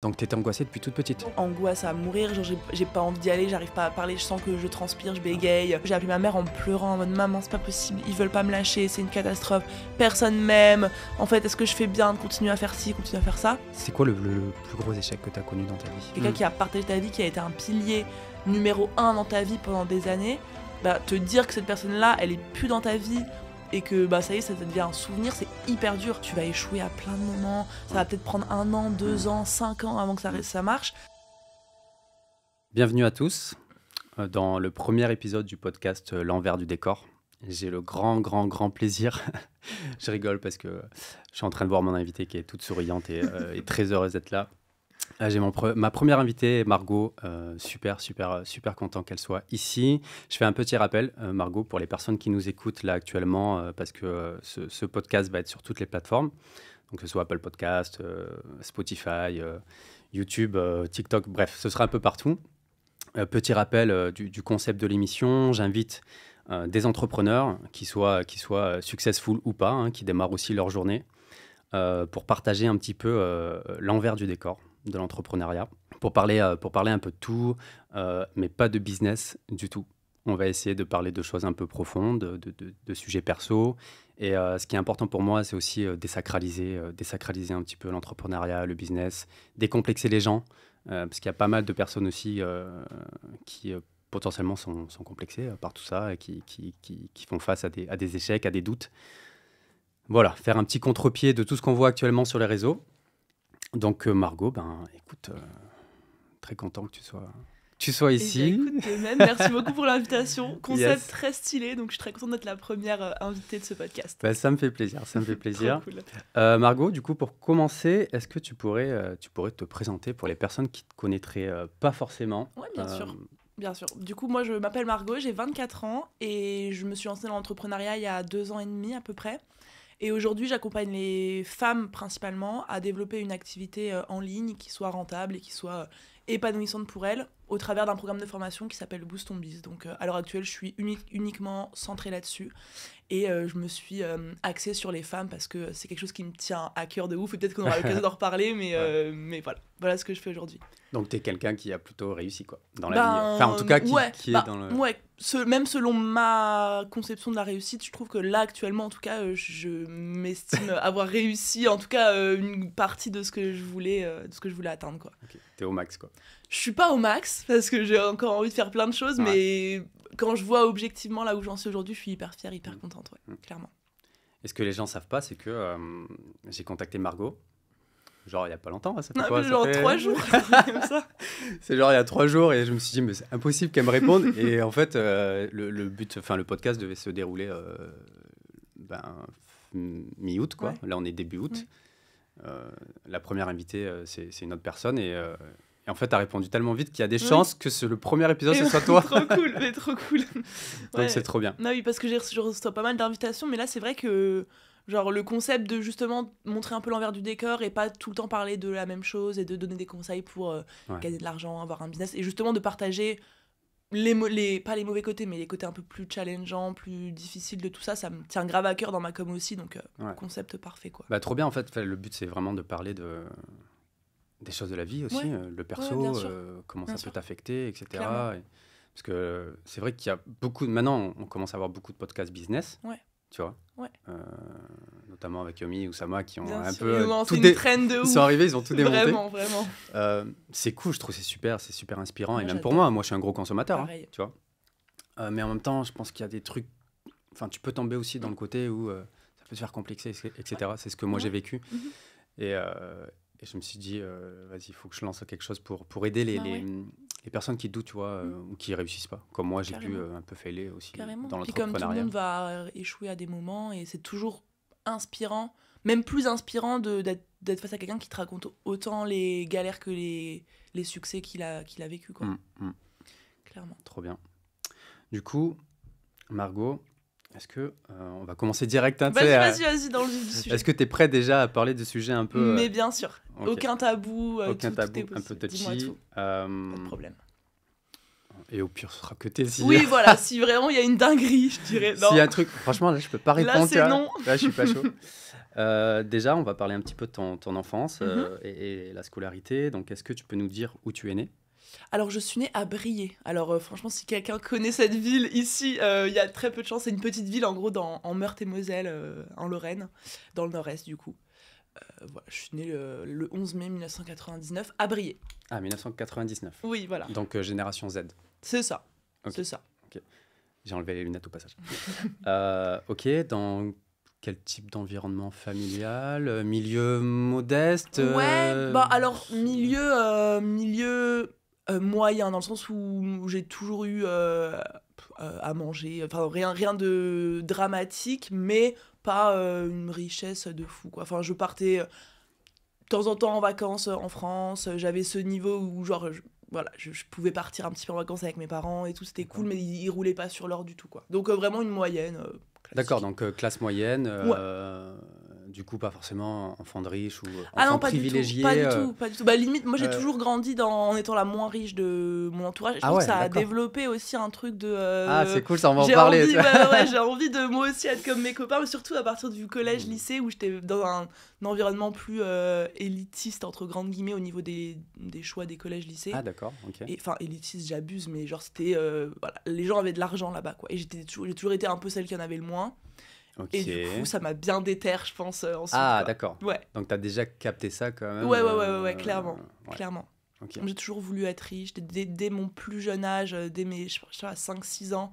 Donc t'étais angoissée depuis toute petite? Angoisse à mourir, genre j'ai pas envie d'y aller, j'arrive pas à parler, je sens que je transpire, je bégaye. J'ai appelé ma mère en pleurant, en mode maman c'est pas possible, ils veulent pas me lâcher, c'est une catastrophe, personne m'aime. En fait, est-ce que je fais bien de continuer à faire ci, continuer à faire ça? C'est quoi le plus gros échec que t'as connu dans ta vie? Quelqu'un qui a partagé ta vie, qui a été un pilier numéro 1 dans ta vie pendant des années, bah te dire que cette personne-là, elle est plus dans ta vie, et que bah ça y est, ça devient un souvenir, c'est hyper dur. Tu vas échouer à plein de moments, ça va peut-être prendre 1 an, 2 ans, 5 ans avant que ça marche. Bienvenue à tous dans le premier épisode du podcast L'envers du décor. J'ai le grand plaisir, je rigole parce que je suis en train de voir mon invitée qui est toute souriante et très heureuse d'être là. J'ai ma première invitée, Margot, super content qu'elle soit ici. Je fais un petit rappel, Margot, pour les personnes qui nous écoutent là actuellement, parce que ce podcast va être sur toutes les plateformes, donc que ce soit Apple Podcast, Spotify, YouTube, TikTok, bref, ce sera un peu partout. Petit rappel du concept de l'émission, j'invite des entrepreneurs, qui soient successful ou pas, hein, qui démarrent aussi leur journée, pour partager un petit peu l'envers du décor de l'entrepreneuriat, pour parler un peu de tout, mais pas de business du tout. On va essayer de parler de choses un peu profondes, de sujets perso. Et ce qui est important pour moi, c'est aussi désacraliser un petit peu l'entrepreneuriat, le business, décomplexer les gens, parce qu'il y a pas mal de personnes aussi qui potentiellement sont complexées par tout ça et qui font face à des échecs, à des doutes. Voilà, faire un petit contre-pied de tout ce qu'on voit actuellement sur les réseaux. Donc Margot, écoute, très content que tu sois ici. Écoute, même, merci beaucoup pour l'invitation. Concept Yes. très stylé, donc je suis très contente d'être la première invitée de ce podcast. Ça me fait plaisir, Trop cool. Margot, du coup, pour commencer, est-ce que tu pourrais te présenter pour les personnes qui ne te connaîtraient pas forcément? Ouais, bien sûr. Bien sûr. Du coup, moi, je m'appelle Margot, j'ai 24 ans et je me suis lancée dans l'entrepreneuriat il y a 2 ans et demi à peu près. Et aujourd'hui, j'accompagne les femmes principalement à développer une activité en ligne qui soit rentable et qui soit épanouissante pour elles au travers d'un programme de formation qui s'appelle Boost Ton Biz. Donc à l'heure actuelle, je suis uniquement centrée là-dessus et je me suis axée sur les femmes parce que c'est quelque chose qui me tient à cœur de ouf et peut-être qu'on aura l'occasion d'en reparler, mais voilà ce que je fais aujourd'hui. Donc, tu es quelqu'un qui a plutôt réussi quoi, dans la vie. Enfin, en tout cas, qui est dans le... Ouais, même selon ma conception de la réussite, je trouve que là, actuellement, en tout cas, je m'estime avoir réussi, en tout cas, une partie de ce que je voulais atteindre, quoi. Okay. T'es au max, quoi. Je suis pas au max, parce que j'ai encore envie de faire plein de choses, mais quand je vois objectivement là où j'en suis aujourd'hui, je suis hyper fière, hyper contente, clairement. Et ce que les gens savent pas, c'est que j'ai contacté Margot, genre il y a pas longtemps, ça fait Non, quoi? genre ça fait... 3 jours, comme ça. C'est genre il y a 3 jours et je me suis dit mais c'est impossible qu'elle me réponde. Et en fait le podcast devait se dérouler mi-août quoi. Ouais. Là on est début août. La première invitée c'est une autre personne et en fait t'as répondu tellement vite qu'il y a des chances que le premier épisode ce soit toi. Trop cool. Donc c'est trop bien. Non oui, parce que je reçois pas mal d'invitations, mais là c'est vrai que genre le concept de justement montrer un peu l'envers du décor et pas tout le temps parler de la même chose et de donner des conseils pour gagner de l'argent, avoir un business et justement de partager pas les mauvais côtés mais les côtés un peu plus challengeants, plus difficiles de tout ça, ça me tient grave à cœur dans ma com aussi, donc concept parfait quoi. Trop bien en fait, le but c'est vraiment de parler des choses de la vie aussi, le perso, comment ça peut t'affecter, etc. Parce que c'est vrai qu'il y a maintenant on commence à avoir beaucoup de podcasts business. Tu vois, notamment avec Yomi ou Sama qui ont bien sûr, ils sont arrivés, ils ont tout démonté. Vraiment. C'est cool, je trouve c'est super inspirant et même pour moi je suis un gros consommateur, tu vois. Mais en même temps, je pense qu'il y a des trucs, enfin tu peux tomber aussi dans le côté où ça peut se faire complexer, etc. C'est ce que moi j'ai vécu et je me suis dit vas-y, il faut que je lance quelque chose pour aider les personnes qui doutent, tu vois, ou qui réussissent pas. Comme moi, j'ai pu un peu failer aussi dans l'entrepreneuriat. Puis comme tout le monde va échouer à des moments, et c'est toujours inspirant, même plus inspirant d'être face à quelqu'un qui te raconte autant les galères que les succès qu'il a vécu, quoi. Clairement. Trop bien. Du coup, Margot, est-ce que on va commencer direct Vas-y, dans le vif du sujet. Est-ce que tu es prête déjà à parler de sujets un peu... Mais bien sûr. Okay. Aucun tabou. Aucun tabou, tout est un peu touchy. Dis-moi tout. Pas de problème. Et au pire, ce sera que tes si. Oui, voilà, si vraiment il y a une dinguerie, je dirais non. S'il y a un truc, franchement, là, je peux pas répondre. Là, c'est non. Là, je suis pas chaud. Déjà, on va parler un petit peu de ton enfance Mhm. et la scolarité. Donc, est-ce que tu peux nous dire où tu es né? Alors, je suis née à Briey. Alors, franchement, si quelqu'un connaît cette ville ici, il y a très peu de chance. C'est une petite ville, en gros, en Meurthe-et-Moselle, en Lorraine, dans le nord-est, du coup. Voilà, je suis née le 11 mai 1999 à Briey. Ah, 1999. Oui, voilà. Donc, génération Z. C'est ça. Ok. C'est ça. J'ai enlevé les lunettes au passage. Ok, dans quel type d'environnement familial? Milieu modeste? Ouais, bah alors, milieu moyen, dans le sens où j'ai toujours eu à manger. Enfin, rien de dramatique, mais pas une richesse de fou, quoi. Enfin, je partais de temps en temps en vacances en France. J'avais ce niveau où, genre, voilà, je pouvais partir un petit peu en vacances avec mes parents et tout, c'était D'accord. cool, mais ils roulaient pas sur l'or du tout, quoi. Donc, vraiment une moyenne. D'accord, Classique. donc classe moyenne. Ouais. Du coup, pas forcément enfant de riche ou Ah enfant non, pas du tout, privilégié. pas du tout, pas du tout. Bah limite, moi j'ai euh, toujours grandi en étant la moins riche de mon entourage. Et je Ah trouve ouais, que ça a d'accord. développé aussi un truc de... Ah, c'est cool, ça, on va en j'ai parler. envie, ouais, j'ai envie de moi aussi être comme mes copains, mais surtout à partir du collège-lycée où j'étais dans un environnement plus élitiste, entre grandes guillemets, au niveau des choix des collèges-lycées. Ah, d'accord, ok. Et enfin, élitiste, j'abuse, mais genre c'était... voilà, les gens avaient de l'argent là-bas, quoi. Et j'ai toujours été un peu celle qui en avait le moins. Ok. Et du coup, ça m'a bien déterre, je pense, ensuite. Ah, quoi. d'accord. Ouais. Donc, tu as déjà capté ça quand même. Ouais, clairement. Ouais, Clairement. ok. J'ai toujours voulu être riche. Dès mon plus jeune âge, dès mes je sais pas, 5-6 ans,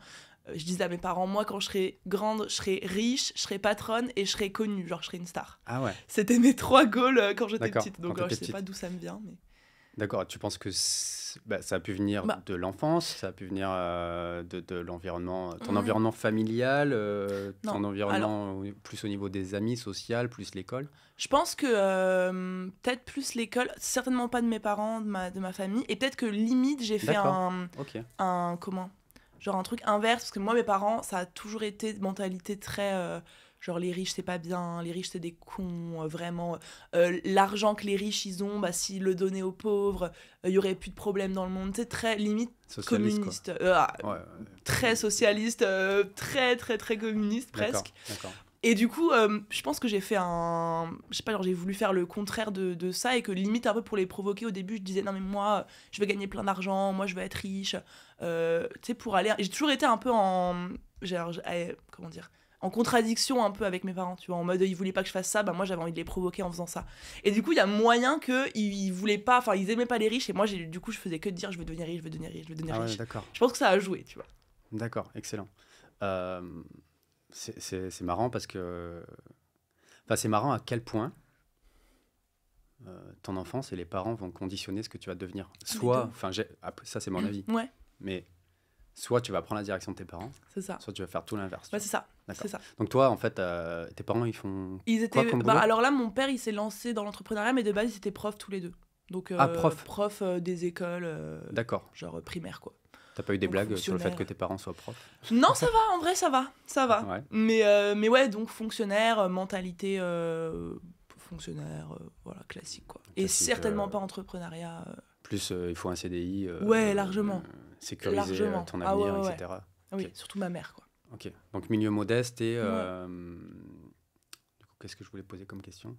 je disais à mes parents, moi, quand je serai grande, je serai riche, je serai patronne et je serai connue, genre je serai une star. Ah ouais, C'était mes 3 goals quand j'étais D'accord, petite. Donc quand je t'étais sais pas petite. d'où ça me vient. Mais... D'accord. Tu penses que ça a pu venir Bah, de l'enfance, ça a pu venir de l'environnement, ton ouais. environnement familial, ton Non. environnement plus au niveau des amis, social, plus l'école? Je pense que peut-être plus l'école, certainement pas de mes parents, de ma famille, et peut-être que limite j'ai fait D'accord, ok. comment? Genre un truc inverse, parce que moi mes parents, ça a toujours été de mentalité très genre les riches c'est pas bien, les riches c'est des cons, vraiment. L'argent que les riches ils ont, bah s'ils le donnaient aux pauvres, il y aurait plus de problèmes dans le monde. C'est très limite Socialiste, quoi. communiste, Ouais, très socialiste, très très très communiste d'accord, presque. d'accord. Et du coup, je pense que j'ai fait je sais pas, genre j'ai voulu faire le contraire de ça et que limite un peu pour les provoquer au début, je disais non mais moi, je vais gagner plein d'argent, moi je vais être riche. Tu sais, pour aller... J'ai toujours été un peu comment dire, en contradiction un peu avec mes parents, tu vois, en mode ils voulaient pas que je fasse ça, bah moi j'avais envie de les provoquer en faisant ça. Et du coup, il y a moyen qu'ils voulaient pas, enfin ils aimaient pas les riches et moi du coup je faisais que de dire je veux devenir riche, je veux devenir riche, je veux devenir Ah ouais, riche. d'accord. Je pense que ça a joué, tu vois. D'accord, excellent. Euh, c'est marrant parce que... Enfin, c'est marrant à quel point ton enfance et les parents vont conditionner ce que tu vas devenir. Soit, enfin, après, ça c'est mon avis, Ouais, mais soit tu vas prendre la direction de tes parents, c'est ça. soit tu vas faire tout l'inverse. Ouais, c'est ça. D'accord. C'est ça. Donc toi, en fait, tes parents, ils font Ils quoi étaient... comme boulot? alors là, mon père, il s'est lancé dans l'entrepreneuriat, mais de base, ils étaient profs tous les deux. Donc, Ah, prof. prof des écoles, D'accord. genre primaires, quoi. T'as pas eu des Donc, blagues sur le fait fonctionnaire. que tes parents soient profs? Non, ça va, en vrai, ça va. Ça va. Ouais. Mais ouais, donc fonctionnaire, mentalité fonctionnaire, voilà, classique, quoi. Et Classique, certainement pas entrepreneuriat. Plus, il faut un CDI. Ouais, largement. Sécuriser Largement. ton Ah avenir, ouais. etc. Oui, Ok. surtout ma mère, quoi. Ok. Donc milieu modeste et... Ouais. Du coup, qu'est-ce que je voulais poser comme question?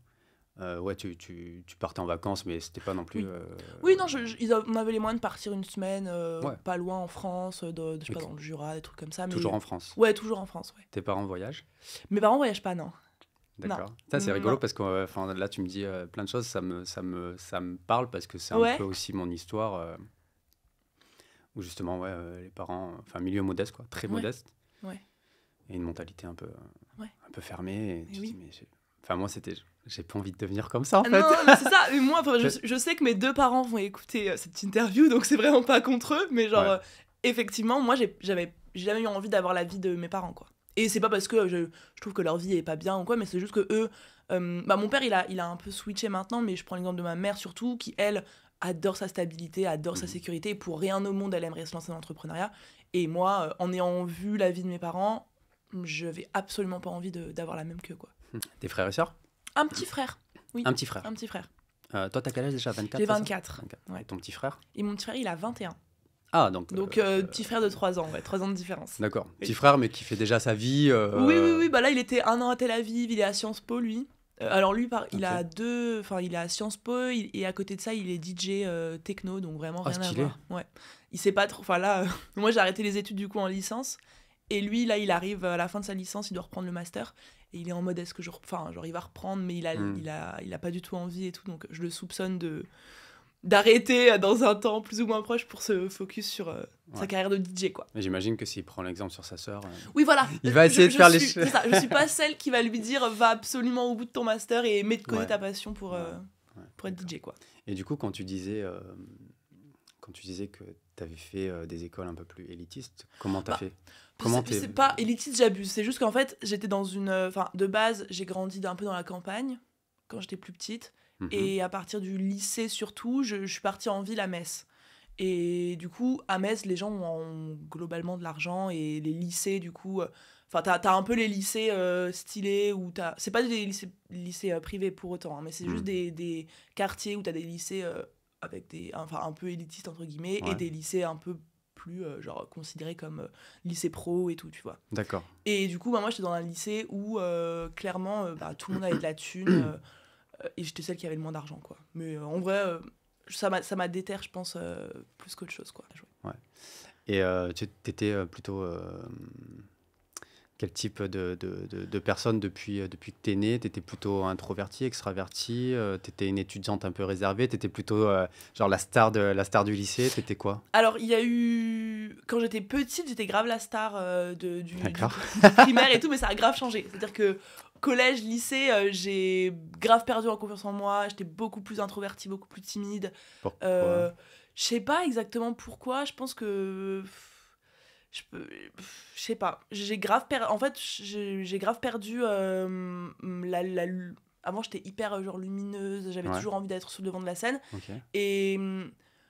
Ouais, tu partais en vacances, mais c'était pas non plus... Oui. Oui, non, on avait les moyens de partir une semaine, Ouais. pas loin en France, je sais pas, Ok. dans le Jura, des trucs comme ça. Mais... Toujours en France. Ouais, toujours en France, ouais. Tes parents voyagent? Mes parents voyagent pas, non. D'accord. Ça, c'est rigolo Non. parce que enfin, là, tu me dis plein de choses, ça me parle parce que c'est un Ouais. peu aussi mon histoire où justement, ouais, les parents, enfin, milieu modeste, quoi, très Ouais. modeste. Ouais. Et une mentalité Ouais. un peu fermée. Et tu te oui. dis, mais enfin, moi, j'ai pas envie de devenir comme ça, en Ah fait. non, mais c'est ça. Mais moi, enfin, je sais que mes 2 parents vont écouter cette interview, donc c'est vraiment pas contre eux. Mais genre, Ouais. effectivement, moi, j'ai jamais eu envie d'avoir la vie de mes parents, quoi. Et c'est pas parce que je trouve que leur vie est pas bien ou quoi, mais c'est juste que eux... bah, mon père, il a un peu switché maintenant, mais je prends l'exemple de ma mère surtout, qui, elle, adore sa stabilité, adore sa sécurité. Et pour rien au monde, elle aimerait se lancer dans l'entrepreneuriat. Et moi, en ayant vu la vie de mes parents, j'avais absolument pas envie d'avoir la même qu'eux, quoi. Tes frères et sœurs? Un petit frère. Oui, Un petit frère. un petit frère. Toi, t'as quel âge déjà? 24? J'ai c'est ça 24. 24. Ouais. Et ton petit frère? Et mon petit frère, il a 21. Ah, donc... petit frère de 3 ans, ouais, 3 ans de différence. D'accord. Oui. Petit frère, mais qui fait déjà sa vie. Oui, bah là, il était 1 an à Tel Aviv, il est à Sciences Po, lui. Alors lui, il Ok. a il est à Sciences Po, et à côté de ça, il est DJ techno, donc vraiment Ah, rien à stylé. voir. Ouais. Il sait pas trop, enfin là, moi j'ai arrêté les études du coup en licence, et lui, là, il arrive à la fin de sa licence, il doit reprendre le master, et il est en mode, est-ce que enfin, genre, il va reprendre, mais il a pas du tout envie et tout, donc je le soupçonne d'arrêter dans un temps plus ou moins proche pour se focus sur sa carrière de DJ, quoi. Mais j'imagine que s'il prend l'exemple sur sa sœur... Oui, voilà. Il va essayer de faire les choses. Je suis pas celle qui va lui dire va absolument au bout de ton master et mets de côté Ouais. ta passion pour Ouais. être DJ, quoi. Et du coup, quand tu disais que tu avais fait des écoles un peu plus élitistes, comment t'as fait? Comment C'est pas élitiste, j'abuse. C'est juste qu'en fait, j'étais dans une... Enfin, de base, j'ai grandi un peu dans la campagne quand j'étais plus petite. Mhm. Et à partir du lycée, surtout, je suis partie en ville à Metz. Et du coup, à Metz, les gens ont globalement de l'argent. Et les lycées, du coup... Enfin, t'as un peu les lycées stylés où t'as... C'est pas des lycées privés pour autant, hein, mais c'est juste des quartiers où t'as des lycées avec des... Enfin, un peu élitistes, entre guillemets, Ouais. et des lycées un peu plus, genre, considérés comme lycée pro et tout, tu vois. D'accord. Et du coup, bah, moi, j'étais dans un lycée où, clairement, tout le monde avait de la thune, et j'étais celle qui avait le moins d'argent, quoi. Mais en vrai, ça m'a déterre, je pense, plus qu'autre chose, quoi. Ouais. Et tu étais plutôt... quel type de personne depuis que tu es née? Tu étais plutôt introvertie, extravertie? Tu étais une étudiante un peu réservée? Tu étais plutôt genre la star du lycée? Tu étais quoi? Alors, il y a eu... Quand j'étais petite, j'étais grave la star du D'accord. primaire et tout, mais ça a grave changé. C'est-à-dire que collège, lycée, j'ai grave perdu en confiance en moi. J'étais beaucoup plus introvertie, beaucoup plus timide. Pourquoi? Je sais pas exactement pourquoi. Je pense que... Je sais pas. J'ai grave perdu... En fait, j'ai grave perdu Avant, j'étais hyper genre lumineuse. J'avais toujours envie d'être sur le devant de la scène. Ok. Et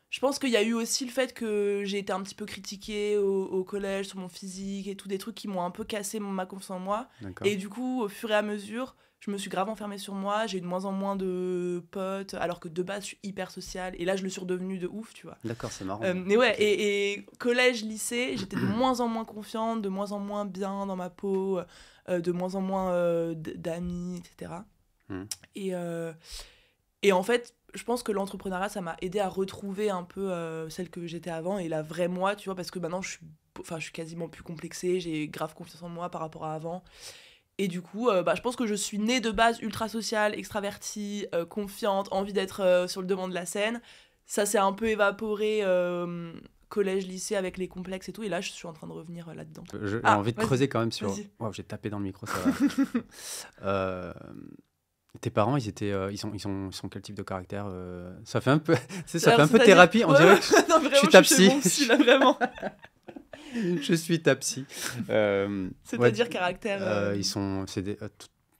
je pense qu'il y a eu aussi le fait que j'ai été un petit peu critiquée au collège sur mon physique et tout, des trucs qui m'ont un peu cassé ma confiance en moi. D'accord. Et du coup, au fur et à mesure, je me suis grave enfermée sur moi, j'ai eu de moins en moins de potes, alors que de base, je suis hyper sociale. Et là, je le suis redevenue de ouf, tu vois. D'accord, c'est marrant. Mais ouais, Ok. et collège, lycée, j'étais de moins en moins confiante, de moins en moins bien dans ma peau, de moins en moins d'amis, etc. Et en fait, je pense que l'entrepreneuriat, ça m'a aidé à retrouver un peu celle que j'étais avant et la vraie moi, tu vois, parce que maintenant, je suis quasiment plus complexée, j'ai grave confiance en moi par rapport à avant. Et du coup, je pense que je suis née de base ultra sociale, extravertie, confiante, envie d'être sur le devant de la scène. Ça s'est un peu évaporé collège, lycée avec les complexes et tout. Et là, je suis en train de revenir là-dedans. J'ai envie de creuser quand même sur... Vas-y. Wow, j'ai tapé dans le micro, ça va. Tes parents, ils sont quel type de caractère? Ça fait un peu, ça fait un peu thérapie. On dirait que non, vraiment, je suis ta chez psy. mon psy, là, vraiment. Je suis ta psy. C'est-à-dire caractère.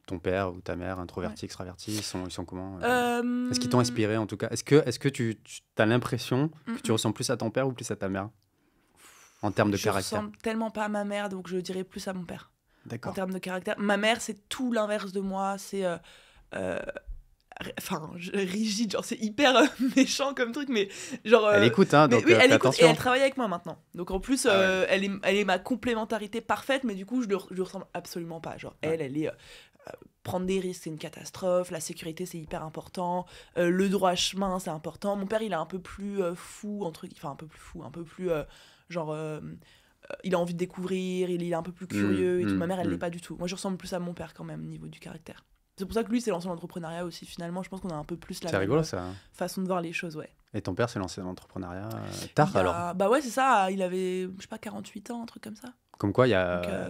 Ton père ou ta mère, introverti, extraverti, ils sont comment? Euh, Est-ce qu'ils t'ont inspiré en tout cas? Est-ce que tu as l'impression que tu ressembles plus à ton père ou plus à ta mère en termes de Je caractère? ressemble tellement pas à ma mère, donc je dirais plus à mon père. En D'accord. termes de caractère. Ma mère, c'est tout l'inverse de moi. C'est... rigide, genre c'est hyper méchant comme truc, mais genre... Elle écoute, hein, donc oui, elle fais écoute attention. et elle travaille avec moi maintenant. Donc en plus, elle est ma complémentarité parfaite, mais du coup, je lui ressemble absolument pas. Genre, elle est... prendre des risques, c'est une catastrophe. La sécurité, c'est hyper important. Le droit chemin, c'est important. Mon père, il est un peu plus fou, enfin un peu plus fou, un peu plus genre... il a envie de découvrir, il est un peu plus curieux et tout. Ma mère, elle l'est pas du tout. Moi, je ressemble plus à mon père quand même, au niveau du caractère. C'est pour ça que lui, c'est lancé dans l'entrepreneuriat aussi. Finalement, je pense qu'on a un peu plus la C'est rigolo, ça. façon de voir les choses, ouais. Et ton père s'est lancé dans l'entrepreneuriat tard, alors? Bah ouais, c'est ça. Il avait, je sais pas, 48 ans, un truc comme ça. Comme quoi,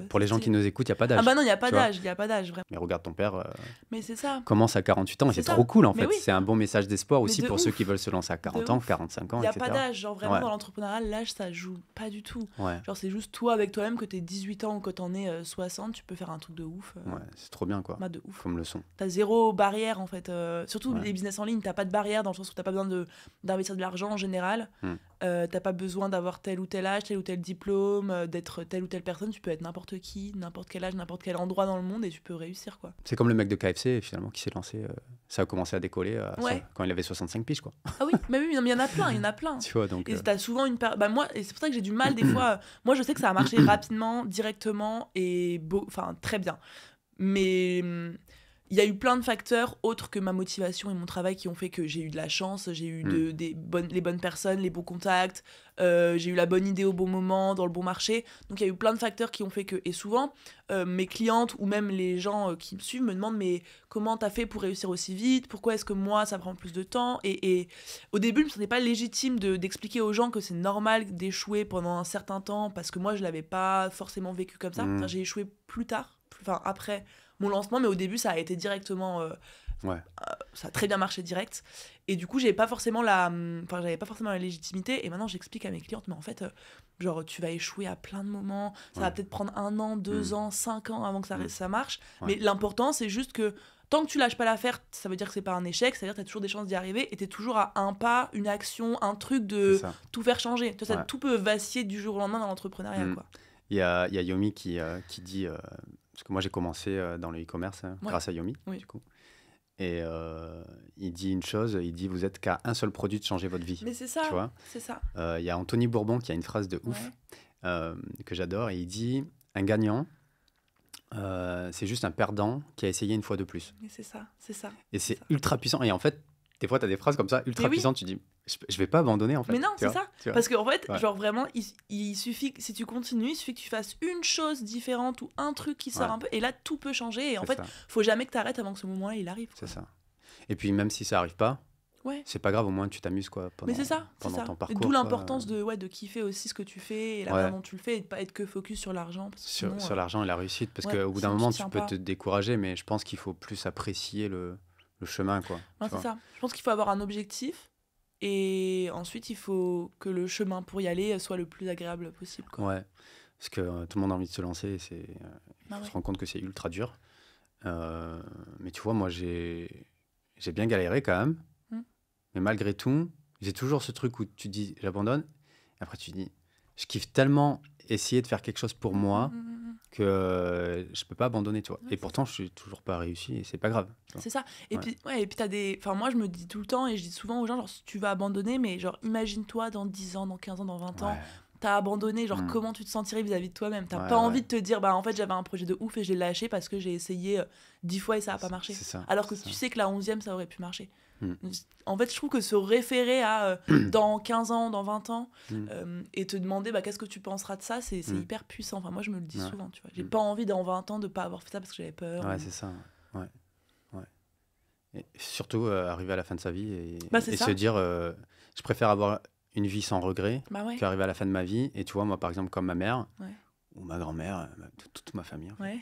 pour les gens qui nous écoutent, il n'y a pas d'âge. Ah bah non, il n'y a pas tu vois. d'âge, il n'y a pas d'âge, vraiment. Mais regarde, ton père Mais c'est ça. commence à 48 ans et C'est c'est ça. trop cool, en Mais fait. oui. C'est un bon message d'espoir aussi de pour ouf. ceux qui veulent se lancer à 40 De ans, ouf. 45 ans, Il n'y a etc. pas d'âge. Genre vraiment, Ouais. dans l'entrepreneuriat, l'âge, ça joue pas du tout. Ouais, Genre, c'est juste toi avec toi-même, que t'es 18 ans ou que t'en es 60, tu peux faire un truc de ouf. ouais, c'est trop bien, quoi. Bah, de ouf. Comme leçon. T'as zéro barrière, en fait. Surtout Ouais. les business en ligne, t'as pas de barrière dans le sens où t'as pas besoin d'investir de l'argent en général. T'as pas besoin d'avoir tel ou tel âge, tel ou tel diplôme, d'être telle ou telle personne. Tu peux être n'importe qui, n'importe quel âge, n'importe quel endroit dans le monde et tu peux réussir, quoi. C'est comme le mec de KFC, finalement, qui s'est lancé. Ça a commencé à décoller Ouais. quand il avait 65 piges, quoi. Ah oui, mais oui, non, mais il y en a plein, il y en a plein. Tu vois, donc. Et t'as souvent une bah moi, et c'est pour ça que j'ai du mal des fois. Moi, je sais que ça a marché rapidement, directement et enfin très bien. Mais il y a eu plein de facteurs autres que ma motivation et mon travail qui ont fait que j'ai eu de la chance, j'ai eu les bonnes personnes, les bons contacts, j'ai eu la bonne idée au bon moment, dans le bon marché. Donc il y a eu plein de facteurs qui ont fait que... Et souvent, mes clientes ou même les gens qui me suivent me demandent mais comment t'as fait pour réussir aussi vite ? Pourquoi est-ce que moi, ça prend plus de temps ? Et au début, je me sentais pas légitime d'expliquer aux gens que c'est normal d'échouer pendant un certain temps parce que moi, je l'avais pas forcément vécu comme ça. Enfin, j'ai échoué plus tard, après mon lancement, mais au début ça a été directement ça a très bien marché direct et du coup j'avais pas forcément la légitimité et maintenant j'explique à mes clientes mais en fait genre tu vas échouer à plein de moments, ça va peut-être prendre 1 an, 2 ans, 5 ans avant que ça marche, mais l'important c'est juste que tant que tu lâches pas l'affaire, ça veut dire que c'est pas un échec, c'est-à-dire que t'as toujours des chances d'y arriver et t'es toujours à un pas, une action, un truc de tout faire changer. Tout peut vaciller du jour au lendemain dans l'entrepreneuriat, quoi. Il y a Yomi qui dit... parce que moi, j'ai commencé dans le e-commerce grâce à Yomi, du coup. Et il dit une chose, il dit, vous êtes qu'à un seul produit de changer votre vie. Mais c'est ça, tu vois. C'est ça. Il y a Anthony Bourbon qui a une phrase de ouf que j'adore. Et il dit, un gagnant, c'est juste un perdant qui a essayé une fois de plus. Mais c'est ça. Et c'est ultra puissant. Et en fait, des fois, tu as des phrases comme ça, ultra puissantes, tu dis... Je vais pas abandonner en fait. Mais non, c'est ça. Parce qu'en fait, genre vraiment, il suffit que si tu continues, il suffit que tu fasses une chose différente ou un truc qui sort un peu, et là tout peut changer. Et en fait, faut jamais que tu arrêtes avant que ce moment-là il arrive. C'est ça. Et puis même si ça arrive pas, c'est pas grave, au moins tu t'amuses quoi. Pendant, mais c'est ça. Pendant ton parcours. D'où l'importance de kiffer aussi ce que tu fais et la manière dont tu le fais et de pas être que focus sur l'argent. Sur l'argent et la réussite, parce qu'au bout d'un moment tu peux te décourager, mais je pense qu'il faut plus apprécier le chemin quoi. C'est ça. Je pense qu'il faut avoir un objectif. Et ensuite, il faut que le chemin pour y aller soit le plus agréable possible, quoi. Ouais, parce que tout le monde a envie de se lancer, il faut se rendre compte que c'est ultra dur. Mais tu vois, moi, j'ai bien galéré quand même. Mais malgré tout, j'ai toujours ce truc où tu dis, j'abandonne. Et après, tu dis, je kiffe tellement essayer de faire quelque chose pour moi que je peux pas abandonner, tu vois. Et pourtant, je suis toujours pas réussi et c'est pas grave. C'est ça. Et puis t'as des... Enfin, moi, je me dis tout le temps et je dis souvent aux gens, genre, tu vas abandonner, mais genre, imagine-toi dans 10 ans, dans 15 ans, dans 20 ans, t'as abandonné, genre, comment tu te sentirais vis-à-vis de toi-même ? T'as pas envie de te dire, bah, en fait, j'avais un projet de ouf et je l'ai lâché parce que j'ai essayé 10 fois et ça a pas marché. Alors que tu sais que la 11e, ça aurait pu marcher. En fait, je trouve que se référer à dans 15 ans, dans 20 ans, et te demander bah, qu'est-ce que tu penseras de ça, c'est hyper puissant. Enfin, moi, je me le dis souvent, tu vois. J'ai pas envie dans 20 ans de pas avoir fait ça parce que j'avais peur. Ouais, c'est ça. Ouais. Et surtout, arriver à la fin de sa vie et se dire, je préfère avoir une vie sans regret qu'arriver à la fin de ma vie. Et tu vois, moi, par exemple, comme ma mère ou ma grand-mère, toute ma famille, en fait,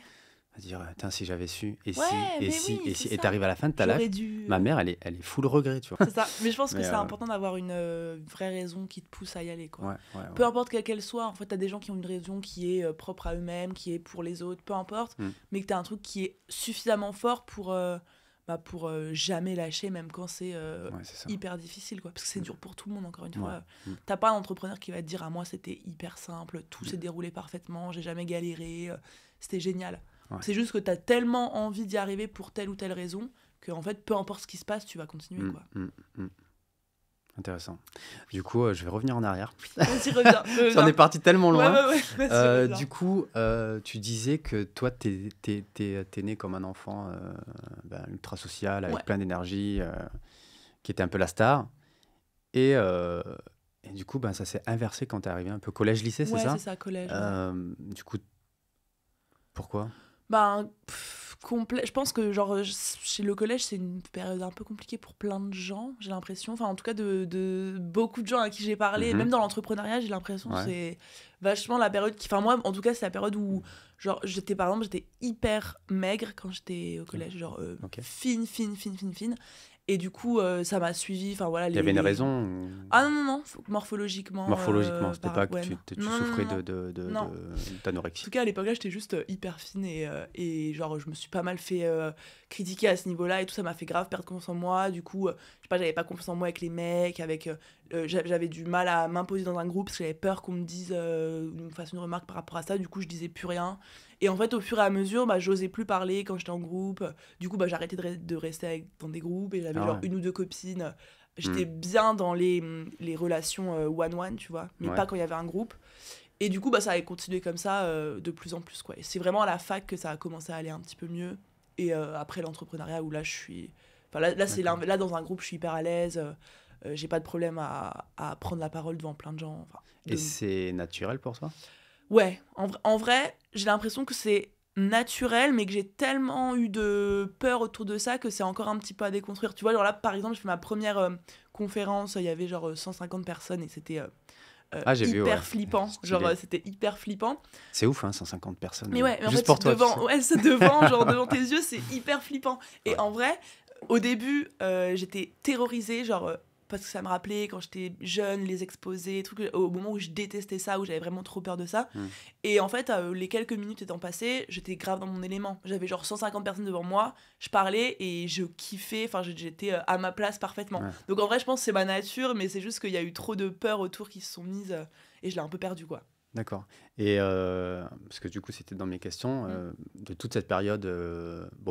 à dire, si j'avais su, et et t'arrives à la fin de ta life, ma mère, elle est full regret, tu vois. C'est ça, mais je pense que c'est important d'avoir une vraie raison qui te pousse à y aller, quoi. Peu importe quelle qu'elle soit, en fait, t'as des gens qui ont une raison qui est propre à eux-mêmes, qui est pour les autres, peu importe, mais que t'as un truc qui est suffisamment fort pour jamais lâcher, même quand c'est hyper difficile, quoi. Parce que c'est dur pour tout le monde, encore une fois. T'as pas un entrepreneur qui va te dire, ah, moi, c'était hyper simple, tout s'est déroulé parfaitement, j'ai jamais galéré, c'était génial. C'est juste que t'as tellement envie d'y arriver pour telle ou telle raison que, en fait, peu importe ce qui se passe, tu vas continuer, quoi. Intéressant. Du coup, je vais revenir en arrière. Vas-y, reviens. On est parti tellement loin. Ouais. Du coup, tu disais que toi, t'es né comme un enfant ultra social, avec plein d'énergie, qui était un peu la star. Et du coup, ça s'est inversé quand t'es arrivé un peu collège-lycée, c'est ça ? Ouais, c'est ça, collège. Du coup, pourquoi ? Je pense que genre chez le collège c'est une période un peu compliquée pour plein de gens, j'ai l'impression, enfin en tout cas de beaucoup de gens à qui j'ai parlé, même dans l'entrepreneuriat j'ai l'impression que c'est vachement la période qui, enfin moi en tout cas c'est la période où genre j'étais hyper maigre quand j'étais au collège, genre fine Et du coup, ça m'a suivi. Enfin voilà. Il y avait une raison Ah non, morphologiquement. Morphologiquement, c'était pas que ouais, tu non, souffrais non. Non. En d'anorexie. tout cas, à l'époque-là, j'étais juste hyper fine et genre, je me suis pas mal fait critiquer à ce niveau-là et tout. Ça m'a fait grave perdre confiance en moi. Du coup, je sais pas, j'avais pas confiance en moi avec les mecs, j'avais du mal à m'imposer dans un groupe parce que j'avais peur qu'on me dise, me fasse une remarque par rapport à ça. Du coup, je disais plus rien. Et en fait, au fur et à mesure, j'osais plus parler quand j'étais en groupe. Du coup, j'arrêtais de rester dans des groupes et j'avais genre une ou deux copines. J'étais bien dans les relations one-one, tu vois, mais pas quand il y avait un groupe. Et du coup, ça a continué comme ça de plus en plus, quoi. Et c'est vraiment à la fac que ça a commencé à aller un petit peu mieux. Et après l'entrepreneuriat, où là, je suis... Enfin, là, dans un groupe, je suis hyper à l'aise. J'ai pas de problème à prendre la parole devant plein de gens. Et c'est naturel pour toi ? Ouais. En vrai, j'ai l'impression que c'est naturel, mais que j'ai tellement eu de peur autour de ça que c'est encore un petit peu à déconstruire. Tu vois, genre là, par exemple, j'ai fait ma première conférence, il y avait genre 150 personnes et c'était... hyper flippant, genre c'était hyper flippant. C'est ouf, hein, 150 personnes. Mais ouais, mais juste en fait, pour toi. c'est devant tes yeux, c'est hyper flippant. Et en vrai, au début, j'étais terrorisée, genre parce que ça me rappelait quand j'étais jeune, les exposés, trucs, au moment où je détestais ça, où j'avais vraiment trop peur de ça. Et en fait, les quelques minutes étant passées, j'étais grave dans mon élément. J'avais genre 150 personnes devant moi, je parlais et je kiffais, enfin j'étais à ma place parfaitement. Ouais. Donc en vrai, je pense que c'est ma nature, mais c'est juste qu'il y a eu trop de peurs autour qui se sont mises et je l'ai un peu perdu, quoi. D'accord. Et parce que du coup, c'était dans mes questions, de toute cette période,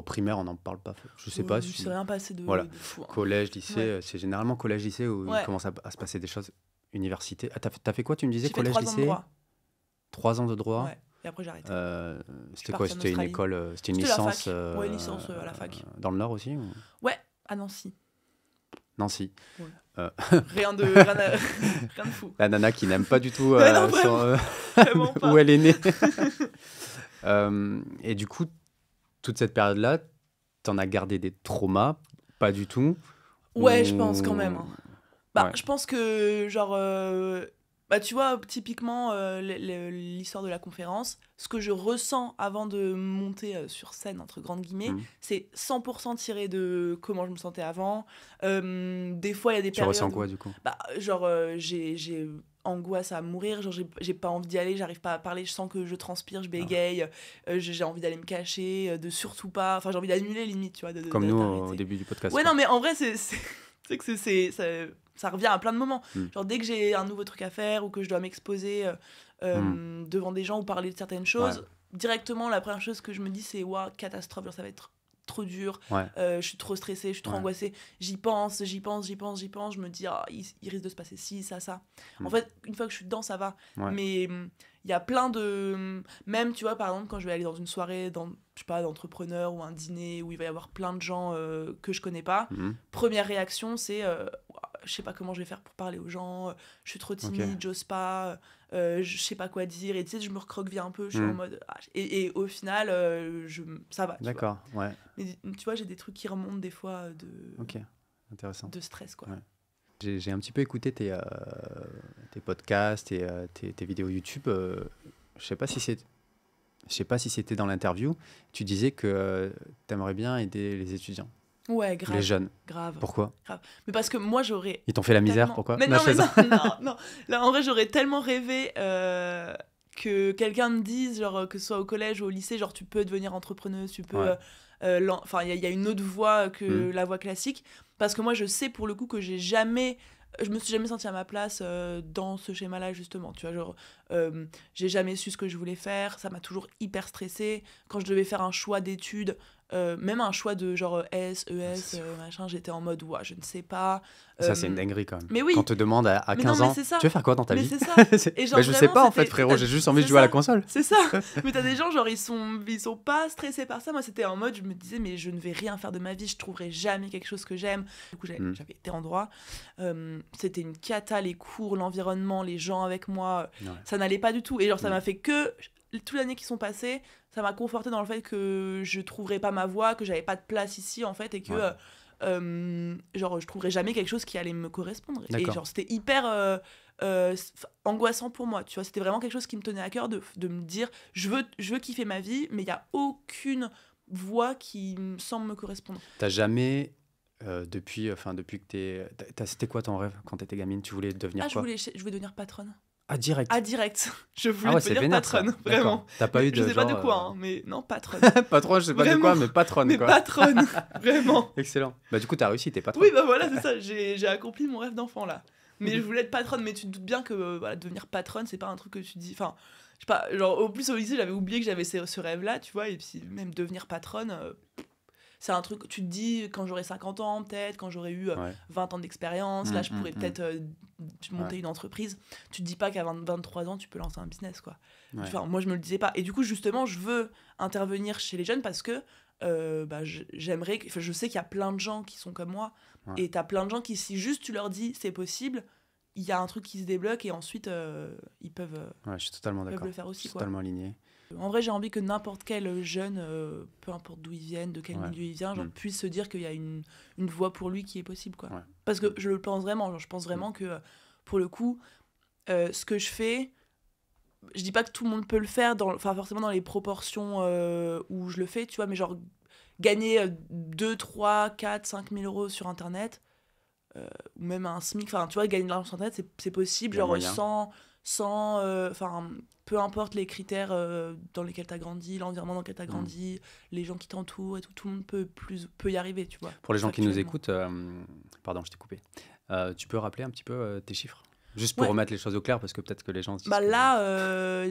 primaire, on n'en parle pas. Je sais pas. Je sais rien passé de fou. Hein. Collège, lycée, c'est généralement collège-lycée où il commence à se passer des choses. Université. Ah, t'as fait quoi, tu me disais, collège-lycée ? 3 ans de droit. Ouais. Et après, j'ai arrêté. C'était quoi ? C'était une école, c'était une licence. Ouais, licence à la fac. Dans le Nord aussi ou... Ouais, à Nancy. Nancy. Ouais. Rien de fou. La nana qui n'aime pas du tout vraiment pas. où elle est née. Et du coup, toute cette période-là, t'en as gardé des traumas ? Pas du tout. Ouais, je pense quand même. Hein. Je pense que, genre... tu vois, typiquement, l'histoire de la conférence, ce que je ressens avant de monter sur scène, entre grandes guillemets, c'est 100% tiré de comment je me sentais avant. Des fois, il y a des périodes... Tu ressens quoi, du coup ? J'ai angoisse à mourir, genre j'ai pas envie d'y aller, j'arrive pas à parler, je sens que je transpire, je bégaye, j'ai envie d'aller me cacher, de surtout pas... Enfin, j'ai envie d'annuler, limite, tu vois. Comme nous, au début du podcast. Ouais, non, mais en vrai, c'est que ça revient à plein de moments. Genre, dès que j'ai un nouveau truc à faire ou que je dois m'exposer devant des gens ou parler de certaines choses, directement, la première chose que je me dis, c'est waouh, catastrophe, genre, ça va être trop dur, je suis trop stressée, je suis trop angoissée. J'y pense, je me dis, il risque de se passer ci, ça. En fait, une fois que je suis dedans, ça va. Mais il y a plein de... Même, tu vois, par exemple, quand je vais aller dans une soirée, je sais pas, d'entrepreneur ou un dîner où il va y avoir plein de gens que je connais pas, première réaction, c'est... je sais pas comment je vais faire pour parler aux gens, je suis trop timide, j'ose pas, je sais pas quoi dire, et tu sais, je me recroqueville un peu, je suis en mode... Et au final, ça va. D'accord, ouais. Mais tu vois, j'ai des trucs qui remontent des fois intéressant. De stress, quoi. Ouais. J'ai un petit peu écouté tes podcasts et tes vidéos YouTube. Je sais pas si c'était dans l'interview. Tu disais que tu aimerais bien aider les étudiants. Ouais, grave. Les jeunes. Grave. Pourquoi ? Grave. Mais parce que moi, j'aurais... Ils t'ont fait la misère, pourquoi ? Non. Là, en vrai, j'aurais tellement rêvé que quelqu'un me dise, genre, que ce soit au collège ou au lycée, genre, tu peux devenir entrepreneuse, tu peux... Enfin, il y a une autre voie que la voie classique. Parce que moi, je sais pour le coup que je me suis jamais sentie à ma place dans ce schéma-là, justement. Tu vois, genre, j'ai jamais su ce que je voulais faire. Ça m'a toujours hyper stressée. Quand je devais faire un choix d'études, même un choix de genre S, ES, machin, j'étais en mode, je ne sais pas. Ça, c'est une dinguerie quand même. Mais oui. Quand on te demande à 15 ans, tu veux faire quoi dans ta vie ? C'est ça. Et genre, je sais pas en fait, frérot, j'ai juste envie de jouer à la console. C'est ça. Mais t'as des gens, genre, ils sont pas stressés par ça. Moi, c'était en mode, je me disais, mais je ne vais rien faire de ma vie, je trouverai jamais quelque chose que j'aime. Du coup, j'avais été en droit. C'était une cata, les cours, l'environnement, les gens avec moi. Ça n'allait pas du tout. Et genre, ça m'a fait que... Toute l'année qui sont passées, ça m'a conforté dans le fait que je trouverais pas ma voie, que j'avais pas de place ici, en fait, et que... genre je trouverais jamais quelque chose qui allait me correspondre. D'accord. Et genre c'était hyper angoissant pour moi, tu vois, c'était vraiment quelque chose qui me tenait à cœur de me dire je veux kiffer ma vie, mais il y a aucune voie qui me semble me correspondre. T'as jamais depuis que c'était quoi ton rêve quand t'étais gamine? Tu voulais devenir quoi? Je voulais devenir patronne. Ah, direct. Ah, direct. Je voulais Ah ouais, c'est devenir vénère, ça. patronne, D'accord. vraiment. T'as pas eu de Je sais pas de genre, quoi, hein, mais non, patronne. patron, je sais pas de Vraiment. quoi, mais patronne, Mais quoi. patronne, vraiment. Excellent. Bah, du coup, t'as réussi, t'es patron. Oui, bah voilà, c'est ça. J'ai accompli mon rêve d'enfant, là. Mais je voulais être patronne, mais tu te doutes bien que voilà, devenir patronne, c'est pas un truc que tu dis... Enfin, je sais pas, genre, au plus au lycée, j'avais oublié que j'avais ce rêve-là, tu vois, et puis même devenir patronne... c'est un truc, tu te dis, quand j'aurai 50 ans, peut-être, quand j'aurai eu Ouais. 20 ans d'expérience, là, je pourrais peut-être monter une entreprise. Tu te dis pas qu'à 23 ans, tu peux lancer un business, quoi. Ouais. Enfin, moi, je me le disais pas. Et du coup, justement, je veux intervenir chez les jeunes parce que j'aimerais... je sais qu'il y a plein de gens qui sont comme moi. Ouais. Et t'as plein de gens qui, si juste tu leur dis c'est possible, il y a un truc qui se débloque et ensuite, ils peuvent Ouais, je suis totalement d'accord. le faire aussi, Je suis quoi. totalement aligné. En vrai, j'ai envie que n'importe quel jeune, peu importe d'où il vienne, de quel Ouais. milieu il vient, genre, puisse se dire qu'il y a une voie pour lui qui est possible, quoi. Ouais. Parce que je le pense vraiment. Genre, je pense vraiment que, pour le coup, ce que je fais, je dis pas que tout le monde peut le faire, forcément dans les proportions où je le fais, tu vois, mais genre, gagner 2, 3, 4, 5 000 euros sur Internet, ou même un SMIC, enfin, tu vois, gagner de l'argent sur Internet, c'est possible, Il y a genre, moyen. sans peu importe les critères dans lesquels tu as grandi, l'environnement dans lequel tu as grandi, les gens qui t'entourent et tout le monde peut y arriver, tu vois. Pour les gens qui nous Factuellement. écoutent, pardon, je t'ai coupé. Tu peux rappeler un petit peu tes chiffres? Juste pour Ouais. remettre les choses au clair, parce que peut-être que les gens... se disent Bah que- là,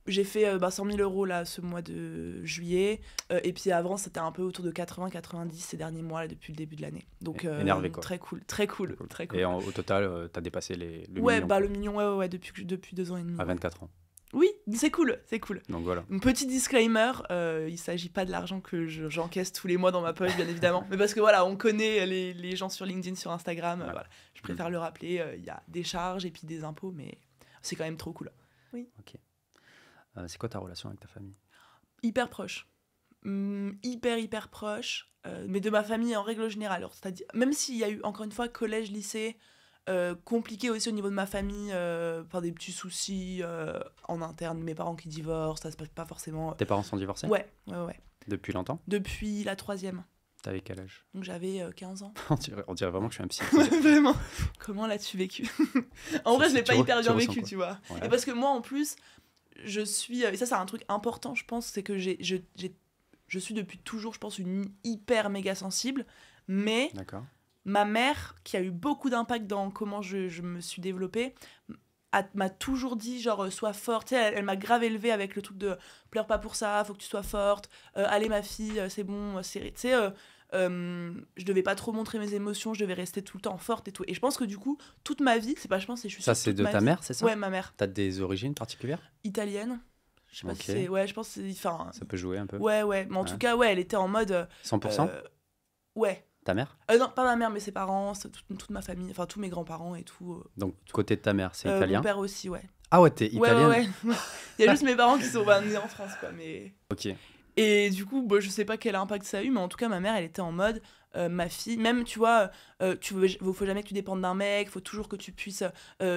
j'ai fait 100 000 euros là, ce mois de juillet. Et puis avant, c'était un peu autour de 80-90 ces derniers mois là, depuis le début de l'année. Donc Énervé, quoi. très cool, très cool, très cool. Et au total, t'as dépassé le ouais, million, bah quoi, le million, ouais, depuis 2 ans et demi. à 24 ans. Oui, c'est cool, c'est cool. Donc voilà. Un petit disclaimer, il s'agit pas de l'argent que j'encaisse tous les mois dans ma poche, bien évidemment. Mais parce que voilà, on connaît les gens sur LinkedIn, sur Instagram. Ouais. Voilà. Je préfère le rappeler, il y a des charges et puis des impôts, mais c'est quand même trop cool. C'est quoi ta relation avec ta famille? Hyper proche. Hyper proche. Mais de ma famille en règle générale. Alors, c'est-à-dire, même s'il y a eu, encore une fois, collège, lycée, compliqué aussi au niveau de ma famille, par des petits soucis en interne, mes parents qui divorcent, ça se passe pas forcément. Tes parents sont divorcés? Ouais. Depuis longtemps? Depuis la 3e. T'avais quel âge? Donc j'avais 15 ans. On dirait vraiment que je suis un psy. Vraiment. Comment l'as-tu vécu? En vrai, je l'ai pas hyper bien ressens vécu, quoi? tu vois. Ouais. Et parce que moi, en plus, je suis... et ça, c'est un truc important, je pense, c'est que je suis depuis toujours, je pense, une hyper méga sensible. Mais D'accord. ma mère, qui a eu beaucoup d'impact dans comment je me suis développée, m'a toujours dit, genre, sois forte. Tu sais, elle m'a grave élevée avec le truc de pleure pas pour ça, faut que tu sois forte. Allez, ma fille, c'est bon. Tu sais, je devais pas trop montrer mes émotions, je devais rester tout le temps forte et tout. Et je pense que du coup, toute ma vie, je suis Ça, sûre, c'est toute de ma ta vie- mère, c'est ça? Ouais, ma mère. T'as des origines particulières? Italienne. Je sais pas Ok. si c'est... Ouais, je pense que c'est... Enfin... Ça peut jouer un peu? Ouais. Mais en tout cas, ouais, elle était en mode... 100%? Ouais. Ta mère? Non, pas ma mère, mais ses parents, toute ma famille, enfin tous mes grands-parents et tout. Donc, côté de ta mère, c'est italien? Mon père aussi, ouais. Ah ouais, t'es italienne? Ouais. Il y a juste mes parents qui sont nés en France, quoi, mais... Ok. Et du coup, je sais pas quel impact ça a eu, mais en tout cas, ma mère, elle était en mode, ma fille, même, tu vois, faut jamais que tu dépendes d'un mec, faut toujours que tu puisses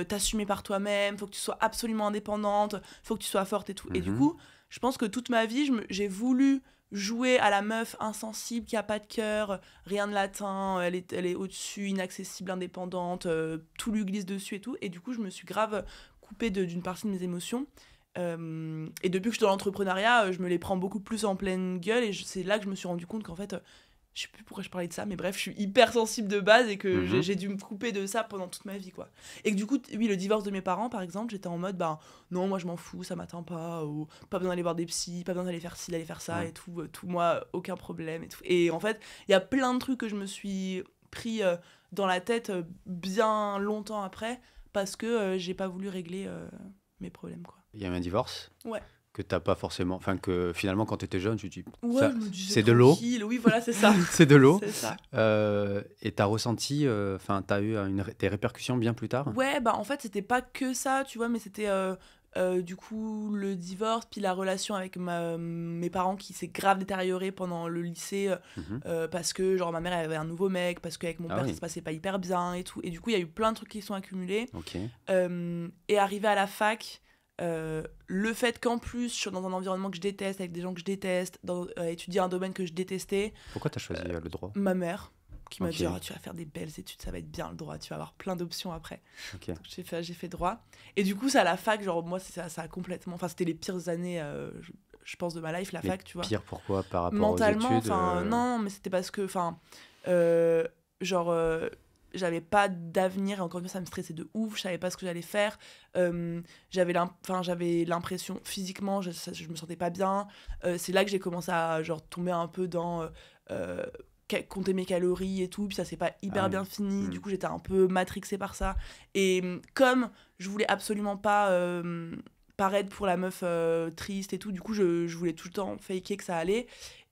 t'assumer par toi-même, faut que tu sois absolument indépendante, faut que tu sois forte et tout. Et du coup, je pense que toute ma vie, j'ai voulu jouer à la meuf insensible qui a pas de cœur, rien ne l'atteint, elle est au-dessus, inaccessible, indépendante, tout lui glisse dessus et tout. Et du coup, je me suis grave coupée d'une partie de mes émotions. Et depuis que je suis dans l'entrepreneuriat, je me les prends beaucoup plus en pleine gueule et c'est là que je me suis rendu compte qu'en fait, je sais plus pourquoi je parlais de ça, mais bref, je suis hyper sensible de base et que j'ai dû me couper de ça pendant toute ma vie, quoi. Et que du coup, oui, le divorce de mes parents, par exemple, j'étais en mode, non, moi je m'en fous, ça m'atteint pas, ou pas besoin d'aller voir des psys, pas besoin d'aller faire ci, d'aller faire ça et tout, moi, aucun problème et tout. Et en fait, il y a plein de trucs que je me suis pris dans la tête bien longtemps après parce que j'ai pas voulu régler mes problèmes, quoi. Il y a eu un divorce? Ouais. Que t'as pas forcément... Enfin, que finalement, quand t'étais jeune, tu te dis... Ouais, ça, je me disais c'est de l'eau. Oui, voilà, c'est ça. C'est de l'eau. C'est ça. Et t'as ressenti... Enfin, t'as eu des répercussions bien plus tard? Ouais, en fait, c'était pas que ça, tu vois, mais c'était du coup le divorce, puis la relation avec mes parents qui s'est grave détériorée pendant le lycée parce que, genre, ma mère elle avait un nouveau mec, parce qu'avec mon père, ça se passait pas hyper bien et tout. Et du coup, il y a eu plein de trucs qui sont accumulés. Ok. Et arrivé à la fac... le fait qu'en plus je suis dans un environnement que je déteste avec des gens que je déteste étudier un domaine que je détestais. Pourquoi t'as choisi le droit? Ma mère, qui m'a Ok. dit tu vas faire des belles études, ça va être bien le droit, tu vas avoir plein d'options après. Ok. Donc, j'ai fait droit. Et du coup, ça à la fac, genre moi, ça a complètement. Enfin, c'était les pires années, je pense, de ma life, la Mais fac, tu vois. pire, pourquoi par rapport Mentalement, aux études enfin, non, mais c'était parce que, enfin, genre, j'avais pas d'avenir, et encore une fois, ça me stressait de ouf, je savais pas ce que j'allais faire. J'avais l'impression, physiquement, je me sentais pas bien. C'est là que j'ai commencé à, genre, tomber un peu dans. Compter mes calories et tout, puis ça s'est pas hyper ouais. bien fini, du coup j'étais un peu matrixée par ça, et comme je voulais absolument pas paraître pour la meuf triste et tout, du coup je voulais tout le temps faker que ça allait,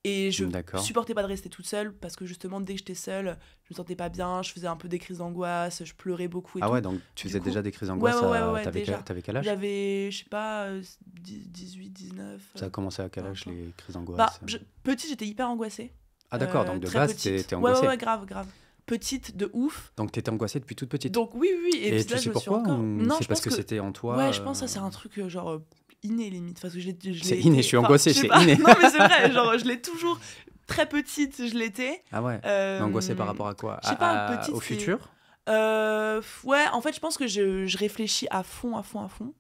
et je D'accord. supportais pas de rester toute seule, parce que justement dès que j'étais seule, je me sentais pas bien, je faisais un peu des crises d'angoisse, je pleurais beaucoup et Ah tout. ouais, donc tu Du faisais coup, déjà des crises d'angoisse. ouais, T'avais déjà. t'avais quel âge? J'avais, je sais pas, 18, 19... Ça a commencé à quel âge, peu les crises Bah, d'angoisse? petite, j'étais hyper angoissée. Ah d'accord, donc de Très base, petite. t'es Ouais, angoissée. ouais, grave. Petite de ouf. Donc t'étais angoissée depuis toute petite. Donc oui. Et Et puis tu là, sais je me suis pourquoi encore... ou Non, c'est je parce pense que que... c'était en toi Ouais, je pense que ça, c'est un truc genre inné limite. Parce que C'est inné, je suis angoissée, je sais c'est pas. inné. Non, mais c'est vrai, genre je l'ai toujours... Très petite, je l'étais. Ah ouais. Angoissée par rapport à quoi? Je sais pas, petite, Au c'est- futur? Ouais, en fait, je pense que je réfléchis à fond. Genre,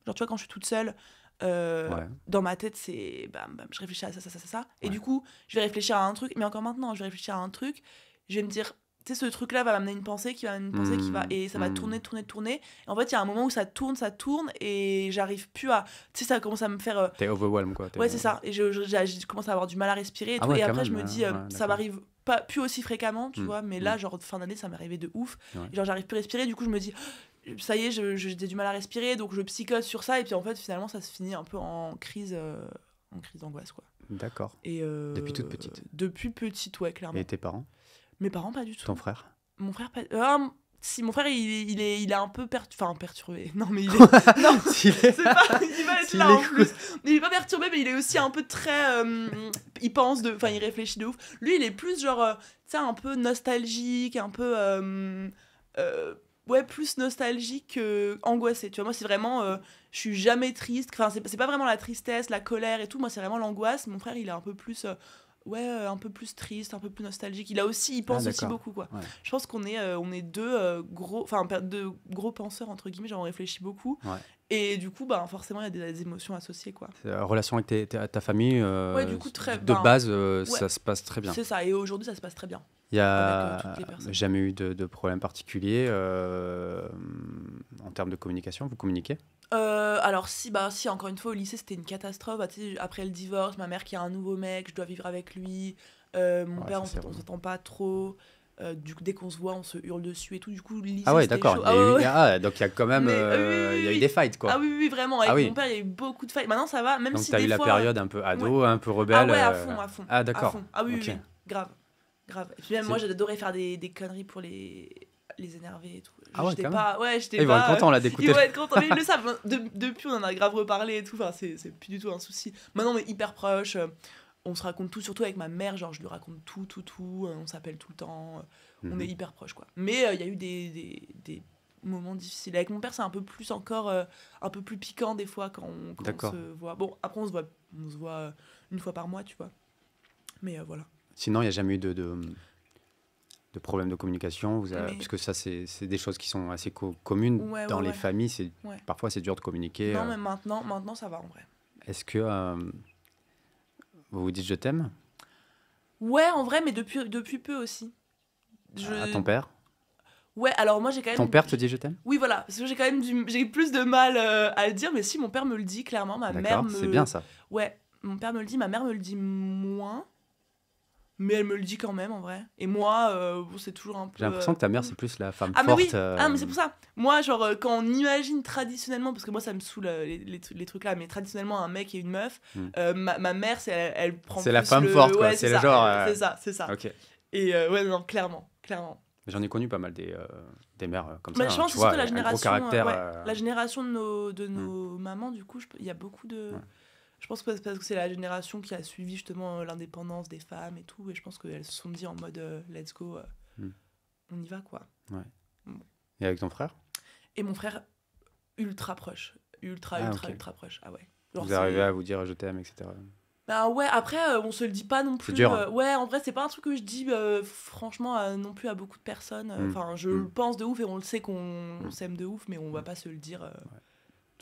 tu vois, quand je suis toute seule, Ouais. dans ma tête, c'est bam, bam, je réfléchis à ça. Et Ouais. du coup, je vais réfléchir à un truc, mais encore maintenant, je vais réfléchir à un truc, je vais me dire, tu sais, ce truc-là va m'amener une pensée qui va m'amener une pensée qui va. Et ça va tourner. Et en fait, il y a un moment où ça tourne, et j'arrive plus à. Tu sais, ça commence à me faire. T'es overwhelmed, quoi. Ouais, c'est ça. Et je commence à avoir du mal à respirer et Ah tout. ouais, Et quand après, je même, me dis, ouais, ça d'accord. m'arrive pas plus aussi fréquemment, tu vois. Mais là, Mm. genre, fin d'année, ça m'est arrivé de ouf. Ouais. Genre, j'arrive plus à respirer. Du coup, je me dis, ça y est, j'ai du mal à respirer. Donc, je psychote sur ça. Et puis, en fait, finalement, ça se finit un peu en crise d'angoisse, quoi. D'accord. Et Depuis toute petite. Depuis petite, ouais, clairement. Et tes parents? Mes parents, pas du tout. Ton frère? Mon frère, si, mon frère, il est un peu perturbé. Non, mais il est. Non, c'est pas. Il va être S'il là en écoute. plus. Il est pas perturbé, mais il est aussi un peu très. Il pense de. Enfin, il réfléchit de ouf. Lui, il est plus genre. Tu sais, un peu nostalgique, un peu. Ouais, plus nostalgique qu'angoissé. Tu vois, moi, c'est vraiment. Je suis jamais triste. Enfin, c'est pas vraiment la tristesse, la colère et tout. Moi, c'est vraiment l'angoisse. Mon frère, il est un peu plus. Un peu plus triste, un peu plus nostalgique. Il pense aussi d'accord. beaucoup, quoi. Ouais. Je pense qu'on est deux deux gros penseurs, entre guillemets, genre on réfléchit beaucoup. Ouais. Et du coup, bah, forcément, il y a des émotions associées, quoi. Relation avec ta famille, Ouais, du coup, très- de ben, base, ouais. ça se passe très bien. C'est ça, et aujourd'hui, ça se passe très bien. Il y avec, a toutes les personnes. jamais eu de problème particulier en termes de communication. Vous communiquez? Alors, si, encore une fois, au lycée, c'était une catastrophe. Bah, tu sais, après le divorce, ma mère qui a un nouveau mec, je dois vivre avec lui. Mon Ouais, père, ça, c'est on relou. s'entend pas trop. Du coup, dès qu'on se voit, on se hurle dessus et tout. Du coup, le lycée, Ah ouais, c'était d'accord. chaud. Il y a eu- ouais. Ah, donc il y a quand même Mais, il y a eu des fights, quoi. Ah oui, vraiment. Avec Ah oui. mon père, il y a eu beaucoup de fights. Maintenant, ça va, même Donc si t'as des eu la fois... période un peu ado, un peu rebelle. Ah ouais, à fond. Ah À d'accord. fond. Ah oui, Ok. oui, grave. Et puis même C'est- moi, j'adorais faire des conneries pour les énerver et tout. Ah ouais, J'étais quand pas... Ouais, j'étais Ils vont pas... être contents là Ils d'écouter. vont être contents, mais ils le savent. Depuis, on en a grave reparlé et tout. Enfin, c'est plus du tout un souci. Maintenant, on est hyper proches. On se raconte tout, surtout avec ma mère. Genre, je lui raconte tout. On s'appelle tout le temps. On est hyper proches, quoi. Mais il y a eu des moments difficiles. Avec mon père, c'est un peu plus encore... un peu plus piquant, des fois, quand on D'accord. se voit. Bon, après, on se voit une fois par mois, tu vois. Mais voilà. Sinon, il n'y a jamais eu de problème de communication, Mais- puisque ça, c'est des choses qui sont assez communes Ouais, dans ouais, les ouais. familles. Ouais. Parfois, c'est dur de communiquer. Non, mais maintenant, ça va, en vrai. Est-ce que vous vous dites je t'aime Ouais, en vrai, mais depuis peu aussi. à ton père? Ouais, alors moi, j'ai quand même... Ton père te dit je t'aime? Oui, voilà, parce que j'ai quand même j'ai plus de mal à le dire, mais si, mon père me le dit, clairement. Ma mère D'accord, me... c'est bien ça. Ouais, mon père me le dit, ma mère me le dit moins, mais elle me le dit quand même, en vrai. Et moi, bon, c'est toujours un peu... J'ai l'impression que ta mère, c'est plus la femme Ah, mais forte. oui, mais c'est pour ça. Moi, genre, quand on imagine traditionnellement, parce que moi, ça me saoule les trucs là, mais traditionnellement, un mec et une meuf, ma mère, elle prend C'est plus la femme forte, quoi. Ouais, C'est le ça, genre, C'est ça. Ok. Et ouais, non, clairement. J'en ai connu pas mal des mères comme Mais ça. je pense tu que vois, surtout la un gros génération, caractère. la génération de nos mamans, du coup, il y a beaucoup de... Ouais. Je pense que c'est parce que c'est la génération qui a suivi justement l'indépendance des femmes et tout, et je pense qu'elles se sont dit en mode let's go, on y va, quoi. Et avec ton frère? Et mon frère, ultra proche. Ultra ok. proche. Ah ouais. Genre, Vous arrivez à vous dire je t'aime, etc. Bah ouais, après, on se le dit pas non plus. C'est dur, hein. Ouais, en vrai, c'est pas un truc que je dis franchement non plus à beaucoup de personnes. Enfin, je le pense de ouf et on le sait qu'on s'aime de ouf, mais on va pas se le dire.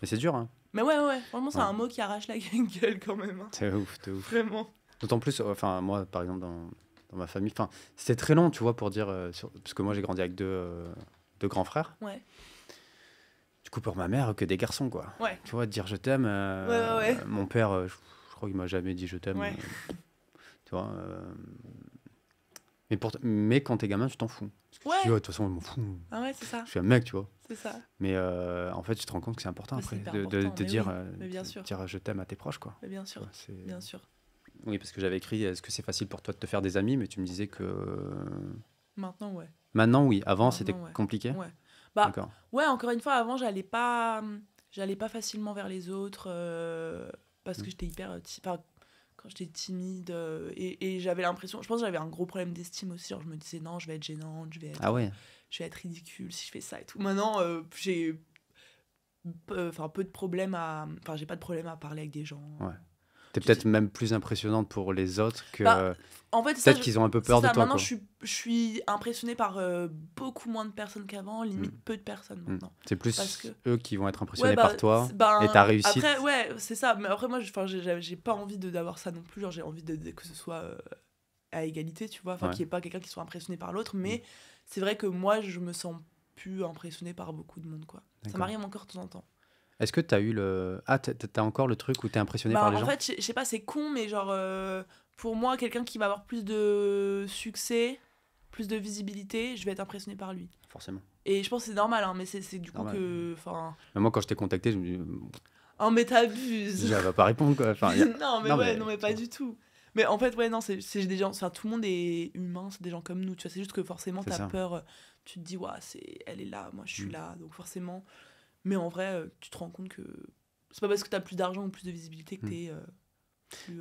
Mais c'est dur, hein. Mais ouais, vraiment, c'est un mot qui arrache la gueule quand même. Hein. C'est ouf, c'est ouf. Vraiment. D'autant plus, enfin, moi, par exemple, dans ma famille, enfin, c'était très long, tu vois, pour dire, parce que moi, j'ai grandi avec deux grands frères. Ouais. Du coup, pour ma mère, que des garçons, quoi. Ouais. Tu vois, dire je t'aime. Ouais. Mon père, je crois qu'il m'a jamais dit je t'aime. Ouais. Tu vois. Mais quand t'es gamin, tu t'en fous. Ouais. Tu dis, de toute façon, je m'en fous. Ah ouais, c'est ça. Je suis un mec, tu vois. C'est ça. Mais en fait, tu te rends compte que c'est important Mais après c'est hyper de important, mais dire, oui, mais bien sûr. dire je t'aime à tes proches, quoi. Mais bien sûr. Tu vois, Bien sûr. Oui, parce que j'avais écrit, est-ce que c'est facile pour toi de te faire des amis? Mais tu me disais que. Maintenant, ouais. Maintenant, oui. Avant, Maintenant, c'était ouais. compliqué. Ouais. Bah, D'accord. ouais, encore une fois, avant, j'allais pas facilement vers les autres parce que j'étais hyper. Quand j'étais timide et j'avais l'impression. Je pense que j'avais un gros problème d'estime aussi. Genre, je me disais, non, je vais être gênante, je vais être ridicule si je fais ça et tout. Maintenant, j'ai peu de problème à. Enfin, j'ai pas de problème à parler avec des gens. Ouais. T'es peut-être même plus impressionnante pour les autres que. En fait, peut-être qu'ils ont un peu peur de toi. Maintenant, quoi. je suis impressionnée par beaucoup moins de personnes qu'avant, limite peu de personnes maintenant. C'est plus Parce eux qui vont être impressionnés par toi et ta réussite. Après, ouais, c'est ça. Mais après, moi, j'ai pas envie d'avoir ça non plus. Genre, j'ai envie que ce soit à égalité, tu vois. Enfin, qu'il n'y ait pas quelqu'un qui soit impressionné par l'autre. Mais c'est vrai que moi, je me sens plus impressionnée par beaucoup de monde, quoi. Ça m'arrive encore de temps en temps. Est-ce que tu as eu le. Ah, t'as encore le truc où t'es impressionné par les gens? En fait, je sais pas, c'est con, mais genre, pour moi, quelqu'un qui va avoir plus de succès, plus de visibilité, je vais être impressionné par lui. Forcément. Et je pense que c'est normal, hein, mais c'est du coup normal. Que. Mais moi, quand je t'ai contacté, je me dis. Oh, mais t'abuses! Elle va pas répondre, quoi. Enfin, non, mais pas du tout. Mais en fait, ouais, non, c'est des gens. Enfin, tout le monde est humain, c'est des gens comme nous, tu vois. C'est juste que forcément, t'as peur. Tu te dis, ouais, elle est là, moi je suis là, donc forcément. Mais en vrai, tu te rends compte que c'est pas parce que t'as plus d'argent ou plus de visibilité que t'es plus.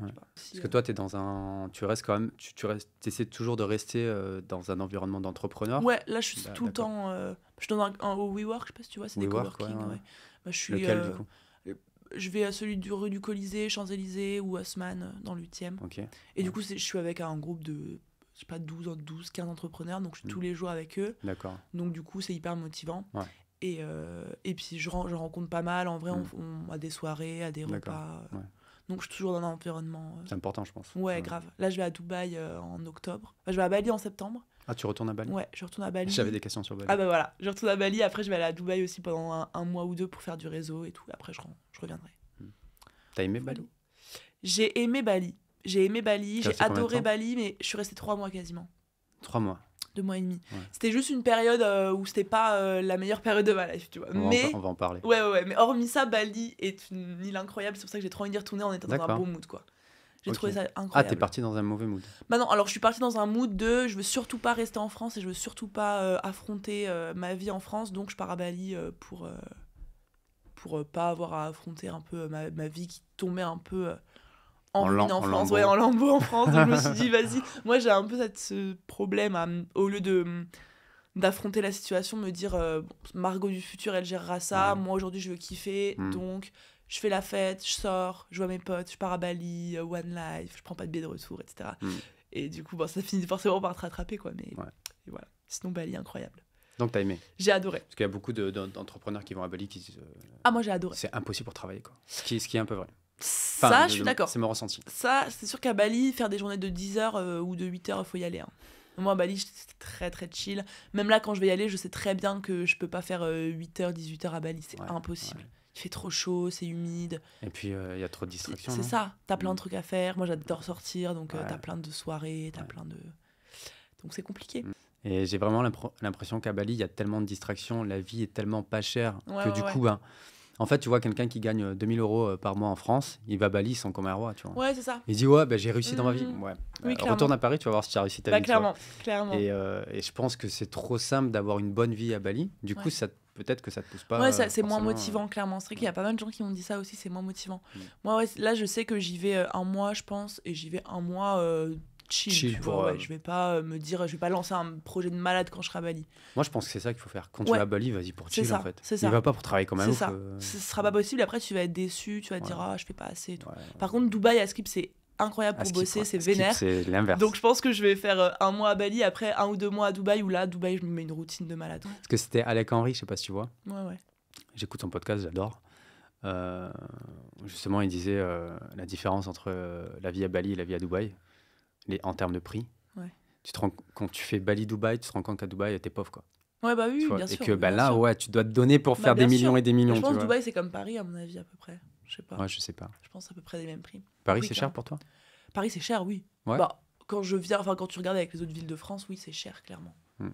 Ouais. Parce que toi, t'es dans un. Tu restes quand même. Tu essaies toujours de rester dans un environnement d'entrepreneur. Ouais, là, je suis tout le temps. Je suis dans au WeWork, je sais pas si tu vois, c'est des coworking. Ouais. Bah, je suis, lequel, du coup? Je vais à celui du rue du Colisée, Champs-Élysées ou Haussmann dans le 8e. Okay. Et du coup, je suis avec un groupe de. Je sais pas, 12, 15 entrepreneurs, donc je suis tous les jours avec eux. D'accord. Donc, du coup, c'est hyper motivant. Ouais. Et puis je rencontre pas mal en vrai, on a des soirées, à des repas, donc je suis toujours dans un environnement c'est important, je pense. Ouais, grave. Là je vais à Dubaï en octobre, enfin, je vais à Bali en septembre. Ah, tu retournes à Bali? Ouais, je retourne à Bali. J'avais des questions sur Bali. Ah bah voilà, je retourne à Bali, après je vais aller à Dubaï aussi pendant un mois ou deux pour faire du réseau et tout, après je reviendrai. T'as aimé Bali? J'ai aimé Bali, j'ai adoré Bali, mais je suis restée 3 mois quasiment. 3 mois? 2 mois et demi. Ouais. C'était juste une période où c'était pas la meilleure période de ma life, tu vois. On va en parler. Ouais. Mais hormis ça, Bali est une île incroyable. C'est pour ça que j'ai trop envie d'y retourner en étant dans un bon mood, quoi. J'ai trouvé ça incroyable. Ah, t'es partie dans un mauvais mood? Bah non, alors je suis partie dans un mood de je veux surtout pas rester en France et je veux surtout pas affronter ma vie en France. Donc je pars à Bali pour pas avoir à affronter un peu ma vie qui tombait un peu... en ruine en France, en lambeaux en France. Donc je me suis dit, vas-y. Moi, j'ai un peu ce problème, au lieu d'affronter la situation, me dire, Margot du futur, elle gérera ça. Moi, aujourd'hui, je veux kiffer. Donc, je fais la fête, je sors, je vois mes potes, je pars à Bali, One Life, je prends pas de billet de retour, etc. Et du coup, ça finit forcément par te rattraper, quoi. Mais et voilà. Sinon, Bali, incroyable. Donc, t'as aimé? J'ai adoré. Parce qu'il y a beaucoup d'entrepreneurs qui vont à Bali qui disent... Ah, moi, j'ai adoré. C'est impossible pour travailler, quoi. Ce qui est un peu vrai. Ça, je suis d'accord. C'est mon ressenti. Ça, c'est sûr qu'à Bali, faire des journées de 10 heures ou de 8 heures, il faut y aller. Hein. Moi, à Bali, c'est très, très chill. Même là, quand je vais y aller, je sais très bien que je peux pas faire 8 heures, 18 heures à Bali. C'est impossible. Ouais. Il fait trop chaud, c'est humide. Et puis, il y a trop de distractions. C'est ça. T'as plein de trucs à faire. Moi, j'adore sortir. Donc, t'as plein de soirées. Plein de... Donc, c'est compliqué. Et j'ai vraiment l'impression qu'à Bali, il y a tellement de distractions. La vie est tellement pas chère que du coup... En fait, tu vois quelqu'un qui gagne 2000 € par mois en France, il va à Bali sans comme un roi, tu vois. Ouais, c'est ça. Il dit j'ai réussi dans ma vie. Ouais. Oui, retourne à Paris, tu vas voir si tu as réussi ta vie. Clairement. Et je pense que c'est trop simple d'avoir une bonne vie à Bali. Du coup, peut-être que ça te pousse pas. Ouais, c'est moins motivant, clairement. C'est vrai qu'il y a pas mal de gens qui m'ont dit ça aussi, c'est moins motivant. Moi, là, je sais que j'y vais un mois, je pense, et j'y vais un mois chill, Chill tu pour, vois. Ouais, je vais pas me dire, je vais pas lancer un projet de malade quand je serai à Bali. Moi, je pense que c'est ça qu'il faut faire. Quand tu Ouais. vas à Bali, vas-y pour C'est chill, ça, en fait. c'est Il ça. va pas pour travailler comme un C'est ouf. ça. Ce sera pas possible. Après, tu vas être déçu, tu vas te dire, Ouais. ah, je fais pas assez et tout. Ouais. Par contre, Dubaï à Skip, c'est incroyable À pour Skip, bosser, ouais. c'est Skip, vénère. c'est l'inverse. Donc, je pense que je vais faire 1 mois à Bali, après 1 ou 2 mois à Dubaï, où là, Dubaï, je me mets une routine de malade. Parce que c'était Alec Henry, je sais pas si tu vois. Ouais. J'écoute son podcast, j'adore. Justement, il disait la différence entre la vie à Bali et la vie à Dubaï, en termes de prix. Ouais. Quand tu fais Bali-Dubaï, tu te rends compte qu'à Dubaï, t'es pauvre, quoi. Ouais, bah oui, Tu vois. bien Et sûr. que bah, bien là, sûr. ouais, tu dois te donner pour Bah, faire des bien millions sûr. et des Mais millions, je tu pense que vois. Dubaï, c'est comme Paris, à mon avis, à peu près. Je sais pas. Ouais, je sais pas. Je pense à peu près des mêmes prix. Paris, Oui, c'est quand cher même. pour toi? Paris, c'est cher, oui. Ouais. Bah, quand tu regardes avec les autres villes de France, oui, c'est cher, clairement. Hmm.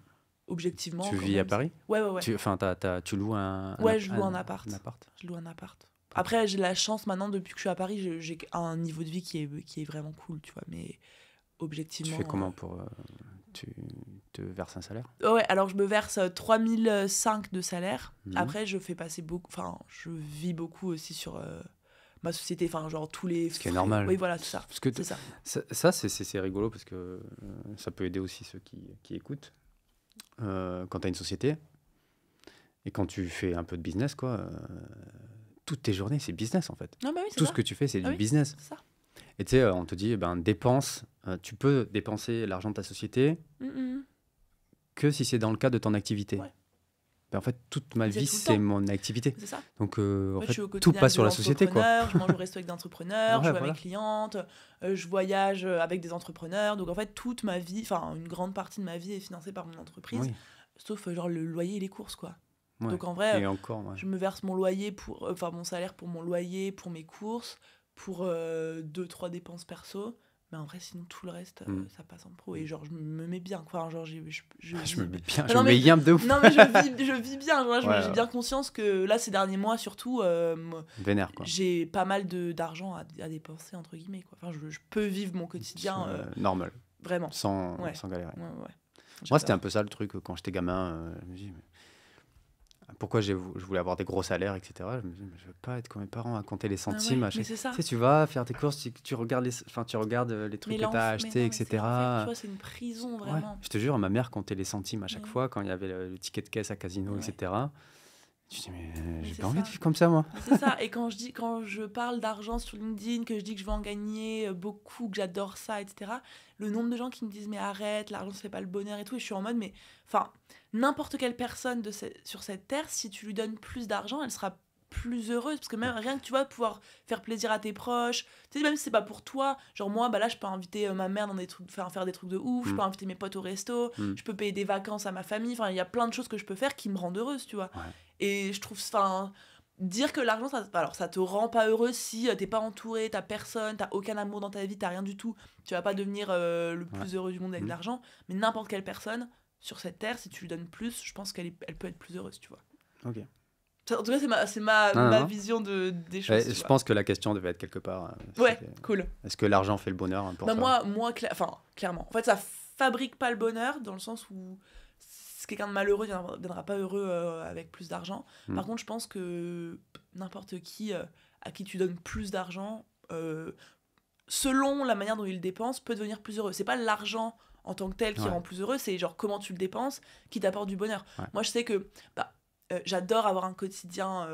Objectivement. Tu quand vis à même, Paris? Ouais. Tu loues un Ouais, je loue un appart. un appart. Je loue un appart. Après, j'ai la chance maintenant, depuis que je suis à Paris, j'ai un niveau de vie qui est vraiment cool, tu vois. Mais Tu objectivement. fais comment pour... tu te verses un salaire? Ouais, alors je me verse 3005 de salaire. Mhm. Après, je fais passer beaucoup. Enfin, je vis beaucoup aussi sur ma société. Enfin, genre tous les. Ce qui est frais. normal. Oui, voilà, tout ça. Parce que C'est ça. ça, c'est rigolo parce que ça peut aider aussi ceux qui écoutent. Quand tu as une société et quand tu fais un peu de business, quoi, toutes tes journées, c'est business en fait. Non, bah oui, c'est Tout ça. ce que tu fais, c'est Ah du oui. business. C'est ça. Et tu sais, on te dit, dépense, tu peux dépenser l'argent de ta société que si c'est dans le cadre de ton activité. Ouais. En fait, toute ma C'est vie, tout le c'est temps. mon activité. C'est ça. Donc, En en fait, fait, je suis au tout quotidien passe avec sur des la société, quoi. entrepreneurs, je mange au resto avec des entrepreneurs, Ouais, je joue voilà. avec mes clientes, je voyage avec des entrepreneurs. Donc en fait, toute ma vie, enfin une grande partie de ma vie est financée par mon entreprise, Oui. sauf genre le loyer et les courses, quoi. Ouais. Donc en vrai, Et encore, ouais. je me verse mon loyer mon salaire pour mon loyer, pour mes courses, pour 2-3 dépenses perso. Mais en vrai, sinon tout le reste, ça passe en pro. Et genre, je me mets bien, quoi. Genre, je Je me mets bien, Ah je non, me mais- mets bien de ouf. Non, mais je vis bien. Genre, Ouais, j'ai bien conscience que là, ces derniers mois, surtout, Vénère, quoi. j'ai pas mal d'argent à dépenser, entre guillemets, quoi. Enfin, je peux vivre mon quotidien Normal, vraiment. sans Ouais. galérer. Ouais. Moi, c'était un peu ça le truc quand j'étais gamin. Je me dis, mais pourquoi je voulais avoir des gros salaires, etc. Je me dis, mais je veux pas être comme mes parents à compter les centimes. Ah ouais, mais c'est ça. Tu sais, tu vas faire tes courses, tu regardes les trucs que tu as achetés, etc. Tu vois, c'est une prison, Ouais. vraiment. Je te jure, ma mère comptait les centimes à chaque Ouais. fois quand il y avait le ticket de caisse à casino, Ouais. etc. Je dis, mais j'ai c'est pas envie ça. de vivre comme ça, moi. Mais c'est ça. Et quand je parle d'argent sur LinkedIn, que je dis que je veux en gagner beaucoup, que j'adore ça, etc., le nombre de gens qui me disent mais arrête, l'argent ça fait pas le bonheur et tout, et je suis en mode mais enfin n'importe quelle personne sur cette terre, si tu lui donnes plus d'argent, elle sera plus heureuse, parce que même rien que tu vas pouvoir faire plaisir à tes proches, tu sais, même si c'est pas pour toi, genre moi bah là je peux inviter ma mère dans des trucs, faire des trucs de ouf, je peux inviter mes potes au resto, je peux payer des vacances à ma famille, enfin il y a plein de choses que je peux faire qui me rendent heureuse, tu vois. Ouais. Et je trouve, enfin, dire que l'argent, ça te rend pas heureux si t'es pas entouré, t'as personne, t'as aucun amour dans ta vie, t'as rien du tout. Tu vas pas devenir le plus heureux du monde avec l'argent. Mais n'importe quelle personne sur cette terre, si tu lui donnes plus, je pense qu'elle peut être plus heureuse, tu vois. Ok. En tout cas, c'est ma vision des choses. Je pense que la question devait être quelque part. Ouais, cool. Est-ce que l'argent fait le bonheur pour Bah toi? moi clairement. En fait, ça fabrique pas le bonheur dans le sens où quelqu'un de malheureux ne viendra pas heureux avec plus d'argent. Par contre, je pense que n'importe qui à qui tu donnes plus d'argent, selon la manière dont il le dépense, peut devenir plus heureux. C'est pas l'argent en tant que tel qui rend plus heureux, c'est genre comment tu le dépenses qui t'apporte du bonheur. Ouais. Moi, je sais que j'adore avoir un quotidien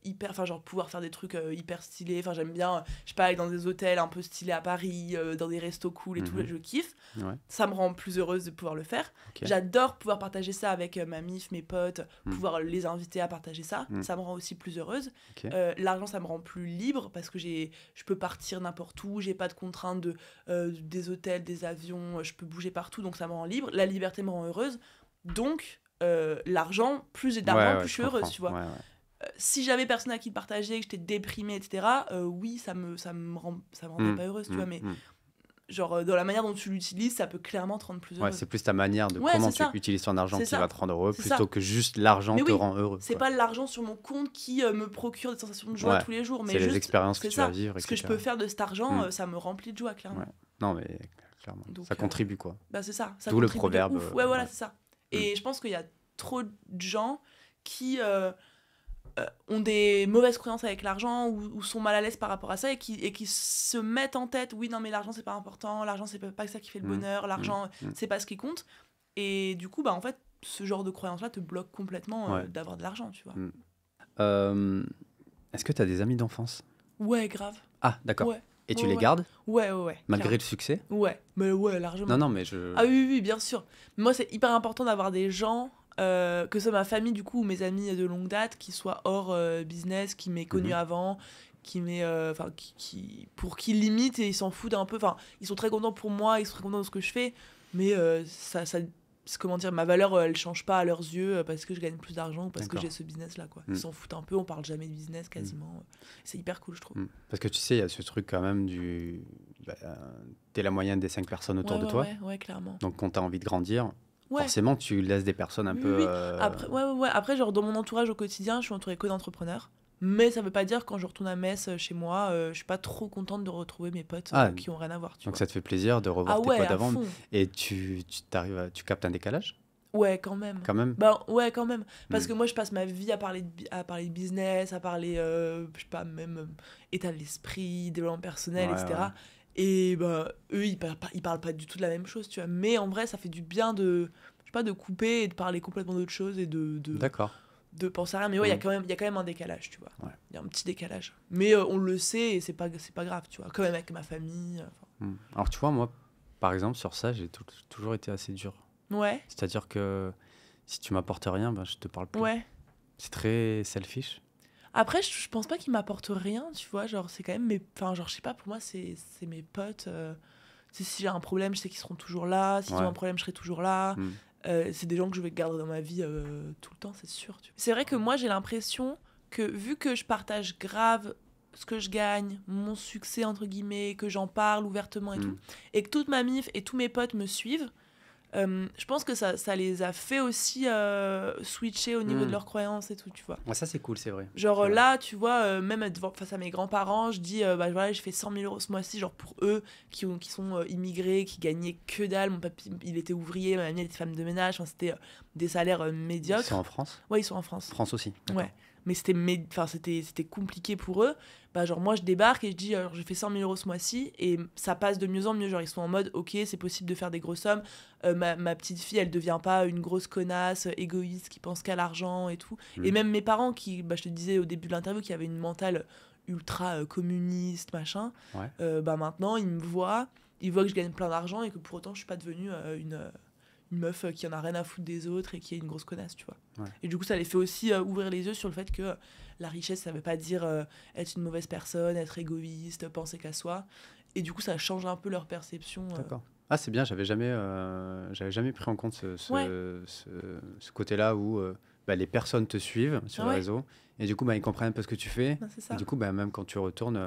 hyper, enfin genre pouvoir faire des trucs hyper stylés, enfin j'aime bien, je sais pas, aller dans des hôtels un peu stylés à Paris, dans des restos cool et tout, je kiffe. Ouais. Ça me rend plus heureuse de pouvoir le faire. Okay. J'adore pouvoir partager ça avec ma mif, mes potes, pouvoir les inviter à partager ça, ça me rend aussi plus heureuse. Okay. L'argent, ça me rend plus libre parce que je peux partir n'importe où, j'ai pas de contraintes des hôtels, des avions, je peux bouger partout, donc ça me rend libre. La liberté me rend heureuse, donc l'argent, plus j'ai d'argent, plus je suis heureuse, tu vois. Ouais. Si j'avais personne à qui le partager, que j'étais déprimée, etc., oui, ça me rendrait pas heureuse, tu vois, mais genre dans la manière dont tu l'utilises, ça peut clairement te rendre plus heureuse. Ouais, c'est plus ta manière de comment tu utilises ton argent qui va te rendre heureux, plutôt que juste l'argent te rend heureux. C'est pas l'argent sur mon compte qui me procure des sensations de joie tous les jours, mais c'est juste les expériences que tu vas vivre, ce que je peux faire de cet argent, ça me remplit de joie, clairement. Ouais. Non, mais clairement, donc, ça contribue, quoi. Bah c'est ça. D'où le proverbe. Ouais, voilà, c'est ça. Et je pense qu'il y a trop de gens qui ont des mauvaises croyances avec l'argent ou sont mal à l'aise par rapport à ça et qui se mettent en tête oui non mais l'argent c'est pas important, l'argent c'est pas ça qui fait le bonheur, l'argent c'est pas ce qui compte, et du coup en fait ce genre de croyance là te bloque complètement d'avoir de l'argent, tu vois. Est-ce que tu as des amis d'enfance? Ouais, grave. Ah d'accord. Ouais. Et tu les gardes Ouais. malgré le succès? Ouais, mais ouais, largement. Non mais je... Ah oui, bien sûr. Moi c'est hyper important d'avoir des gens, que ce soit ma famille du coup ou mes amis de longue date, qui soient hors business, qui m'aient connu avant, qui pour qui limite et ils s'en foutent un peu, enfin ils sont très contents pour moi, ils sont très contents de ce que je fais, mais ça comment dire, ma valeur elle change pas à leurs yeux parce que je gagne plus d'argent ou parce que j'ai ce business là quoi. Ils s'en foutent un peu, on parle jamais de business quasiment. C'est hyper cool je trouve. Parce que tu sais il y a ce truc quand même t'es la moyenne des 5 personnes autour de toi. Ouais, clairement. Donc quand t'as envie de grandir, forcément tu laisses des personnes un peu... Après genre dans mon entourage au quotidien je suis entourée que d'entrepreneurs, mais ça veut pas dire quand je retourne à Metz chez moi je suis pas trop contente de retrouver mes potes qui ont rien à voir, tu donc vois. ça te fait plaisir de revoir tes potes d'avant. Et tu captes un décalage? Ouais, quand même. Ouais, quand même. Parce que moi, je passe ma vie à parler de business, à parler, je sais pas, même état de l'esprit, développement personnel, etc. Ouais. Et eux, ils parlent pas du tout de la même chose, tu vois. Mais en vrai, ça fait du bien de couper et de parler complètement d'autre chose et D'accord. De penser à rien. Mais ouais, il y a quand même un décalage, tu vois. Il y a un petit décalage. Mais on le sait et c'est pas grave, tu vois. Quand même avec ma famille. Alors, tu vois, moi, par exemple, sur ça, j'ai toujours été assez dur. Ouais. C'est-à-dire que si tu m'apportes rien, je te parle plus. Ouais. C'est très selfish. Après, je pense pas qu'ils m'apportent rien, tu vois. Genre, c'est quand même enfin, genre, je sais pas, pour moi, c'est mes potes. Si j'ai un problème, je sais qu'ils seront toujours là. S'ils ont un problème, je serai toujours là. C'est des gens que je vais garder dans ma vie tout le temps, c'est sûr. Tu vois. C'est vrai que moi, j'ai l'impression que vu que je partage grave ce que je gagne, mon succès, entre guillemets, que j'en parle ouvertement et tout, et que toute ma mif et tous mes potes me suivent, je pense que ça les a fait aussi switcher au niveau de leurs croyances et tout, tu vois. Ouais, ça c'est cool, c'est vrai. Genre c'est là, tu vois, même face à mes grands-parents, je dis, voilà, j'ai fait 100 000 euros ce mois-ci, genre pour eux qui sont immigrés, qui gagnaient que dalle. Mon papy, il était ouvrier, ma mamie, elle était femme de ménage, enfin, c'était des salaires médiocres. Ils sont en France? Ouais, ils sont en France. France aussi. D'accord. Ouais. Mais c'était compliqué pour eux. Genre moi je débarque et je dis j'ai fait 100 000 euros ce mois-ci et ça passe de mieux en mieux, genre ils sont en mode ok c'est possible de faire des grosses sommes, ma petite fille elle devient pas une grosse connasse égoïste qui pense qu'à l'argent et tout, et même mes parents qui je te disais au début de l'interview qui avaient une mentale ultra communiste machin, maintenant ils voient que je gagne plein d'argent et que pour autant je suis pas devenue une meuf qui en a rien à foutre des autres et qui est une grosse connasse, tu vois. Et du coup, ça les fait aussi ouvrir les yeux sur le fait que la richesse, ça veut pas dire être une mauvaise personne, être égoïste, penser qu'à soi. Et du coup, ça change un peu leur perception. D'accord. Ah, c'est bien, j'avais jamais pris en compte ce côté-là où les personnes te suivent sur les réseaux. Et du coup, ils comprennent un peu ce que tu fais. Et du coup, même quand tu retournes,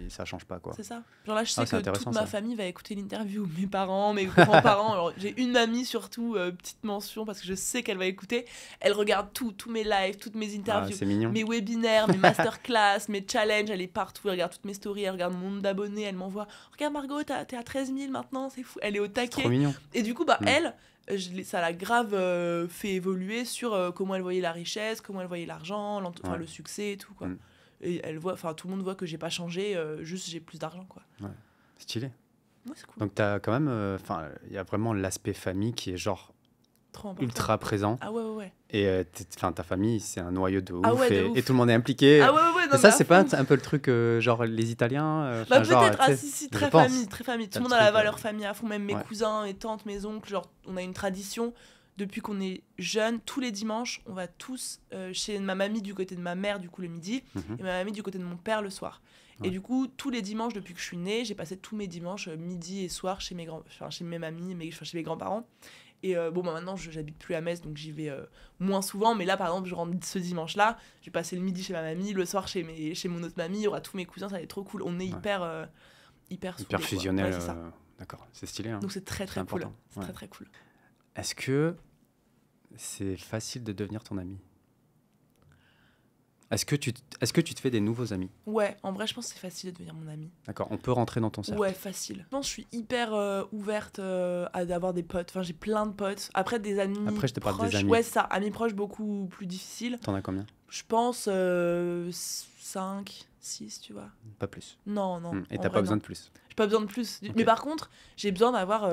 ça change pas, quoi. C'est ça. Genre là, je sais que toute ma famille va écouter l'interview. Mes parents, mes grands-parents. Alors, j'ai une mamie surtout, petite mention, parce que je sais qu'elle va écouter. Elle regarde tous mes lives, toutes mes interviews, mes webinaires, mes masterclass, mes challenges. Elle est partout. Elle regarde toutes mes stories, elle regarde mon nombre d'abonnés. Elle m'envoie « Regarde Margot, t'es à 13 000 maintenant, c'est fou. » Elle est au taquet. C'est trop mignon. Et du coup, elle... ça l'a grave fait évoluer sur comment elle voyait la richesse, comment elle voyait l'argent, le succès et tout, quoi. Et elle voit, tout le monde voit que j'ai pas changé, juste j'ai plus d'argent, quoi. Ouais. Stylé. Ouais, c'est cool. Donc t'as quand même, il y a vraiment l'aspect famille qui est genre ultra présent. Ah ouais. Et ta famille, c'est un noyau de ouf, ouf. Et tout le monde est impliqué. Ah ouais. Et ça, c'est pas un peu le truc, genre les Italiens peut-être, si, très famille. Tout le monde a la valeur famille à fond, même mes cousins, mes tantes, mes oncles. Genre, on a une tradition, depuis qu'on est jeunes, tous les dimanches, on va tous chez ma mamie du côté de ma mère, du coup, le midi, et ma mamie du côté de mon père, le soir. Et du coup, tous les dimanches, depuis que je suis née, j'ai passé tous mes dimanches, midi et soir, chez mes mamies, chez mes grands-parents. Et maintenant, j'habite plus à Metz, donc j'y vais moins souvent. Mais là, par exemple, je rentre ce dimanche-là, je vais passer le midi chez ma mamie, le soir chez mon autre mamie, il y aura tous mes cousins, ça va être trop cool. On est hyper fusionnel. C'est ça. D'accord, c'est stylé. Hein. Donc c'est très très cool. C'est très très cool. Est-ce que c'est facile de devenir ton ami ? Est-ce que tu te fais des nouveaux amis ? Ouais, en vrai, je pense que c'est facile de devenir mon ami. D'accord, on peut rentrer dans ton cercle. Ouais, facile. Je pense que je suis hyper ouverte à avoir des potes. Enfin, j'ai plein de potes. Après, des amis Après, je te parle proches. des amis. Ouais, c'est ça. Amis proches, beaucoup plus difficile. T'en as combien ? Je pense 5, 6, tu vois. Pas plus. Non. Et en t'as vrai, pas besoin non. de plus. J'ai pas besoin de plus. Ok. Mais par contre, j'ai besoin d'avoir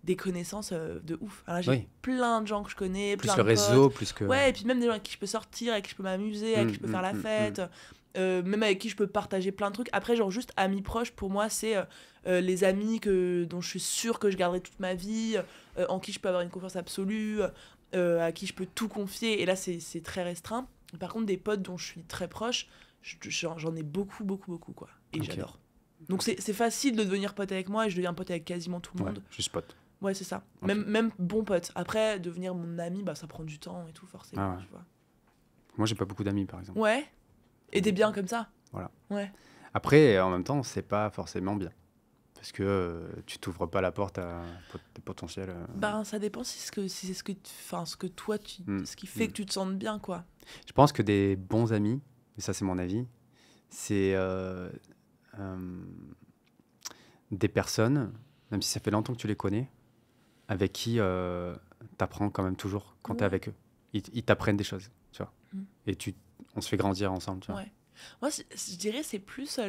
des connaissances de ouf. Alors là, j'ai Oui. plein de gens que je connais, Plus plein le de réseau, potes. plus que... Ouais, et puis même des gens avec qui je peux sortir, avec qui je peux m'amuser, avec qui je peux faire la fête. Même avec qui je peux partager plein de trucs. Après, genre juste amis proches, pour moi, c'est les amis dont je suis sûre que je garderai toute ma vie, en qui je peux avoir une confiance absolue, à qui je peux tout confier. Et là, c'est très restreint. Par contre, des potes dont je suis très proche, j'en ai beaucoup, quoi. Et Ok. j'adore. Donc c'est facile de devenir pote avec moi et je deviens pote avec quasiment tout le Ouais, monde. juste pote. Ouais, c'est ça. Ok. Même bon pote. Après, devenir mon ami, bah, ça prend du temps et tout, forcément. Ah ouais. Tu vois. Moi, j'ai pas beaucoup d'amis, par exemple. Ouais. Et t'es bien comme ça. Voilà. Ouais. Après, en même temps, c'est pas forcément bien. Parce que tu t'ouvres pas la porte à des potentiels... Ben, ça dépend si c'est ce que toi, ce qui fait que tu te sentes bien, quoi. Je pense que des bons amis, et ça c'est mon avis, c'est des personnes, même si ça fait longtemps que tu les connais, avec qui t'apprends quand même toujours quand t'es Ouais. avec eux. Ils t'apprennent des choses, tu vois. Mm. Et on se fait grandir ensemble, tu vois. Ouais. Moi, je dirais c'est plus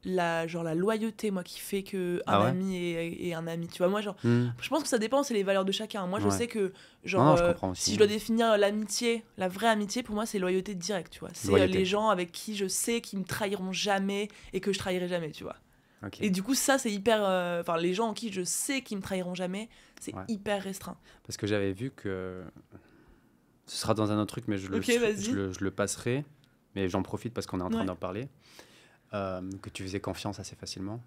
la loyauté, moi, qui fait que un Ah ouais ami est un ami. Tu vois, moi, genre, Mm. je pense que ça dépend, c'est les valeurs de chacun. Moi, je Ouais. sais que, genre, Non, je comprends aussi. si je dois définir l'amitié, la vraie amitié, pour moi, c'est loyauté directe, tu vois. C'est Loyauté. les gens avec qui je sais qu'ils me trahiront jamais et que je trahirai jamais, tu vois. Ok. Et du coup, ça, c'est hyper... Enfin, les gens en qui je sais qu'ils me trahiront jamais, c'est Ouais. hyper restreint. Parce que j'avais vu que... Ce sera dans un autre truc, mais Ok, vas-y. je le passerai. Mais j'en profite parce qu'on est en train Ouais. d'en parler. Que tu faisais confiance assez facilement.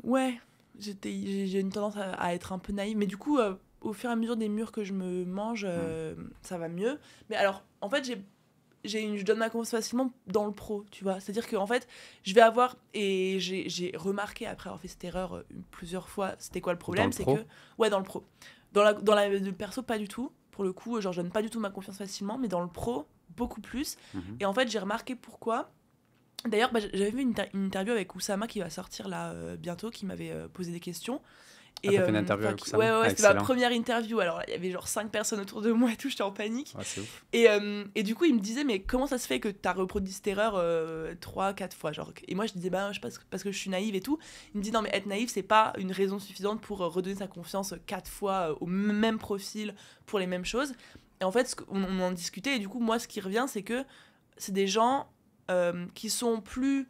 Ouais, j'ai une tendance à être un peu naïve. Mais du coup, au fur et à mesure des murs que je me mange, ça va mieux. Mais alors, en fait, je donne ma confiance facilement dans le pro, tu vois. C'est-à-dire qu'en fait, je vais avoir... Et j'ai remarqué, après avoir fait cette erreur plusieurs fois, c'était quoi le problème? Dans le C'est pro que... Ouais, dans le pro. Le perso, pas du tout. Pour le coup, genre, je donne pas du tout ma confiance facilement. Mais dans le pro, beaucoup plus. Mhm. Et en fait, j'ai remarqué pourquoi. D'ailleurs, j'avais vu une interview avec Oussama qui va sortir là bientôt, qui m'avait posé des questions. Ah, t'as fait une interview avec Oussama? Ouais, Ah, c'était ma excellent. première interview. Alors là, il y avait genre 5 personnes autour de moi et tout, j'étais en panique. Ouais, c'est ouf. Et du coup, il me disait, mais comment ça se fait que t'as reproduit cette erreur 3-4 fois genre. Et moi, je disais, bah, je sais pas, parce que je suis naïve et tout. Il me dit, non, mais être naïve, c'est pas une raison suffisante pour redonner sa confiance 4 fois au même profil pour les mêmes choses. Et en fait, on en discutait, et du coup, moi, ce qui revient, c'est que c'est des gens qui sont plus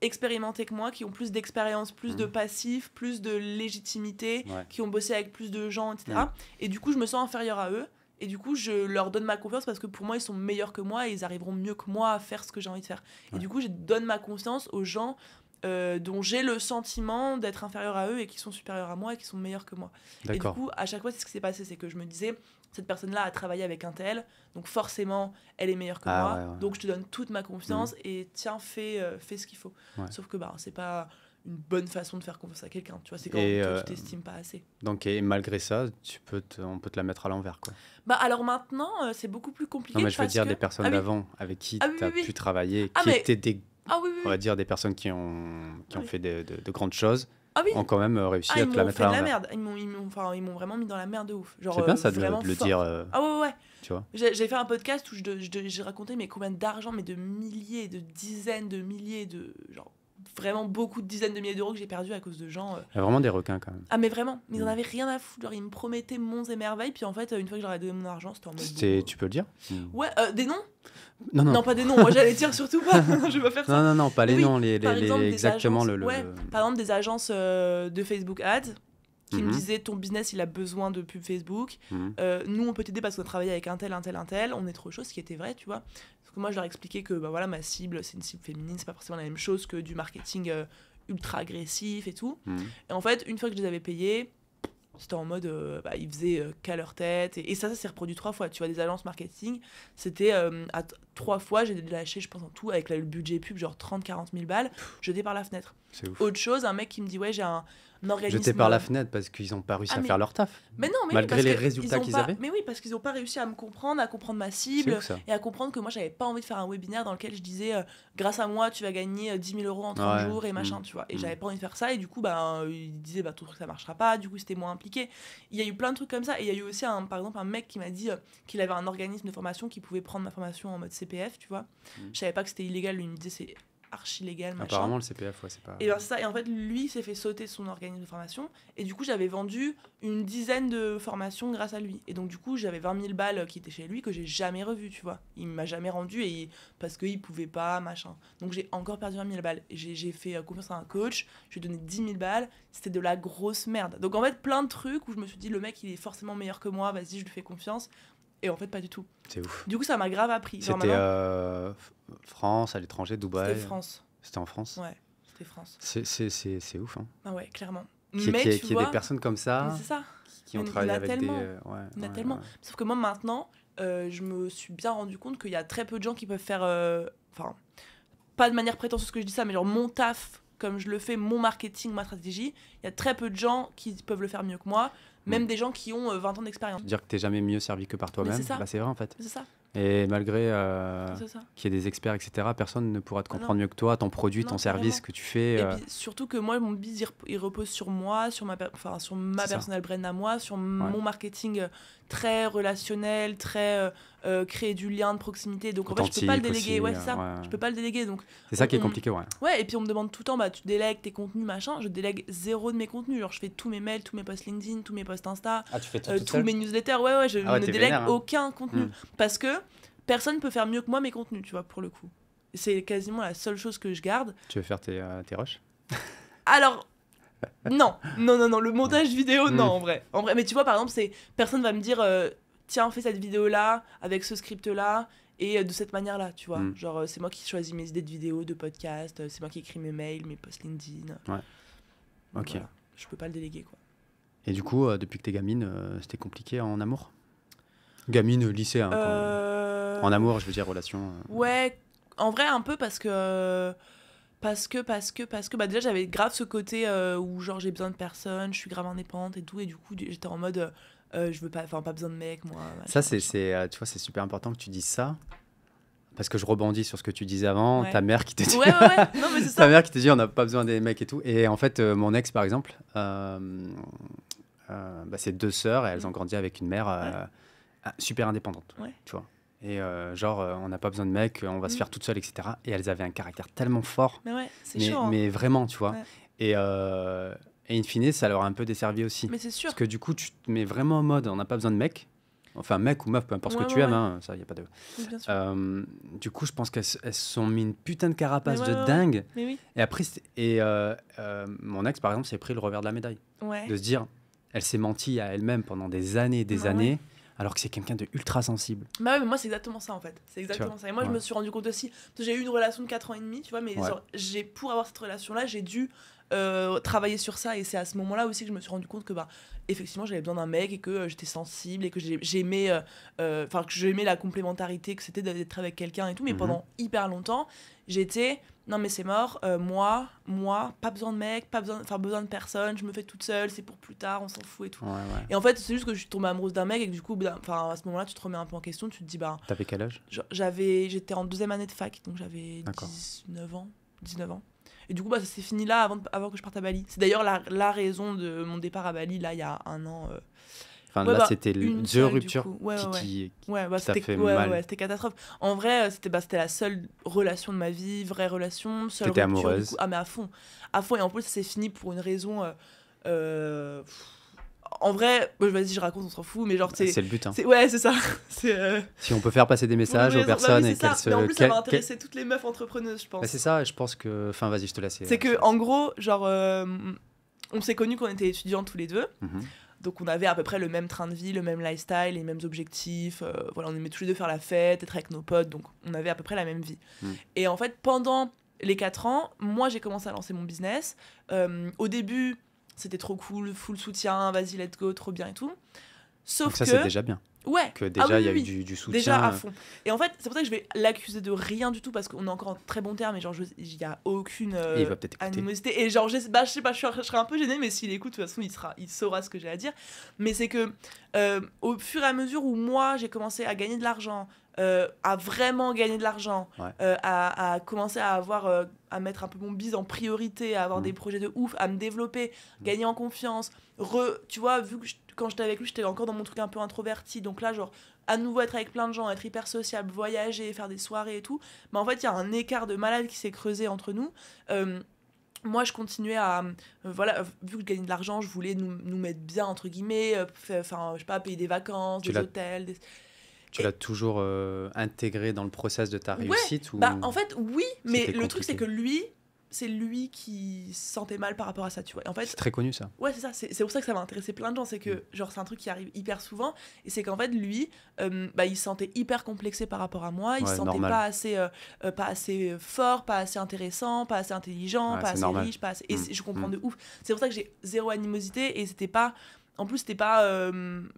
expérimentés que moi, qui ont plus d'expérience, plus de passif, plus de légitimité, Ouais. qui ont bossé avec plus de gens, etc. Mm. Et du coup, je me sens inférieure à eux. Et du coup, je leur donne ma confiance parce que pour moi, ils sont meilleurs que moi et ils arriveront mieux que moi à faire ce que j'ai envie de faire. Ouais. Et du coup, je donne ma confiance aux gens dont j'ai le sentiment d'être inférieure à eux et qui sont supérieurs à moi et qui sont meilleurs que moi. Et du D'accord. coup, à chaque fois, c'est ce qui s'est passé, c'est que je me disais, cette personne-là a travaillé avec un tel, donc forcément, elle est meilleure que Ah, moi, ouais, ouais. donc je te donne toute ma confiance et tiens, fais ce qu'il faut. Ouais. Sauf que bah, c'est pas une bonne façon de faire confiance à quelqu'un, tu vois, c'est quand Et, toi, tu t'estimes pas assez. Donc, et malgré ça, on peut te la mettre à l'envers, quoi. Bah alors maintenant, c'est beaucoup plus compliqué. Non, mais je veux parce dire que... des personnes Ah oui. d'avant avec qui Ah oui, tu as oui, oui. pu travailler, Ah, qui mais- étaient des, Ah oui, oui, on oui. va dire, des personnes qui ont Oui. fait de grandes choses, Ah oui. ont quand même réussi Ah, à ils te la m'ont mettre fait à de la l'envers. merde. Ils m'ont vraiment mis dans la merde de ouf. Genre, C'est bien ça de vraiment le fort. dire, Ah ouais, ouais. tu vois. J'ai fait un podcast où j'ai raconté mais combien d'argent, mais de milliers, de dizaines de milliers de... Genre, vraiment beaucoup de dizaines de milliers d'euros que j'ai perdu à cause de gens... Il y a vraiment des requins quand même. Ah mais vraiment, mais ils en Mm. avaient rien à foutre. Genre, ils me promettaient monts et merveilles, puis en fait, une fois que j'aurais donné mon argent, c'était en mode... bon, Tu peux le dire? Ouais, des noms? Non, non. Non, pas des noms, moi j'allais dire surtout pas. Je vais pas faire ça. Non, pas les Oui, noms, par exemple, des exactement agences, le... ouais, par exemple, des agences de Facebook Ads qui me Mhm. disaient ton business il a besoin de pub Facebook. Mhm. Nous on peut t'aider parce qu'on a travaillé avec un tel, on est trop chaud, ce qui était vrai, tu vois. Parce que moi je leur expliquais que bah, voilà, ma cible c'est une cible féminine, c'est pas forcément la même chose que du marketing ultra agressif et tout. Mhm. Et en fait, une fois que je les avais payés, c'était en mode, bah, ils faisaient qu'à leur tête. Et ça s'est reproduit 3 fois. Tu vois, des agences marketing, c'était 3 fois, j'ai lâché, je pense en tout, avec le budget pub, genre 30-40 000 balles, jeté par la fenêtre. C'est ouf. Autre chose, un mec qui me dit, ouais, j'ai un organisme... Jeté par la fenêtre parce qu'ils n'ont pas réussi à mais- faire leur taf. Mais non, mais Malgré oui, parce les que résultats ils ont qu'ils pas- avaient. Mais oui, parce qu'ils n'ont pas réussi à comprendre ma C'est cible, ouf ça. et à comprendre que moi, j'avais pas envie de faire un webinaire dans lequel je disais, grâce à moi, tu vas gagner 10 000 euros en 30 Ouais. jours et machin, tu vois. Et Mm. j'avais pas envie de faire ça, et du coup, bah, il disait, bah, ton truc, ça marchera pas, du coup, c'était moins impliqué. Il y a eu plein de trucs comme ça, et il y a eu aussi, par exemple, un mec qui m'a dit qu'il avait un organisme de formation qui pouvait prendre ma formation en mode CPF, tu vois. Je savais pas que c'était illégal, lui il me disait c'est archi légal, machin. Apparemment, le CPF, ouais, c'est pas... Et ben, c'est ça. Et en fait, lui, il s'est fait sauter son organisme de formation. Et du coup, j'avais vendu une dizaine de formations grâce à lui. Et donc, du coup, j'avais 20 000 balles qui étaient chez lui que j'ai jamais revues, tu vois. Il m'a jamais rendu parce qu'il pouvait pas, machin. Donc, j'ai encore perdu 20 000 balles. Et j'ai fait confiance à un coach. Je lui ai donné 10 000 balles. C'était de la grosse merde. Donc, en fait, plein de trucs où je me suis dit, le mec, il est forcément meilleur que moi. Vas-y, je lui fais confiance. Et en fait, pas du tout. C'est ouf. Du coup, ça m'a grave appris. Genre, C'était maintenant, France, à l'étranger, Dubaï. c'était France. C'était en France. Ouais, c'était France. C'est ouf, hein. Ah ouais, clairement. Qu'il y ait des personnes comme ça mais c'est ça. qui ont Il y en travaillé a avec tellement. des... Il y en a tellement. Sauf que moi, maintenant, je me suis bien rendu compte qu'il y a très peu de gens qui peuvent faire... Enfin, pas de manière prétentieuse que je dis ça, mais genre mon taf, comme je le fais, mon marketing, ma stratégie, il y a très peu de gens qui peuvent le faire mieux que moi, même des gens qui ont 20 ans d'expérience. Dire que t'es jamais mieux servi que par toi-même, c'est ça. bah, c'est vrai en fait. C'est ça. Et malgré C'est ça. qu'il y ait des experts, etc., personne ne pourra te comprendre mieux que toi, ton produit, ton service que tu fais. Et puis, surtout que moi, mon biz, il repose sur moi, sur ma personnelle brand à moi, sur mon marketing très relationnel, très créer du lien de proximité. Donc en fait, je peux pas le déléguer. Aussi, c'est ça. Je peux pas le déléguer. Donc, c'est ça qui est compliqué, ouais. Ouais, et puis on me demande tout le temps, bah, tu délègues tes contenus, machin. Je délègue 0 de mes contenus. Genre, je fais tous mes mails, tous mes posts LinkedIn, tous mes posts Insta, Ah, tu fais tous mes newsletters. Ouais, je ne délègue vénère, hein. aucun contenu. Parce que personne peut faire mieux que moi mes contenus, tu vois, pour le coup. C'est quasiment la seule chose que je garde. Tu veux faire tes rushs? Alors, non, le montage vidéo, non, en vrai. Mais tu vois, par exemple, personne va me dire, tiens, fais cette vidéo-là, avec ce script-là, et de cette manière-là, tu vois. Genre, c'est moi qui choisis mes idées de vidéos, de podcasts, c'est moi qui écris mes mails, mes posts LinkedIn. Ouais. Ok. Voilà. Je peux pas le déléguer, quoi. Et du coup, depuis que t'es gamine, c'était compliqué en amour? Gamine, lycée, hein, en amour, je veux dire, relation. Ouais, en vrai, un peu parce que bah déjà j'avais grave ce côté où genre j'ai besoin de personne, je suis grave indépendante et tout, et du coup j'étais en mode je veux pas besoin de mec, moi. Ça c'est tu vois, c'est super important que tu dises ça, parce que je rebondis sur ce que tu disais avant, ta mère qui te dit ouais. Non, mais c'est ça. Ta mère qui te dit on n'a pas besoin des mecs et tout, et en fait mon ex par exemple, c'est 2 sœurs et elles ont grandi avec une mère super indépendante, tu vois. Et on n'a pas besoin de mecs, on va se faire toute seule, etc. Et elles avaient un caractère tellement fort. Mais ouais, c'est chaud. Hein. Mais vraiment, tu vois. Ouais. Et in fine, ça leur a un peu desservi aussi. Mais c'est sûr. Parce que du coup, tu te mets vraiment en mode, on n'a pas besoin de mecs. Enfin, mec ou meuf, peu importe ce que tu aimes, hein, ça, il n'y a pas de... Oui, bien sûr. Du coup, je pense qu'elles se sont mis une putain de carapace de dingue. Mais oui. Et après, mon ex, par exemple, s'est pris le revers de la médaille. Ouais. De se dire, elle s'est menti à elle-même pendant des années et des années. Ouais. Alors que c'est quelqu'un de ultra sensible. Bah ouais, mais moi c'est exactement ça en fait. C'est exactement ça. Et moi je me suis rendu compte aussi, parce que j'ai eu une relation de 4 ans et demi, tu vois, mais genre, pour avoir cette relation-là, j'ai dû travailler sur ça. Et c'est à ce moment-là aussi que je me suis rendu compte que effectivement j'avais besoin d'un mec et que j'étais sensible et que j'aimais la complémentarité, que c'était d'être avec quelqu'un et tout. Mais pendant hyper longtemps, j'étais... Non mais c'est mort, moi, pas besoin de mec, besoin de personne, je me fais toute seule, c'est pour plus tard, on s'en fout et tout. Ouais. Et en fait, c'est juste que je suis tombée amoureuse d'un mec et que du coup, à ce moment-là, tu te remets un peu en question, tu te dis, T'avais quel âge? J'étais en 2e année de fac, donc j'avais 19 ans. Et du coup, ça s'est fini là, avant que je parte à Bali. C'est d'ailleurs la raison de mon départ à Bali, là, il y a 1 an... Enfin, là, c'était une rupture qui t'a fait mal. Ouais, c'était catastrophe. En vrai, c'était la seule relation de ma vie, vraie relation, seule T'étais rupture. amoureuse. Ah, mais à fond. Et en plus, ça s'est fini pour une raison... En vrai, vas-y, je raconte, on s'en fout, mais genre, c'est le but. Hein. Ouais, c'est ça. Si on peut faire passer des messages aux personnes et qu'elles se... Mais en plus, ça va intéresser toutes les meufs entrepreneuses, je pense. C'est ça, je pense que... Enfin, vas-y, je te laisse. C'est que, en gros, genre, on s'est connus quand on était étudiants tous les deux. Donc on avait à peu près le même train de vie, le même lifestyle, les mêmes objectifs. On aimait tous les deux faire la fête, être avec nos potes, donc on avait à peu près la même vie. Et en fait, pendant les 4 ans, moi j'ai commencé à lancer mon business. Au début, c'était trop cool, full soutien, vas-y, let's go, trop bien et tout. Sauf donc ça, c'est déjà bien. Ouais. Que déjà, il y a eu du soutien. Déjà à fond. Et en fait, c'est pour ça que je vais l'accuser de rien du tout, parce qu'on est encore en très bon terme, et genre, il n'y a aucune il va peut-être animosité. Et genre, je sais pas, je serais un peu gênée, mais s'il écoute, de toute façon, il saura ce que j'ai à dire. Mais c'est que, au fur et à mesure où moi, j'ai commencé à gagner de l'argent, à vraiment gagner de l'argent, Ouais. à commencer à avoir, à mettre un peu mon bise en priorité, à avoir des projets de ouf, à me développer, gagner en confiance. Tu vois, vu que quand j'étais avec lui, j'étais encore dans mon truc un peu introverti. Donc là, genre, à nouveau être avec plein de gens, être hyper sociable, voyager, faire des soirées et tout. Mais en fait, il y a un écart de malade qui s'est creusé entre nous. Moi, je continuais à... voilà, vu que je gagnais de l'argent, je voulais nous mettre bien, entre guillemets. Enfin, je sais pas, payer des vacances, des hôtels... Tu l'as toujours intégré dans le process de ta réussite ou... Bah, en fait, oui, mais C'était le truc, c'est compliqué. que lui, c'est lui qui se sentait mal par rapport à ça, tu vois. Et en fait, C'est très connu, ça. ouais, c'est ça. C'est pour ça que ça va intéresser plein de gens. C'est que, genre, c'est un truc qui arrive hyper souvent. Et c'est qu'en fait, lui, bah, il se sentait hyper complexé par rapport à moi. Il se sentait normal. pas assez fort, pas assez intéressant, pas assez intelligent, Ouais, pas c'est assez normal. riche, pas assez... Et je comprends de ouf. C'est pour ça que j'ai zéro animosité. Et c'était pas... En plus, c'était pas...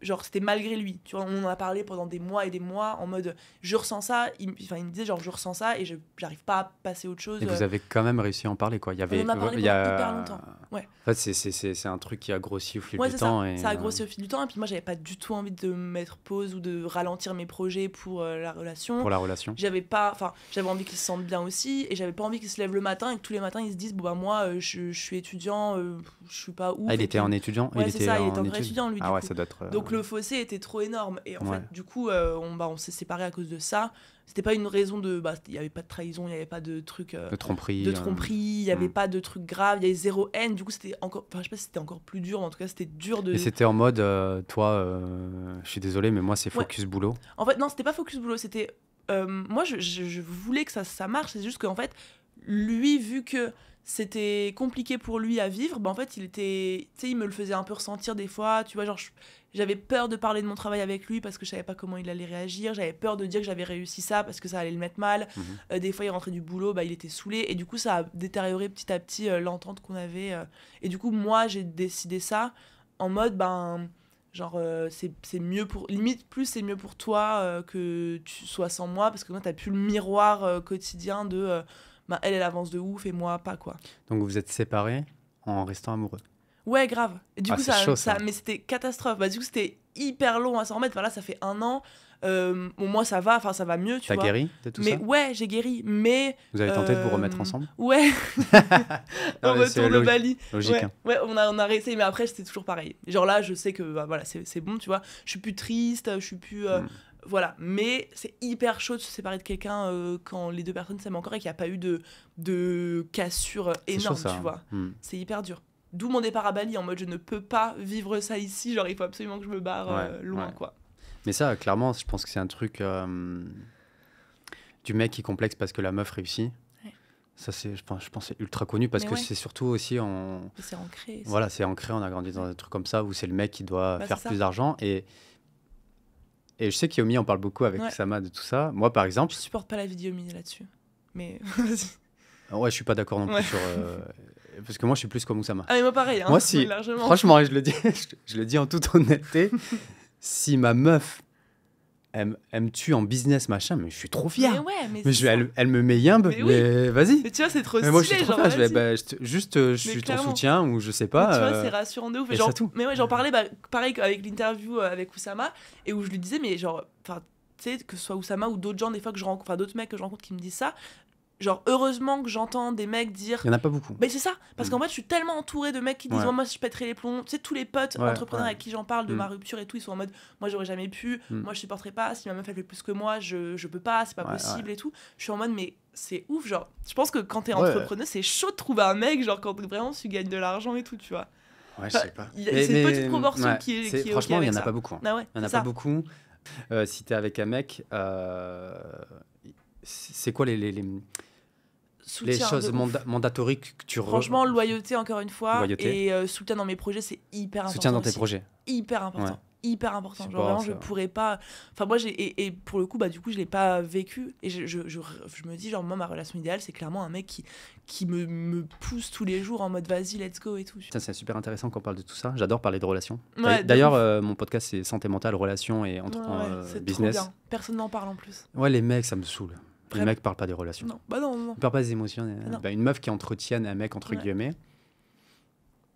genre, c'était malgré lui. Tu vois, on en a parlé pendant des mois et des mois en mode... Je ressens ça. Il me disait, genre, je ressens ça et j'arrive pas à passer à autre chose. Et vous avez quand même réussi à en parler, quoi. Il y avait, On en a parlé pendant hyper longtemps. Ouais. En fait, c'est un truc qui a grossi au fil Ouais, du c'est temps. ça. Et, Ça a grossi au fil du temps. Et puis moi, j'avais pas du tout envie de mettre pause ou de ralentir mes projets pour la relation. Pour la relation. J'avais envie qu'ils se sentent bien aussi. Et j'avais pas envie qu'ils se lèvent le matin et que tous les matins, ils se disent, bon, bah, moi, je suis étudiant, je suis pas ouf. Ah, il était en étudiant. Ouais, c'est ça, il était encore étudiant, lui. Ah ouais, du coup. ça doit être... Donc le fossé était trop énorme. Et en Ouais. fait, du coup, on s'est séparés à cause de ça. C'était pas une raison de... Bah, il y avait pas de trahison, il y avait pas de truc... de tromperie. il y avait pas de truc grave, il y avait zéro haine. Du coup, c'était encore... Enfin, je sais pas si c'était encore plus dur, mais en tout cas, c'était dur de... Et c'était en mode, toi, je suis désolé, mais moi, c'est focus boulot. En fait, non, c'était pas focus boulot, c'était... moi, je voulais que ça marche, c'est juste qu'en fait, lui, vu que c'était compliqué pour lui à vivre, bah en fait, il était... Tu sais, il me le faisait un peu ressentir des fois, tu vois, genre... J'avais peur de parler de mon travail avec lui parce que je savais pas comment il allait réagir. J'avais peur de dire que j'avais réussi ça parce que ça allait le mettre mal. Des fois, il rentrait du boulot, bah, il était saoulé. Et du coup, ça a détérioré petit à petit l'entente qu'on avait. Et du coup, moi, j'ai décidé ça en mode, ben, genre, c'est mieux pour... Limite, plus c'est mieux pour toi que tu sois sans moi parce que moi, t'as plus le miroir quotidien de... ben, elle avance de ouf et moi, pas, quoi. Donc, vous vous êtes séparés en restant amoureux. Ouais, grave. Et du coup, c'est chaud, ça. mais c'était catastrophe. Bah, du coup, c'était hyper long à s'en remettre. Voilà, ça fait 1 an. Bon, moi, ça va mieux, tu vois. T'as guéri de tout mais ça? ouais, j'ai guéri. Mais. Vous avez tenté de vous remettre ensemble? Ouais. Non, Au mais c'est retour de Bali. logique. Ouais, Hein. ouais, on a réessayé, mais après, c'était toujours pareil. Genre là, je sais que bah, voilà, c'est bon, tu vois. Je suis plus triste, je suis plus. Voilà, mais c'est hyper chaud de se séparer de quelqu'un quand les deux personnes s'aiment encore et qu'il n'y a pas eu de cassure énorme, chaud, ça, tu vois. hein. C'est hyper dur. D'où mon départ à Bali, en mode je ne peux pas vivre ça ici, genre il faut absolument que je me barre loin, quoi. Mais ça, clairement, je pense que c'est un truc du mec qui complexe parce que la meuf réussit. Ouais. Ça, je pense que c'est ultra connu parce que c'est surtout aussi c'est ancré. Voilà, c'est ancré, on a grandi dans un truc comme ça où c'est le mec qui doit faire plus d'argent. Et je sais qu'Yomi en parle beaucoup avec Oussama de tout ça. Moi, par exemple... Je supporte pas la vie d'Yomi là-dessus. Mais vas-y. Ouais, je suis pas d'accord non plus sur... parce que moi, je suis plus comme Oussama. Ah, mais moi, pareil. Hein, moi, si, largement. franchement, je le dis en toute honnêteté, si ma meuf, elle me tue en business, machin, mais je suis trop fier. Mais ouais, mais elle me met yimbe, mais vas-y. Mais tu vois, c'est trop stylé. Mais moi, je suis trop genre, fier. Je suis ton soutien ou je sais pas. Mais tu vois, c'est rassurant de ouf. Et genre, c'est tout. Mais ouais, j'en parlais, pareil avec l'interview avec Oussama, et où je lui disais, mais genre, enfin, tu sais, que ce soit Oussama ou d'autres gens, des fois que je rencontre, enfin, d'autres mecs que je rencontre qui me disent ça. Genre, heureusement que j'entends des mecs dire... Il y en a pas beaucoup. Mais c'est ça, parce qu'en fait, je suis tellement entourée de mecs qui disent moi, je pèterais les plombs. Tu sais, tous les potes entrepreneurs avec qui j'en parle de ma rupture et tout, ils sont en mode moi, j'aurais jamais pu, moi, je supporterais pas. Si ma meuf, elle fait plus que moi, je peux pas, c'est pas possible et tout. Je suis en mode, mais c'est ouf, genre. Je pense que quand t'es entrepreneur, c'est chaud de trouver un mec, genre, quand vraiment tu gagnes de l'argent et tout, tu vois. Ouais, je sais pas. C'est une petite proportion qui est franchement, okay il y en a ça. pas beaucoup. Ah ouais, il y en a pas beaucoup. Si t'es avec un mec, c'est quoi les choses mandatoriques que tu Franchement, loyauté, encore une fois. Loyauté. Et soutien dans mes projets, c'est hyper important. Soutien dans tes aussi. projets. Hyper important. Ouais. Hyper important. C'est Genre, pas, vraiment, je pourrais pas. Enfin, moi, et pour le coup, bah, du coup, je l'ai pas vécu. Et je me dis, genre, moi, ma relation idéale, c'est clairement un mec qui me pousse tous les jours en mode vas-y, let's go et tout. Ça, c'est super intéressant qu'on parle de tout ça. J'adore parler de relations. Ouais, d'ailleurs, mon podcast, c'est santé mentale, relations et c'est business. Trop bien. Personne n'en parle en plus. Ouais, les mecs, ça me saoule. Les mecs parlent pas des relations. Non, bah non. Ils parlent pas des émotions. Une meuf qui entretienne un mec, entre guillemets,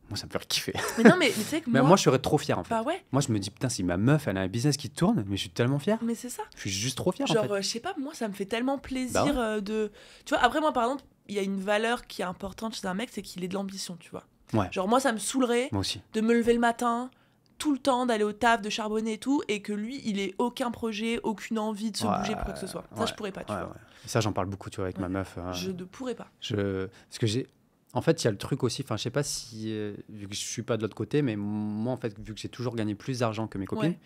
moi, ça me ferait kiffer. Mais non, mais tu sais que Mais moi, je serais trop fier, en fait. Bah ouais, Moi, je me dis, putain, si ma meuf, elle a un business qui tourne, mais je suis tellement fier. mais c'est ça. Je suis juste trop fier, en Genre, fait. je sais pas, moi, ça me fait tellement plaisir Bah de... Tu vois, après, moi, par exemple, il y a une valeur qui est importante chez un mec, c'est qu'il ait de l'ambition, tu vois. Ouais. Genre, moi, ça me saoulerait Moi aussi. de me lever le matin, tout le temps, d'aller au taf, de charbonner et tout, et que lui, il ait aucun projet, aucune envie de se bouger pour quoi que ce soit. Ça, Ouais, je pourrais pas, tu ouais, vois. ouais. Et ça, j'en parle beaucoup, tu vois, avec Ouais. ma meuf. Je ne pourrais pas. Parce que j'ai... En fait, il y a le truc aussi, enfin, je sais pas si... vu que je suis pas de l'autre côté, mais moi, en fait, vu que j'ai toujours gagné plus d'argent que mes copines, Ouais.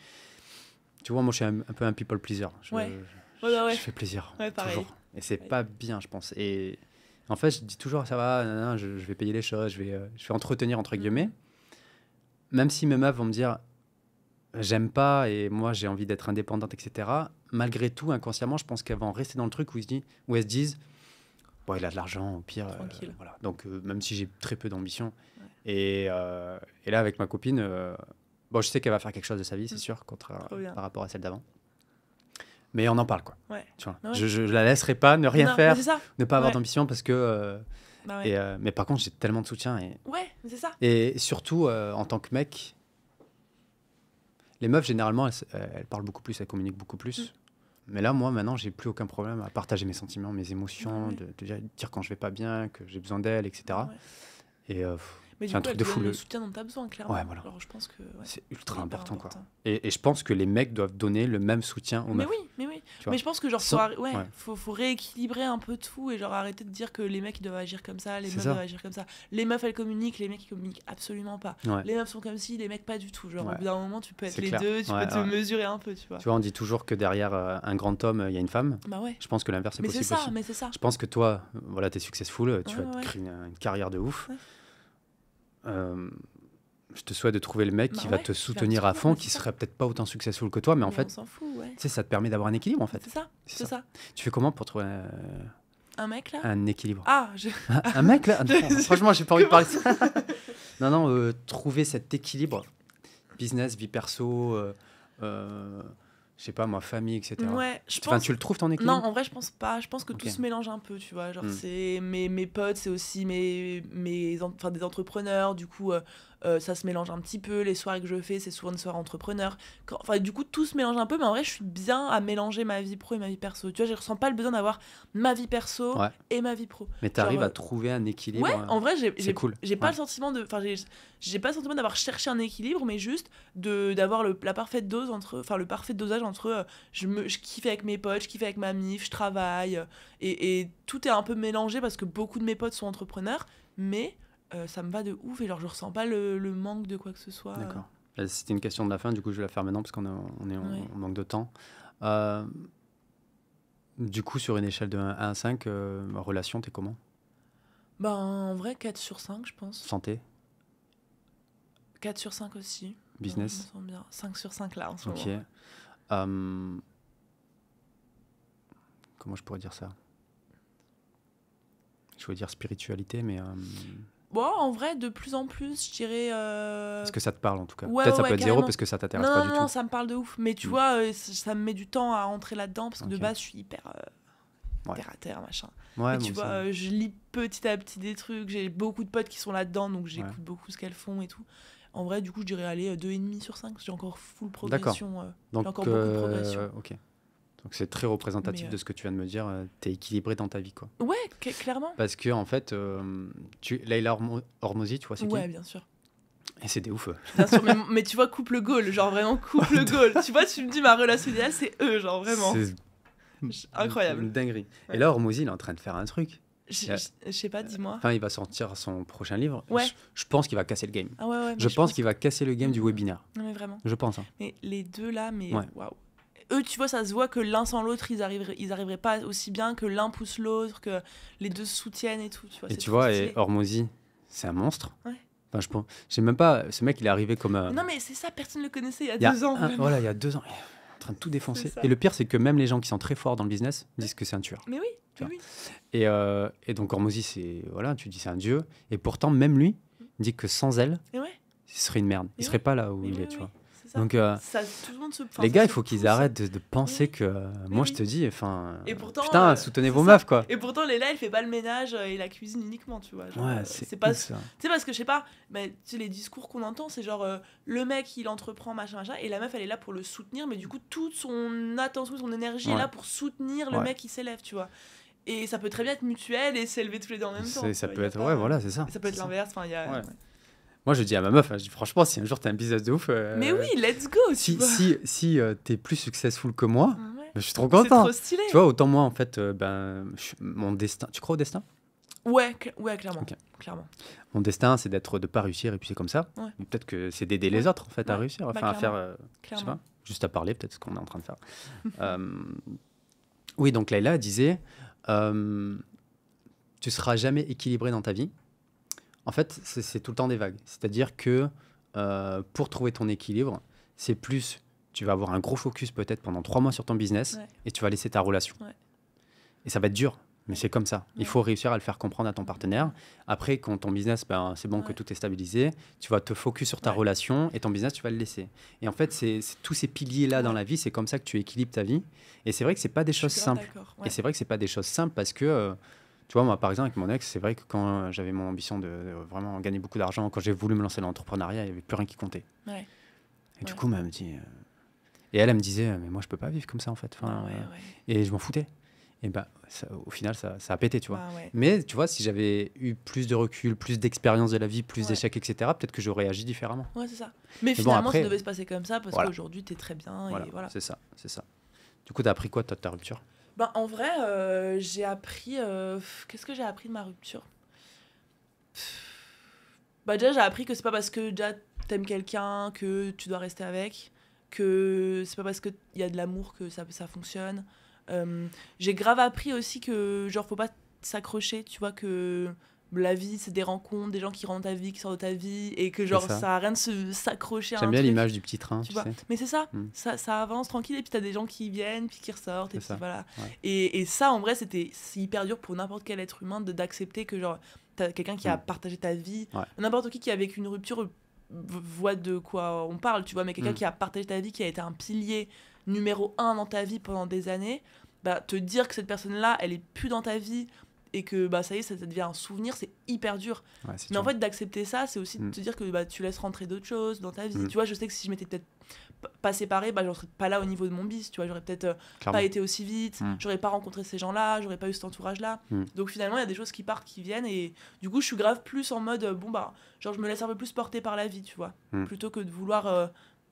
tu vois, moi, je suis un peu un people pleaser. Ouais. Ouais, bah ouais. Je fais plaisir, Ouais, pareil. toujours. Et c'est Ouais. pas bien, je pense. Et en fait, je dis toujours, ça va, nanana, je vais payer les choses, je vais entretenir, entre guillemets. Même si mes meufs vont me dire, j'aime pas, et moi, j'ai envie d'être indépendante, etc. Malgré tout, inconsciemment, je pense qu'elles vont rester dans le truc où elles se disent, bon, il a de l'argent, au pire. Tranquille. Voilà. Donc, même si j'ai très peu d'ambition. Ouais. Et là, avec ma copine, bon, je sais qu'elle va faire quelque chose de sa vie, c'est sûr, Trop bien. par rapport à celle d'avant. Mais on en parle, quoi. Ouais. Tu vois. Ouais. Je la laisserai pas ne rien Non, faire, mais c'est ça. ne pas avoir Ouais. d'ambition parce que. Bah ouais. Mais par contre, j'ai tellement de soutien. Ouais, mais c'est ça. Et surtout, en tant que mec, les meufs, généralement, elles parlent beaucoup plus, elles communiquent beaucoup plus. Mais là, moi, maintenant, j'ai plus aucun problème à partager mes sentiments, mes émotions, Ouais. de dire quand je vais pas bien, que j'ai besoin d'elle, etc. Ouais. Et Mais du c'est un coup, truc elle de te fou, donne le le- soutien dont tu as besoin, clairement. Ouais, voilà. Alors, je pense que ouais, c'est c'est ultra hyper important, quoi. important. Et je pense que les mecs doivent donner le même soutien aux Mais meufs. oui, mais oui. Tu vois. Mais je pense que genre, Sans- ouais, ouais. faut rééquilibrer un peu tout et genre arrêter de dire que les mecs ils doivent agir comme ça, les C'est meufs ça. doivent agir comme ça. Les meufs elles communiquent, les mecs ils communiquent absolument pas. Ouais. Les meufs sont comme si, les mecs pas du tout. Genre Ouais. au bout d'un moment tu peux être C'est les clair. deux, tu Ouais, peux te ouais. mesurer un peu, tu vois. Tu vois, on dit toujours que derrière un grand homme, il y a une femme. Bah ouais. Je pense que l'inverse est Mais c'est possible ça, aussi. mais c'est ça. Je pense que toi, voilà, t'es successful, tu Ouais, vas te ouais. créer une carrière de ouf. Ouais. Je te souhaite de trouver le mec Bah qui va ouais, te qui va soutenir te à soutenir, fond, mais qui c'est ça. serait peut-être pas autant successful que toi, mais en on fait, s'en fout, ouais. tu sais, ça te permet d'avoir un équilibre, en fait. C'est ça, C'est c'est ça. Tu fais comment pour trouver Un mec là un équilibre? Ah, Un mec, là? Non, franchement, j'ai pas envie de parler de ça. Non, trouver cet équilibre, business, vie perso, je sais pas, moi, famille, etc. ouais, je Enfin, pense. tu le trouves ton équilibre? Non, en vrai, je pense pas. Je pense que tout Ok. se mélange un peu, tu vois. Genre, Hmm. c'est mes potes, c'est aussi enfin, des entrepreneurs. Du coup, ça se mélange un petit peu. Les soirées que je fais, c'est souvent des soirées entrepreneurs. Enfin, du coup, tout se mélange un peu. Mais en vrai, je suis bien à mélanger ma vie pro et ma vie perso. Tu vois, je ressens pas le besoin d'avoir ma vie perso Ouais. et ma vie pro. Mais t'arrives genre, à trouver un équilibre. Ouais, en vrai, c'est cool. j'ai pas Ouais. le sentiment de. Enfin, j'ai pas le sentiment d'avoir cherché un équilibre, mais juste d'avoir la parfaite dose entre. Enfin, le parfait dosage entre. Je kiffe avec mes potes, je kiffe avec ma mif, je travaille. Et tout est un peu mélangé parce que beaucoup de mes potes sont entrepreneurs, mais ça me va de ouf et genre, je ressens pas le manque de quoi que ce soit. D'accord. C'était une question de la fin, du coup, je vais la faire maintenant parce qu'on est Ouais. en manque de temps. Du coup, sur une échelle de 1 à 5, relation, t'es comment? Ben, en vrai, 4 sur 5, je pense. Santé? 4 sur 5 aussi. Business? Je me sens bien. 5 sur 5 là en ce Ok. moment. Comment je pourrais dire ça? Je voulais dire spiritualité, mais Bon, en vrai, de plus en plus, je dirais. est-ce que ça te parle en tout cas? Ouais, Peut-être ça ouais, peut être zéro carrément. parce que ça t'intéresse Non, pas non, du non, tout. ça me parle de ouf. Mais tu Mm. vois, ça me met du temps à entrer là-dedans parce que de Ok. base, je suis hyper Ouais. terre à terre, machin. Ouais, Mais moi tu vois, aussi. je lis petit à petit des trucs. J'ai beaucoup de potes qui sont là-dedans, donc j'écoute Ouais. beaucoup ce qu'elles font et tout. En vrai, du coup, je dirais aller 2,5 sur 5. J'ai encore full progression. Donc, encore beaucoup de progression. ok. Donc c'est très représentatif Mais, de ce que tu viens de me dire. T'es équilibré dans ta vie, quoi. Ouais, clairement. Parce que en fait, Leila Hormozy, tu vois, c'est Ouais, qui? bien sûr. Et c'est des ouf. Bien sûr, mais tu vois, couple goal, genre vraiment couple goal. Tu vois, tu me dis ma relation idéale, c'est eux, genre vraiment. C'est Incroyable. une dinguerie. Ouais. Et là, Hormozy, il est en train de faire un truc. Je sais pas, dis-moi. Enfin, il va sortir son prochain livre. Ouais. Je pense qu'il va casser le game. Ah ouais, ouais. mais Je pense qu'il va casser le game du Mhm. webinaire. Non, mais vraiment. Je pense. Hein. Mais les deux là, mais Ouais. waouh. Eux, tu vois, ça se voit que l'un sans l'autre, ils arriveraient pas aussi bien, que l'un pousse l'autre, que les deux se soutiennent et tout. Tu vois, Et c'est tu trop vois, stylé. et Hormozy, c'est un monstre. Ouais. Enfin, je pense. J'ai même pas. Ce mec, il est arrivé comme. Non, mais c'est ça, personne ne le connaissait il y a il y a 2 ans. vraiment. voilà, il y a 2 ans. Il est en train de tout défoncer. C'est ça. Et le pire, c'est que même les gens qui sont très forts dans le business disent que c'est un tueur. Mais oui, Tu oui, vois. oui. Et donc Hormozy, c'est voilà, tu dis c'est un dieu. Et pourtant, même lui dit que sans elle, Et ouais, ce serait une merde. Il Et serait pas là où mais il oui, est, tu oui, vois. c'est c'est ça. Donc, Tout le monde se... les gars, il faut qu'ils arrêtent de penser Oui. que... Mais moi, oui. je te dis, enfin... Et pourtant, putain, soutenez c'est vos ça. meufs, quoi. Et pourtant, Léla, elle fait pas le ménage et la cuisine uniquement, tu vois. Genre, Ouais, c'est c'est pas... ouf, ça. Tu sais, parce que je sais pas, mais tu sais, les discours qu'on entend, c'est genre le mec il entreprend, machin, machin, et la meuf elle est là pour le soutenir, mais du coup, toute son attention, son énergie est Ouais. là pour soutenir le Ouais. mec qui s'élève, tu vois. Et ça peut très bien être mutuel et s'élever tous les deux en même temps. Ça tu vois, peut y a être... pas- Ouais, voilà, c'est ça. Et ça peut être c'est ça. l'inverse, enfin, il y a. Ouais. Moi, je dis à ma meuf, je dis, franchement, si un jour t'as un business de ouf... Mais oui, let's go, tu Si, vois. si t'es plus successful que moi, Ouais. je suis trop C'est content. trop stylé. Tu vois, autant moi, en fait, mon destin... Tu crois au destin? Ouais, ouais, clairement. Ok. Clairement. Mon destin, c'est de pas réussir et puis c'est comme ça. Ouais. Mais peut-être que c'est d'aider les autres, en fait, à Ouais. réussir. Bah, Enfin, à faire... clairement. je sais Clairement. pas, juste à parler, peut-être ce qu'on est en train de faire. Oui, donc Layla disait, tu seras jamais équilibré dans ta vie. En fait, c'est tout le temps des vagues. C'est-à-dire que pour trouver ton équilibre, c'est plus, tu vas avoir un gros focus peut-être pendant 3 mois sur ton business Ouais. et tu vas laisser ta relation. Ouais. Et ça va être dur, mais c'est comme ça. Il Ouais. faut réussir à le faire comprendre à ton partenaire. Après, quand ton business, c'est bon que Ouais. tout est stabilisé, tu vas te focus sur ta Ouais. relation et ton business, tu vas le laisser. Et en fait, c'est tous ces piliers-là dans Ouais. la vie, c'est comme ça que tu équilibres ta vie. Et c'est vrai que c'est pas des Je choses suis grave simples. d'accord. Et Ouais. c'est vrai que c'est pas des choses simples parce que, tu vois, moi, par exemple, avec mon ex, c'est vrai que quand j'avais mon ambition de vraiment gagner beaucoup d'argent, quand j'ai voulu me lancer dans l'entrepreneuriat, il n'y avait plus rien qui comptait. Ouais. Et du Ouais. coup, elle me dit... Et elle me disait, mais moi, je peux pas vivre comme ça, en fait. Enfin, Ouais, ouais. Et je m'en foutais. Et au final, ça a pété, tu vois. Bah, ouais. Mais tu vois, si j'avais eu plus de recul, plus d'expérience de la vie, plus Ouais. d'échecs, etc., peut-être que j'aurais agi différemment. Ouais, c'est ça. Mais bon, finalement, après, ça devait se passer comme ça parce voilà. qu'aujourd'hui, t'es très bien. Voilà, Et voilà. c'est ça. Du coup, t'as appris quoi, toi, de ta rupture? Ben, en vrai, j'ai appris. Qu'est-ce que j'ai appris de ma rupture? Bah, déjà, j'ai appris que c'est pas parce que déjà t'aimes quelqu'un que tu dois rester avec, que c'est pas parce qu'il y a de l'amour que ça fonctionne. J'ai grave appris aussi que, genre, faut pas s'accrocher, tu vois, que la vie, c'est des rencontres, des gens qui rentrent dans ta vie, qui sortent de ta vie, et que, genre, ça. ça a rien de s'accrocher à un J'aime bien truc. l'image du petit train, Tu tu vois. sais. Mais c'est ça, Mm. ça avance tranquille et puis t'as des gens qui viennent puis qui ressortent et C'est ça, puis voilà. ouais. Et ça en vrai c'est hyper dur pour n'importe quel être humain d'accepter que genre t'as quelqu'un qui a partagé ta vie, Ouais. n'importe qui a vécu une rupture voit de quoi on parle, tu vois, mais quelqu'un Mm. qui a partagé ta vie, qui a été un pilier numéro 1 dans ta vie pendant des années, bah te dire que cette personne-là elle est plus dans ta vie et que bah ça y est ça devient un souvenir, c'est hyper dur. Ouais, c'est Mais en dur. fait, d'accepter ça, c'est aussi de te dire que bah, tu laisses rentrer d'autres choses dans ta vie. Mm. Tu vois, je sais que si je m'étais peut-être pas séparée, bah, j'en serais pas là au niveau de mon bis. Tu vois, j'aurais peut-être Clairement. pas été aussi vite, Mm. j'aurais pas rencontré ces gens-là, j'aurais pas eu cet entourage-là. Mm. Donc finalement, il y a des choses qui partent, qui viennent. Et du coup, je suis grave plus en mode, bon, bah, genre, je me laisse un peu plus porter par la vie, tu vois. Mm. Plutôt que de vouloir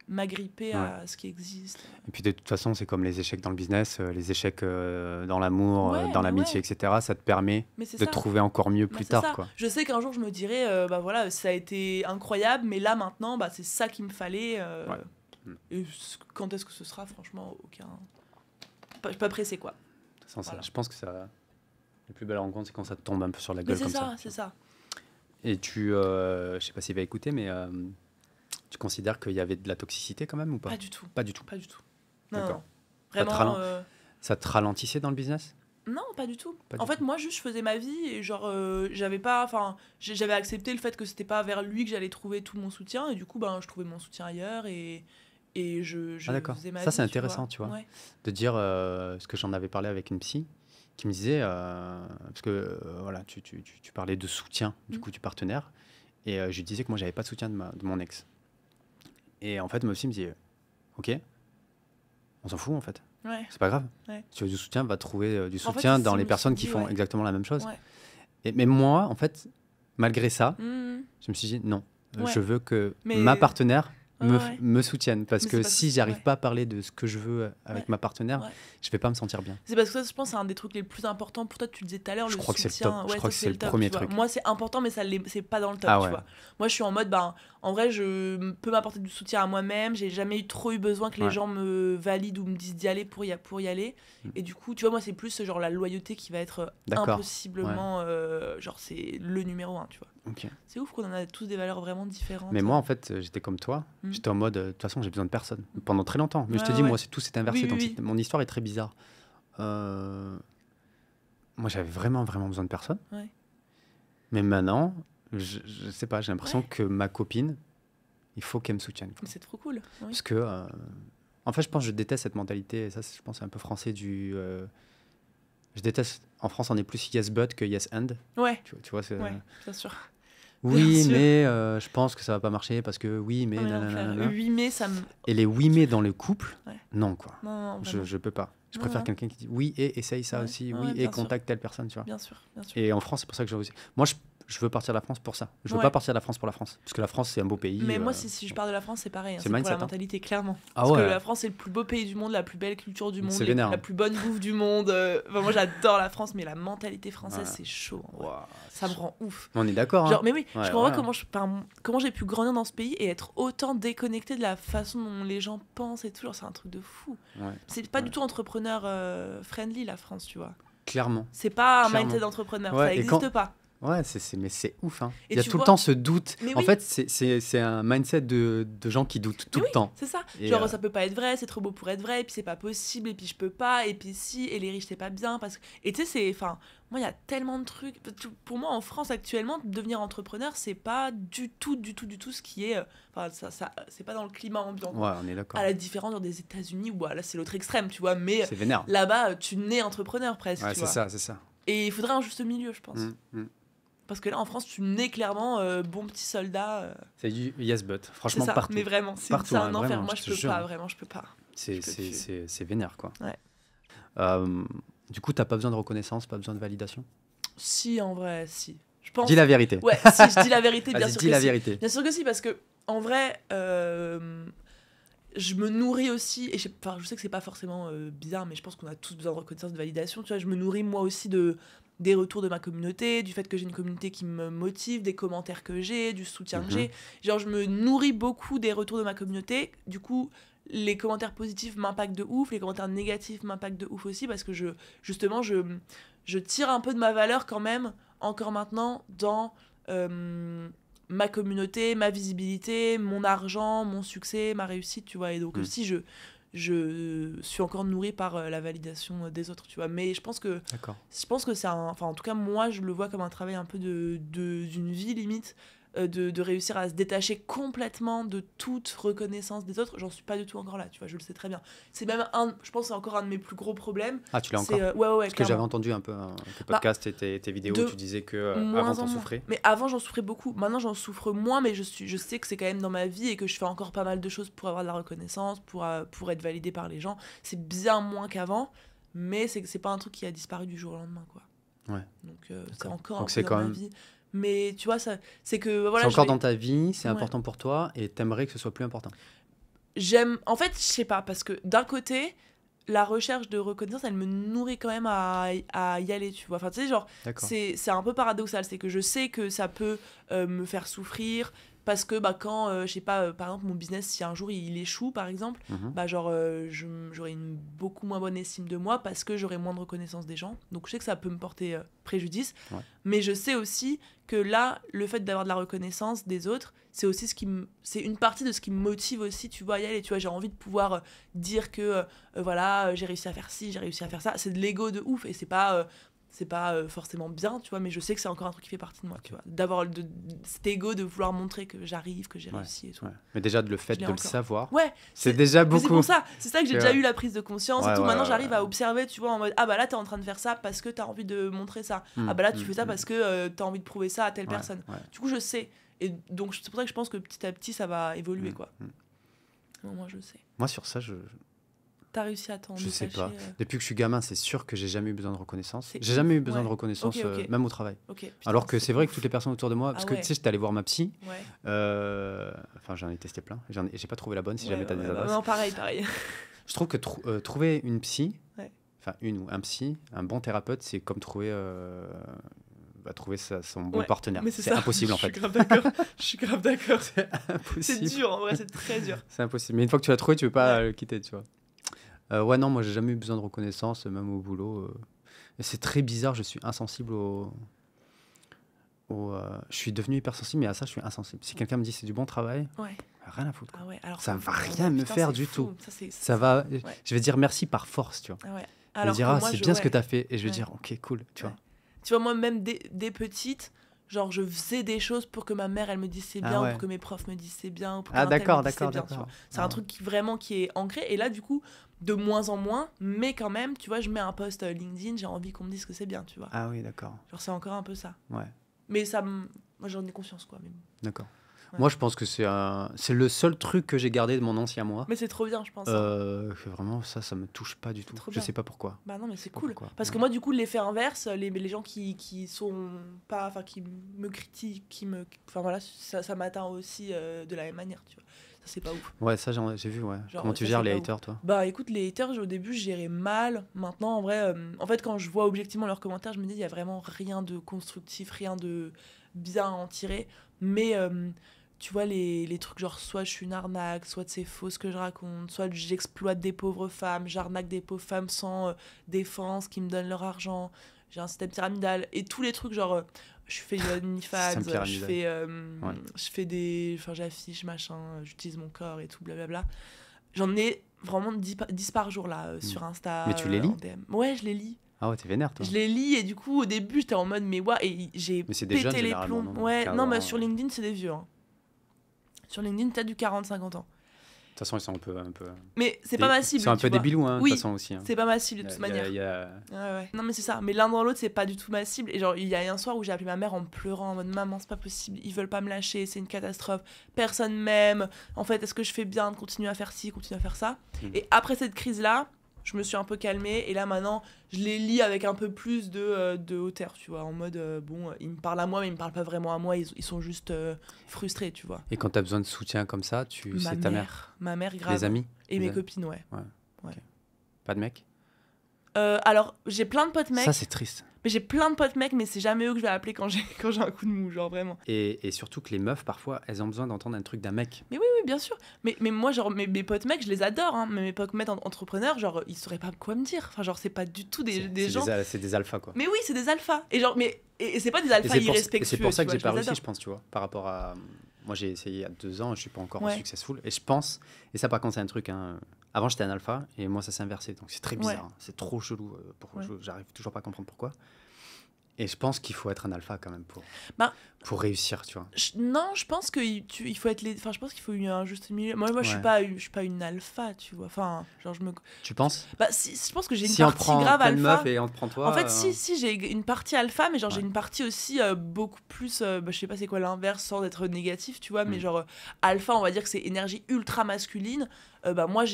m'agripper à ce qui existe. Et puis de toute façon, c'est comme les échecs dans le business, les échecs dans l'amour, Ouais, dans mais l'amitié, ouais. etc. Ça te permet Mais c'est de ça. trouver encore mieux Bah, plus c'est tard, ça. quoi. Je sais qu'un jour je me dirais, bah voilà, ça a été incroyable, mais là maintenant, bah, c'est ça qu'il me fallait. Ouais. Et quand est-ce que ce sera, franchement, aucun. Pas pressé, quoi. De toute façon, Voilà. je pense que ça... les plus belles rencontres, c'est quand ça te tombe un peu sur la Mais gueule c'est comme ça, ça. c'est ça. Et je sais pas s'il va écouter, mais tu considères qu'il y avait de la toxicité quand même ou pas? Pas du tout. Pas du tout. Pas du tout. Non, D'accord. non. Ça te Vraiment. Ça te ralentissait dans le business? Non, pas du tout. Pas En du fait, moi, juste, je faisais ma vie et genre, j'avais pas. Enfin, j'avais accepté le fait que c'était pas vers lui que j'allais trouver tout mon soutien et du coup, ben, je trouvais mon soutien ailleurs et je Ah, d'accord. faisais ma Ça, vie. c'est intéressant, tu vois. Ouais. De dire ce que j'en avais parlé avec une psy qui me disait parce que voilà, tu parlais de soutien du coup du partenaire et je lui disais que moi j'avais pas de soutien de mon ex et en fait ma psy me dit ok, on s'en fout en fait, Ouais. c'est pas grave, Ouais. si tu veux du soutien, va trouver du En fait, soutien c'est dans ce les que je me personnes suis qui dit, font ouais. exactement la même chose. Ouais. Mais moi en fait malgré ça Mhm. je me suis dit non, Ouais. je veux que Mais- ma partenaire Ouais. me soutienne parce Mais que c'est parce si que- j'arrive ouais. pas à parler de ce que je veux avec Ouais. ma partenaire, Ouais. je vais pas me sentir bien. C'est parce que ça, je pense, c'est un des trucs les plus importants pour toi. Tu le disais tout à l'heure, Je le crois que c'est le soutien. top. Je Ouais, crois ça, que c'est le top, premier tu vois. truc. Moi, c'est important, mais c'est pas dans le top, Ah tu ouais. vois. Moi, je suis en mode, ben, en vrai, je peux m'apporter du soutien à moi-même. J'ai jamais trop eu besoin que les Ouais. gens me valident ou me disent d'y aller pour y aller. Et du coup, tu vois, moi, c'est plus genre la loyauté qui va être D'accord. impossiblement, genre, c'est le numéro 1, tu vois. Ok. C'est ouf qu'on en a tous des valeurs vraiment différentes. Mais moi, en fait, j'étais comme toi. Mm. J'étais en mode, de toute façon, j'ai besoin de personne. Pendant très longtemps. Mais je te Ouais, dis, ouais. moi, tout s'est inversé. Oui, donc oui, mon histoire est très bizarre. Moi, j'avais vraiment, vraiment besoin de personne. Ouais. Mais maintenant, je sais pas, j'ai l'impression Ouais. que ma copine, il faut qu'elle me soutienne. Quoi. Mais c'est trop cool. Oui. Parce que, en fait, je pense que je déteste cette mentalité, et ça, je pense, c'est un peu français je déteste, en France, on est plus yes but que yes and. Ouais, Tu vois, c'est... ouais, bien sûr. Oui, Bien sûr. mais je pense que ça va pas marcher parce que oui, mais Non, mais non, nanana. 8 mai, ça me. Et les oui, mais dans le couple, Ouais. non, quoi. Non, Je peux pas. Je Non, préfère non. quelqu'un qui dit oui et essaye ça Ouais. aussi, Ouais, oui, bien et sûr. contacte telle personne, tu vois. Bien sûr, bien sûr. Et en France, c'est pour ça que j'ai aussi. Moi, je veux partir de la France pour ça. Je veux Ouais. pas partir de la France pour la France. Parce que la France, c'est un beau pays. Mais moi, si je pars de la France, c'est pareil. Hein, c'est c'est pour mindset, la hein. mentalité, clairement. Ah Parce ouais. que la France, c'est le plus beau pays du monde, la plus belle culture du monde, C'est vénère, la hein. plus bonne bouffe du monde. Enfin, moi, j'adore la France, mais la mentalité française, Ouais. c'est chaud. En vrai. Ouah, Ça me rend ouf. On est d'accord. Hein. Genre, mais oui, Ouais, je comprends ouais. comment j'ai pu grandir dans ce pays et être autant déconnecté de la façon dont les gens pensent et tout. Genre, c'est un truc de fou. Ouais. C'est pas Ouais. du tout entrepreneur friendly, la France, tu vois. Clairement. C'est pas un Clairement. mindset d'entrepreneur, Ouais, ça et n'existe quand- pas. Ouais, mais c'est ouf. Hein. Et Il y a tu tout vois- le temps ce doute. Mais En oui. fait, c'est un mindset de gens qui doutent tout Mais le temps. C'est ça. Et, Genre, ça peut pas être vrai, c'est trop beau pour être vrai, et puis c'est pas possible, et puis je peux pas, et puis si, et les riches, c'est pas bien. Parce que... Et tu sais, enfin, moi, il y a tellement de trucs. Pour moi, en France, actuellement, devenir entrepreneur, c'est pas du tout ce qui est. Enfin, ça, c'est pas dans le climat ambiant. Ouais, on est d'accord. À la différence genre, des États-Unis, où là, c'est l'autre extrême, tu vois, mais C'est vénère. là-bas, tu nais entrepreneur presque. Ouais, tu c'est vois. ça, c'est ça. Et il faudrait un juste milieu, je pense. Mm. Parce que là, en France, tu nais clairement bon petit soldat. C'est du yes but. C'est Franchement, ça, partout. mais vraiment, c'est Partout, un hein, enfer. vraiment, Moi, je je te peux jure. pas, vraiment, je peux pas. C'est Je peux plus. vénère, quoi. Ouais. Du coup, t'as pas besoin de reconnaissance, pas besoin de validation. Si, en vrai, si. Je pense. Dis la vérité. Ouais, si, je dis la vérité, bien Vas-y, sûr dis que la si. vérité. Bien sûr que si, parce que, en vrai, je me nourris aussi, et je sais que c'est pas forcément bizarre, mais je pense qu'on a tous besoin de reconnaissance, de validation, tu vois, je me nourris moi aussi des retours de ma communauté, du fait que j'ai une communauté qui me motive, des commentaires que j'ai, du soutien que j'ai. Genre, je me nourris beaucoup des retours de ma communauté, du coup, les commentaires positifs m'impactent de ouf, les commentaires négatifs m'impactent de ouf aussi, parce que justement, je tire un peu de ma valeur quand même, encore maintenant, dans ma communauté, ma visibilité, mon argent, mon succès, ma réussite, tu vois. Et donc aussi, je suis encore nourrie par la validation des autres, tu vois. Mais je pense que c'est enfin, en tout cas, moi, je le vois comme un travail un peu d'une vie, limite, de réussir à se détacher complètement de toute reconnaissance des autres. J'en suis pas du tout encore là, tu vois, je le sais très bien. C'est même je pense que c'est encore un de mes plus gros problèmes. Ah, tu l'as encore ouais, Parce que j'avais entendu un peu tes podcasts et tes vidéos, tu disais que avant t'en souffrais. Mais avant j'en souffrais beaucoup, maintenant j'en souffre moins, mais je sais que c'est quand même dans ma vie et que je fais encore pas mal de choses pour avoir de la reconnaissance, pour être validée par les gens. C'est bien moins qu'avant, mais c'est pas un truc qui a disparu du jour au lendemain, quoi. Ouais. Donc c'est encore Donc un peu dans ma vie. Mais tu vois, c'est que voilà. C'est encore dans ta vie, c'est important pour toi et t'aimerais que ce soit plus important. En fait, je sais pas, parce que d'un côté, la recherche de reconnaissance, elle me nourrit quand même à y aller, tu vois. Enfin, tu sais, genre, c'est un peu paradoxal, c'est que je sais que ça peut me faire souffrir, parce que quand, je sais pas, par exemple, mon business, si un jour il échoue, par exemple, j'aurai une beaucoup moins bonne estime de moi parce que j'aurai moins de reconnaissance des gens. Donc je sais que ça peut me porter préjudice. Ouais. Mais je sais aussi que là, le fait d'avoir de la reconnaissance des autres, c'est aussi c'est une partie de ce qui me motive aussi, tu vois, à y aller. Tu vois, j'ai envie de pouvoir dire que, voilà, j'ai réussi à faire ci, j'ai réussi à faire ça. C'est de l'ego de ouf et c'est pas forcément bien, tu vois, mais je sais que c'est encore un truc qui fait partie de moi, tu vois, d'avoir cet ego de vouloir montrer que j'arrive, que j'ai réussi et tout. Ouais. Mais déjà, le fait de le savoir, c'est déjà beaucoup. C'est pour ça, c'est ça que j'ai déjà eu la prise de conscience et tout. Maintenant, j'arrive à observer, tu vois, en mode, ah bah là, t'es en train de faire ça parce que t'as envie de montrer ça. Ah bah là, tu fais ça parce que t'as envie de prouver ça à telle personne. Du coup, je sais. Et donc, c'est pour ça que je pense que petit à petit, ça va évoluer, quoi. Moi, je sais. Moi, sur ça, T'as réussi à t'en détacher? Je sais pas. Depuis que je suis gamin, c'est sûr que j'ai jamais eu besoin de reconnaissance. J'ai jamais eu besoin de reconnaissance, même au travail. Putain, alors que c'est vrai que toutes les personnes autour de moi, parce que tu sais, j'étais allé voir ma psy. Enfin, j'en ai testé plein. J'ai pas trouvé la bonne. Si jamais t'as des adresses. Non, pareil. Je trouve que trouver une psy, enfin une ou un psy, un bon thérapeute, c'est comme trouver son bon partenaire. C'est impossible en fait. Je suis grave d'accord. C'est impossible. C'est dur en vrai, c'est très dur. C'est impossible. Mais une fois que tu l'as trouvé, tu veux pas le quitter, tu vois. Non, moi j'ai jamais eu besoin de reconnaissance, même au boulot. C'est très bizarre, je suis insensible je suis devenu hypersensible, mais à ça je suis insensible. Si quelqu'un me dit c'est du bon travail, rien à foutre. Alors ça va rien me faire du tout. Ça va. Je vais dire merci par force, tu vois. Alors je vais dire c'est bien ce que tu as fait, et je vais dire ok, cool, tu vois. Tu vois, moi même dès petite, Genre, je faisais des choses pour que ma mère, elle me dise c'est Ah bien, ou ouais. pour que mes profs me disent c'est bien, ou pour que Ah, un tel d'accord, me dise c'est d'accord, bien, tu d'accord. vois. C'est un Ah. truc vraiment qui est ancré. Et là, du coup, de moins en moins, mais quand même, tu vois, je mets un post LinkedIn, j'ai envie qu'on me dise que c'est bien, tu vois. Ah oui, d'accord. Genre, c'est encore un peu ça. Ouais, Mais ça me... Moi, j'en ai conscience, quoi. Mais, d'accord. Ouais. Moi, je pense que c'est le seul truc que j'ai gardé de mon ancien moi. mais c'est trop bien, je pense. hein. Que vraiment, ça me touche pas du tout. trop Je bien. sais pas pourquoi. Bah non, mais c'est Pas cool. pourquoi. Parce que Ouais. moi, du coup, l'effet inverse, les gens qui sont pas... Enfin, qui me critiquent, Enfin, voilà, ça m'atteint aussi de la même manière, tu vois. Ça, c'est pas ouf. Ouais, ça, j'ai vu, ouais. Genre, Comment tu ça, gères c'est les pas haters, toi? Bah écoute, les haters, au début, je gérais mal. Maintenant, en vrai, en fait, quand je vois objectivement leurs commentaires, je me dis, il y a vraiment rien de constructif, rien de bien à en tirer. Mais tu vois, les trucs genre, soit je suis une arnaque, soit c'est faux ce que je raconte, soit j'exploite des pauvres femmes, j'arnaque des pauvres femmes sans défense, qui me donnent leur argent, j'ai un système pyramidal, et tous les trucs genre... je fais du OnlyFans, Système je pyramidal. fais, Ouais. je fais des... Enfin, j'affiche, machin, j'utilise mon corps et tout, blablabla. J'en ai vraiment 10 par jour, là, sur Insta. Mais tu les lis en DM. Ouais, je les lis. Ah ouais, t'es vénère, toi. Je les lis, et du coup, au début, j'étais en mode, mais ouais, et j'ai Mais c'est des pété jeunes, les généralement, plombs. non Ouais, 15 non, mais ans, sur LinkedIn, c'est des vieux. hein. Sur LinkedIn, t'as du 40-50 ans. De toute façon, ils sont un peu... Mais c'est pas ma cible, Ils sont un tu peu vois. des bilous, hein, de Oui, toute façon, aussi. Hein. C'est pas ma cible, de Il y a- toute manière. il y a- Ouais, ouais. Non, mais c'est ça. Mais l'un dans l'autre, c'est pas du tout ma cible. Et genre, il y a un soir où j'ai appelé ma mère en pleurant, en mode maman, c'est pas possible, ils veulent pas me lâcher, c'est une catastrophe, personne m'aime. En fait, est-ce que je fais bien de continuer à faire ci, continuer à faire ça Et après cette crise-là, je me suis un peu calmée. Et là, maintenant, je les lis avec un peu plus de hauteur, tu vois. En mode, bon, ils me parlent à moi, mais ils me parlent pas vraiment à moi, ils sont juste frustrés, tu vois. Et quand t'as besoin de soutien comme ça, c'est ta mère. Ma mère, grave. Les amis Et Les mes amis. copines, ouais. Pas de mec Alors, j'ai plein de potes mecs. Ça, c'est triste. Mais j'ai plein de potes mecs, mais c'est jamais eux que je vais appeler quand j'ai un coup de mou, genre vraiment. Et surtout que les meufs, parfois, elles ont besoin d'entendre un truc d'un mec. Mais oui, bien sûr. Mais moi, genre, mes potes mecs, je les adore, hein. Mais mes potes mecs entrepreneurs, genre, ils sauraient pas quoi me dire. Enfin, genre, c'est pas du tout des gens. C'est des alphas, quoi. Mais oui, c'est des alphas. Et genre, et c'est pas des alphas irrespectueux. C'est pour ça que tu j'ai vois, pas je les réussi, adore. je pense, tu vois. Par rapport à. Moi, j'ai essayé il y a 2 ans, je suis pas encore Ouais. successful. Et je pense. Et ça, par contre, c'est un truc. Hein, avant, j'étais un alpha et moi, ça s'est inversé. Donc, c'est très bizarre. Ouais. Hein, c'est trop chelou. Ouais. J'arrive toujours pas à comprendre pourquoi. Et je pense qu'il faut être un alpha quand même Bah, pour réussir, tu vois. Non, je pense qu'il faut être enfin, je pense qu'il faut un juste milieu. Moi, je suis Ouais. pas une alpha, tu vois. Enfin, genre, Tu penses Bah, si, je pense que j'ai une Si on partie prend grave plein de alpha. meufs et on te prend toi. En fait, si, j'ai une partie alpha, mais genre j'ai Ouais. une partie aussi beaucoup plus, je sais pas c'est quoi l'inverse sans être négatif, tu vois, mais Mm. genre alpha, on va dire que c'est énergie ultra masculine. Bah moi,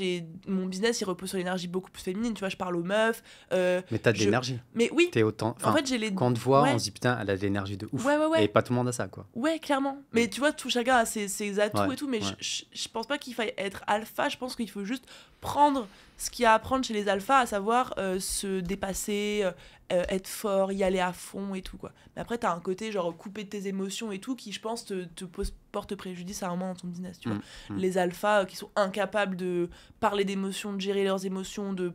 mon business, il repose sur l'énergie beaucoup plus féminine, tu vois, je parle aux meufs. Mais t'as de je- l'énergie. Mais oui, T'es autant. en Enfin, fait, j'ai les... quand on te voit, Ouais. on se dit putain, elle a de l'énergie de ouf. Ouais. Et pas tout le monde a ça, quoi. Ouais, clairement. Mais tu vois, tout chacun a ses atouts Ouais, et tout, mais ouais. je pense pas qu'il faille être alpha, je pense qu'il faut juste prendre ce qu'il y a à apprendre chez les alphas, à savoir se dépasser, être fort, y aller à fond et tout, quoi. Mais après, t'as un côté, genre, couper de tes émotions et tout, qui, je pense, porte préjudice à un moment dans ton business, tu vois. Les alphas qui sont incapables de parler d'émotions, de gérer leurs émotions, de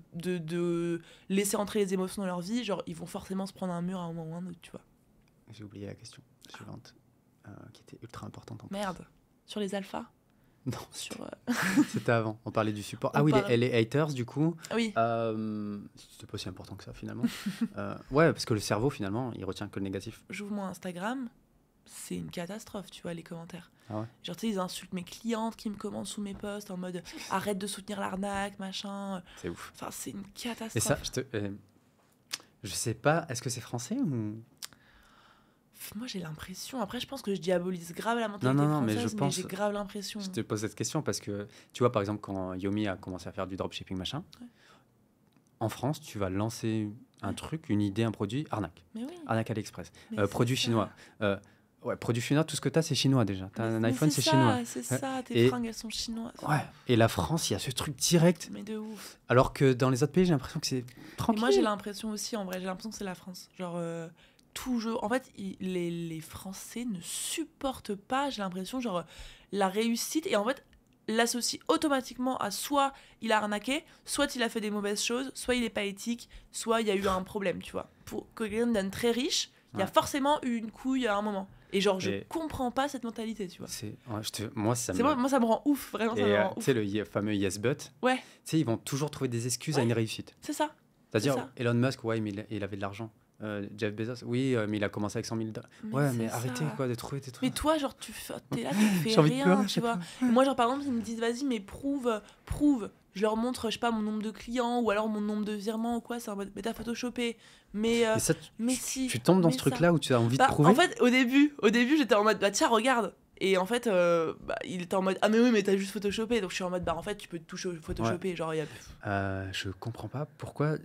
laisser entrer les émotions dans leur vie, genre, ils vont forcément se prendre un mur à un moment ou un autre, tu vois. J'ai oublié la question suivante, qui était ultra importante en plus. Merde. Sur les alphas Non, Sur... c'était avant. On parlait du support. On Ah oui, parle- les haters, du coup. Oui. C'était pas si important que ça, finalement. Ouais, parce que le cerveau, finalement, il retient que le négatif. J'ouvre mon Instagram, c'est une catastrophe, tu vois, les commentaires. Ah ouais. Genre, tu sais, ils insultent mes clientes qui me commandent sous mes posts en mode arrête de soutenir l'arnaque, machin. C'est ouf. Enfin, c'est une catastrophe. Et ça, je sais pas, est-ce que c'est français ou. Moi, j'ai l'impression. Après, je pense que je diabolise grave la mentalité Non, mais française, je pense- j'ai grave l'impression. Je te pose cette question parce que, tu vois, par exemple, quand Yomi a commencé à faire du dropshipping, machin, Ouais. en France, tu vas lancer un truc, une idée, un produit, arnaque. Mais oui. Arnaque AliExpress. mais c'est Produit ça. chinois. Ouais, produit chinois, tout ce que tu as, c'est chinois déjà. Tu as un Mais iPhone, c'est ça, chinois. C'est ça, tes Et- fringues, elles sont chinoises. Ouais. Et la France, il y a ce truc direct. Mais de ouf. Alors que dans les autres pays, j'ai l'impression que c'est Et tranquille. moi, j'ai l'impression aussi, en vrai, j'ai l'impression que c'est la France. Genre, toujours. En fait, les Français ne supportent pas, j'ai l'impression, genre, la réussite. Et en fait, l'associe automatiquement à soit il a arnaqué, soit il a fait des mauvaises choses, soit il est pas éthique, soit il y a eu un problème, tu vois. Pour que quelqu'un devienne très riche, il y a Ouais. forcément eu une couille à un moment. Et genre, je Et- comprends pas cette mentalité, tu vois. Moi, ça me. Moi, ça me rend ouf, vraiment, ça Et, me rend tu ouf. sais, le fameux yes but, Ouais, tu sais, ils vont toujours trouver des excuses à Ouais. une réussite. c'est ça. C'est-à-dire, C'est ça. Elon Musk, ouais, mais il avait de l'argent. Jeff Bezos, oui, mais il a commencé avec 100 000 dollars. Ouais, mais arrêtez quoi de trouver des trucs. Mais toi, genre, t'es là, tu fais J'ai envie de rien, pleurer, tu vois. Et moi, genre, par exemple, ils me disent, vas-y, mais prouve. Je leur montre, je sais pas, mon nombre de clients ou alors mon nombre de virements ou quoi. C'est en mode, mais t'as photoshopé. Mais ça, si. Tu tombes dans ce truc-là où tu as envie de prouver. En fait, au début, j'étais en mode, bah tiens, regarde. Et en fait, il était en mode, ah mais oui, mais t'as juste photoshopé. Donc je suis en mode, bah en fait, tu peux toucher au photoshopé. Genre, y a... Je comprends pas pourquoi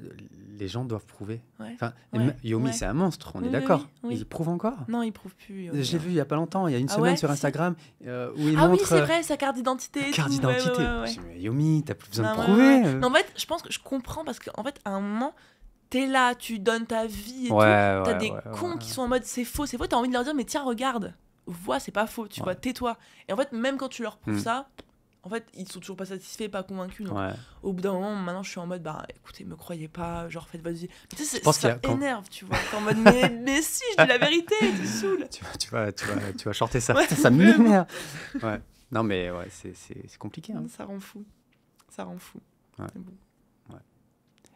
les gens doivent prouver. Ouais. Enfin, Ouais. Yomi, Ouais. c'est un monstre, on Oui, est d'accord. oui. Il prouve encore. Non, il prouve plus. Je l'ai vu il y a pas longtemps, il y a une Ah semaine ouais, sur si. Instagram où il Ah montre oui, c'est vrai, sa carte d'identité. et carte tout. d'identité. Ouais. Je dis, mais Yomi, t'as plus besoin de Non, prouver. Mais en fait, je pense que je comprends parce qu'en fait, à un moment, t'es là, tu donnes ta vie et tout. T'as des cons qui sont en mode c'est faux. T'as envie de leur dire, mais tiens, regarde, vois, c'est pas faux, tu vois, tais-toi. Et en fait, même quand tu leur prouves ça, en fait, ils sont toujours pas satisfaits, pas convaincus. Donc, au bout d'un moment, maintenant, je suis en mode, bah écoutez, me croyez pas, genre faites votre vie. Mais tu sais, ça énerve, tu vois. En mode, mais si, je dis la vérité, tu saoules. Tu vas shorter ça, ça m'énerve. Ouais. Non, mais ouais, c'est compliqué. Hein. Ça rend fou. Ouais. C'est bon.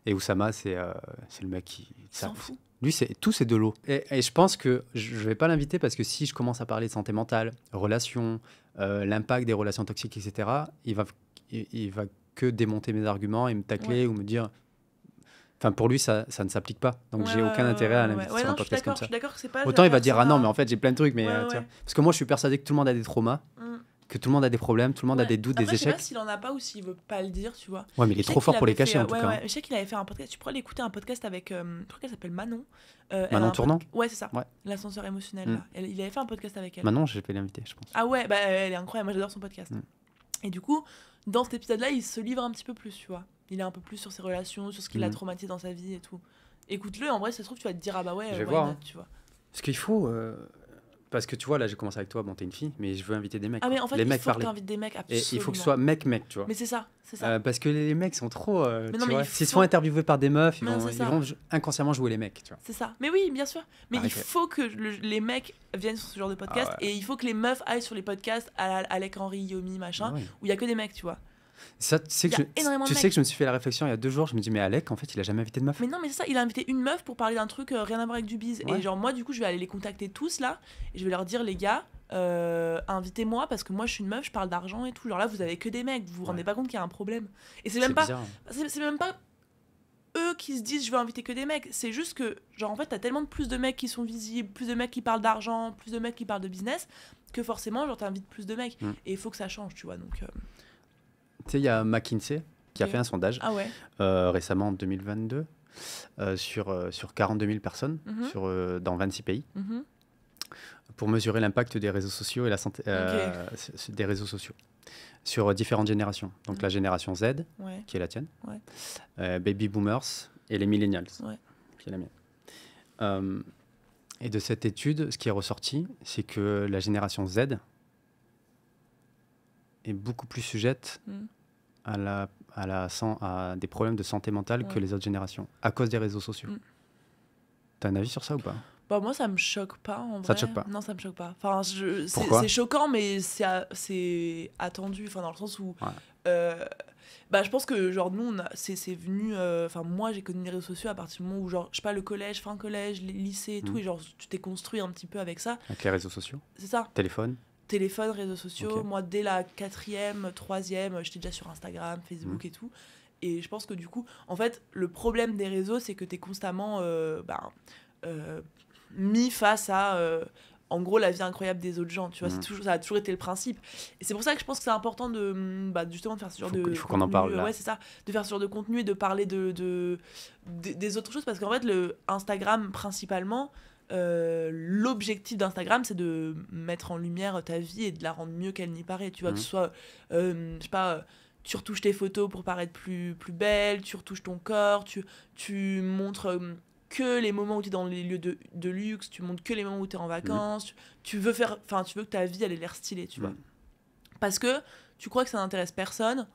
Et Oussama, c'est le mec qui s'en fout. Lui, tout c'est de l'eau. Et je pense que je vais pas l'inviter parce que si je commence à parler de santé mentale, relations, l'impact des relations toxiques, etc., il va que démonter mes arguments et me tacler ou me dire... Enfin, pour lui, ça ne s'applique pas. Donc, j'ai aucun intérêt à l'inviter sur un podcast comme ça. Je suis d'accord que c'est pas... Autant il va dire, ah non, mais en fait, j'ai plein de trucs. Mais, parce que moi, je suis persuadé que tout le monde a des traumas. Que tout le monde a des problèmes, tout le monde a des doutes, des échecs. Je sais pas s'il en a pas ou s'il veut pas le dire, tu vois. Ouais, mais il est trop fort pour les cacher en tout cas. Je sais qu'il avait fait un podcast. Tu pourrais aller écouter un podcast avec, je crois qu'elle s'appelle Manon. Manon Tournant. Ouais, c'est ça. L'ascenseur émotionnel. Là. Il avait fait un podcast avec elle. Manon, je vais l'inviter, je pense. Ah ouais, bah elle est incroyable. Moi, j'adore son podcast. Et du coup, dans cet épisode-là, il se livre un petit peu plus, tu vois. Il est un peu plus sur ses relations, sur ce qui l'a traumatisé dans sa vie et tout. Écoute-le. En vrai, ça se trouve, tu vas te dire, ah bah ouais. Je vais voir. Tu vois. Parce qu'il faut. Parce que tu vois, là, j'ai commencé avec toi, bon, t'es une fille, mais je veux inviter des mecs. Ah, mais en fait, les il mecs faut que t'invites des mecs, absolument. Et il faut que ce soit mec, tu vois. Mais c'est ça. Parce que les mecs sont trop. Mais non, mais s'ils se font interviewer par des meufs, ils vont inconsciemment jouer les mecs, tu vois. C'est ça. Mais oui, bien sûr. Mais il faut que les mecs viennent sur ce genre de podcast et il faut que les meufs aillent sur les podcasts à Alec Henry, Yomi, machin, où il y a que des mecs, tu vois. Ça, tu sais que je me suis fait la réflexion il y a 2 jours, je me dis mais Alec en fait il a jamais invité de meuf. Mais non mais c'est ça, il a invité une meuf pour parler d'un truc rien à voir avec du biz et genre moi du coup je vais aller les contacter tous là et je vais leur dire les gars invitez-moi parce que moi je suis une meuf, je parle d'argent et tout, genre là vous avez que des mecs, vous vous rendez pas compte qu'il y a un problème et c'est même pas eux qui se disent je veux inviter que des mecs, c'est juste que genre en fait t'as tellement plus de mecs qui sont visibles, plus de mecs qui parlent d'argent, plus de mecs qui parlent de business que forcément genre t'invites plus de mecs et il faut que ça change, tu vois. Donc tu sais, il y a McKinsey qui a fait un sondage récemment en 2022 sur 42 000 personnes dans 26 pays pour mesurer l'impact des réseaux sociaux et la santé des réseaux sociaux sur différentes générations. Donc la génération Z, qui est la tienne, Baby Boomers et les Millennials, qui est la mienne. Et de cette étude, ce qui est ressorti, c'est que la génération Z est beaucoup plus sujette à des problèmes de santé mentale que les autres générations, à cause des réseaux sociaux. T'as un avis sur ça ou pas ? Bah moi ça me choque pas en vrai. Ça te choque pas ? Non, ça me choque pas. Enfin, Pourquoi ? C'est choquant mais c'est attendu, enfin dans le sens où bah je pense que genre nous c'est venu enfin moi j'ai connu les réseaux sociaux à partir du moment où genre je sais pas le collège, fin collège, lycée et tout et genre tu t'es construit un petit peu avec ça. Avec les réseaux sociaux ? C'est ça. Téléphone, réseaux sociaux. Moi, dès la 4e, 3e, j'étais déjà sur Instagram, Facebook et tout. Et je pense que du coup, en fait, le problème des réseaux, c'est que t'es constamment mis face à, en gros, la vie incroyable des autres gens. Tu vois, ça a toujours été le principe. Et c'est pour ça que je pense que c'est important justement de faire ce genre de il faut qu'on en parle là. Ouais, c'est ça. De faire ce genre de contenu et de parler des autres choses. Parce qu'en fait, le Instagram, principalement... l'objectif d'Instagram c'est de mettre en lumière ta vie et de la rendre mieux qu'elle n'y paraît, tu vois, que ce soit je sais pas, tu retouches tes photos pour paraître plus belle, tu retouches ton corps, tu montres que les moments où tu es dans les lieux de luxe, tu montres que les moments où tu es en vacances, tu veux que ta vie elle ait l'air stylée, tu vois, parce que tu crois que ça n'intéresse personne.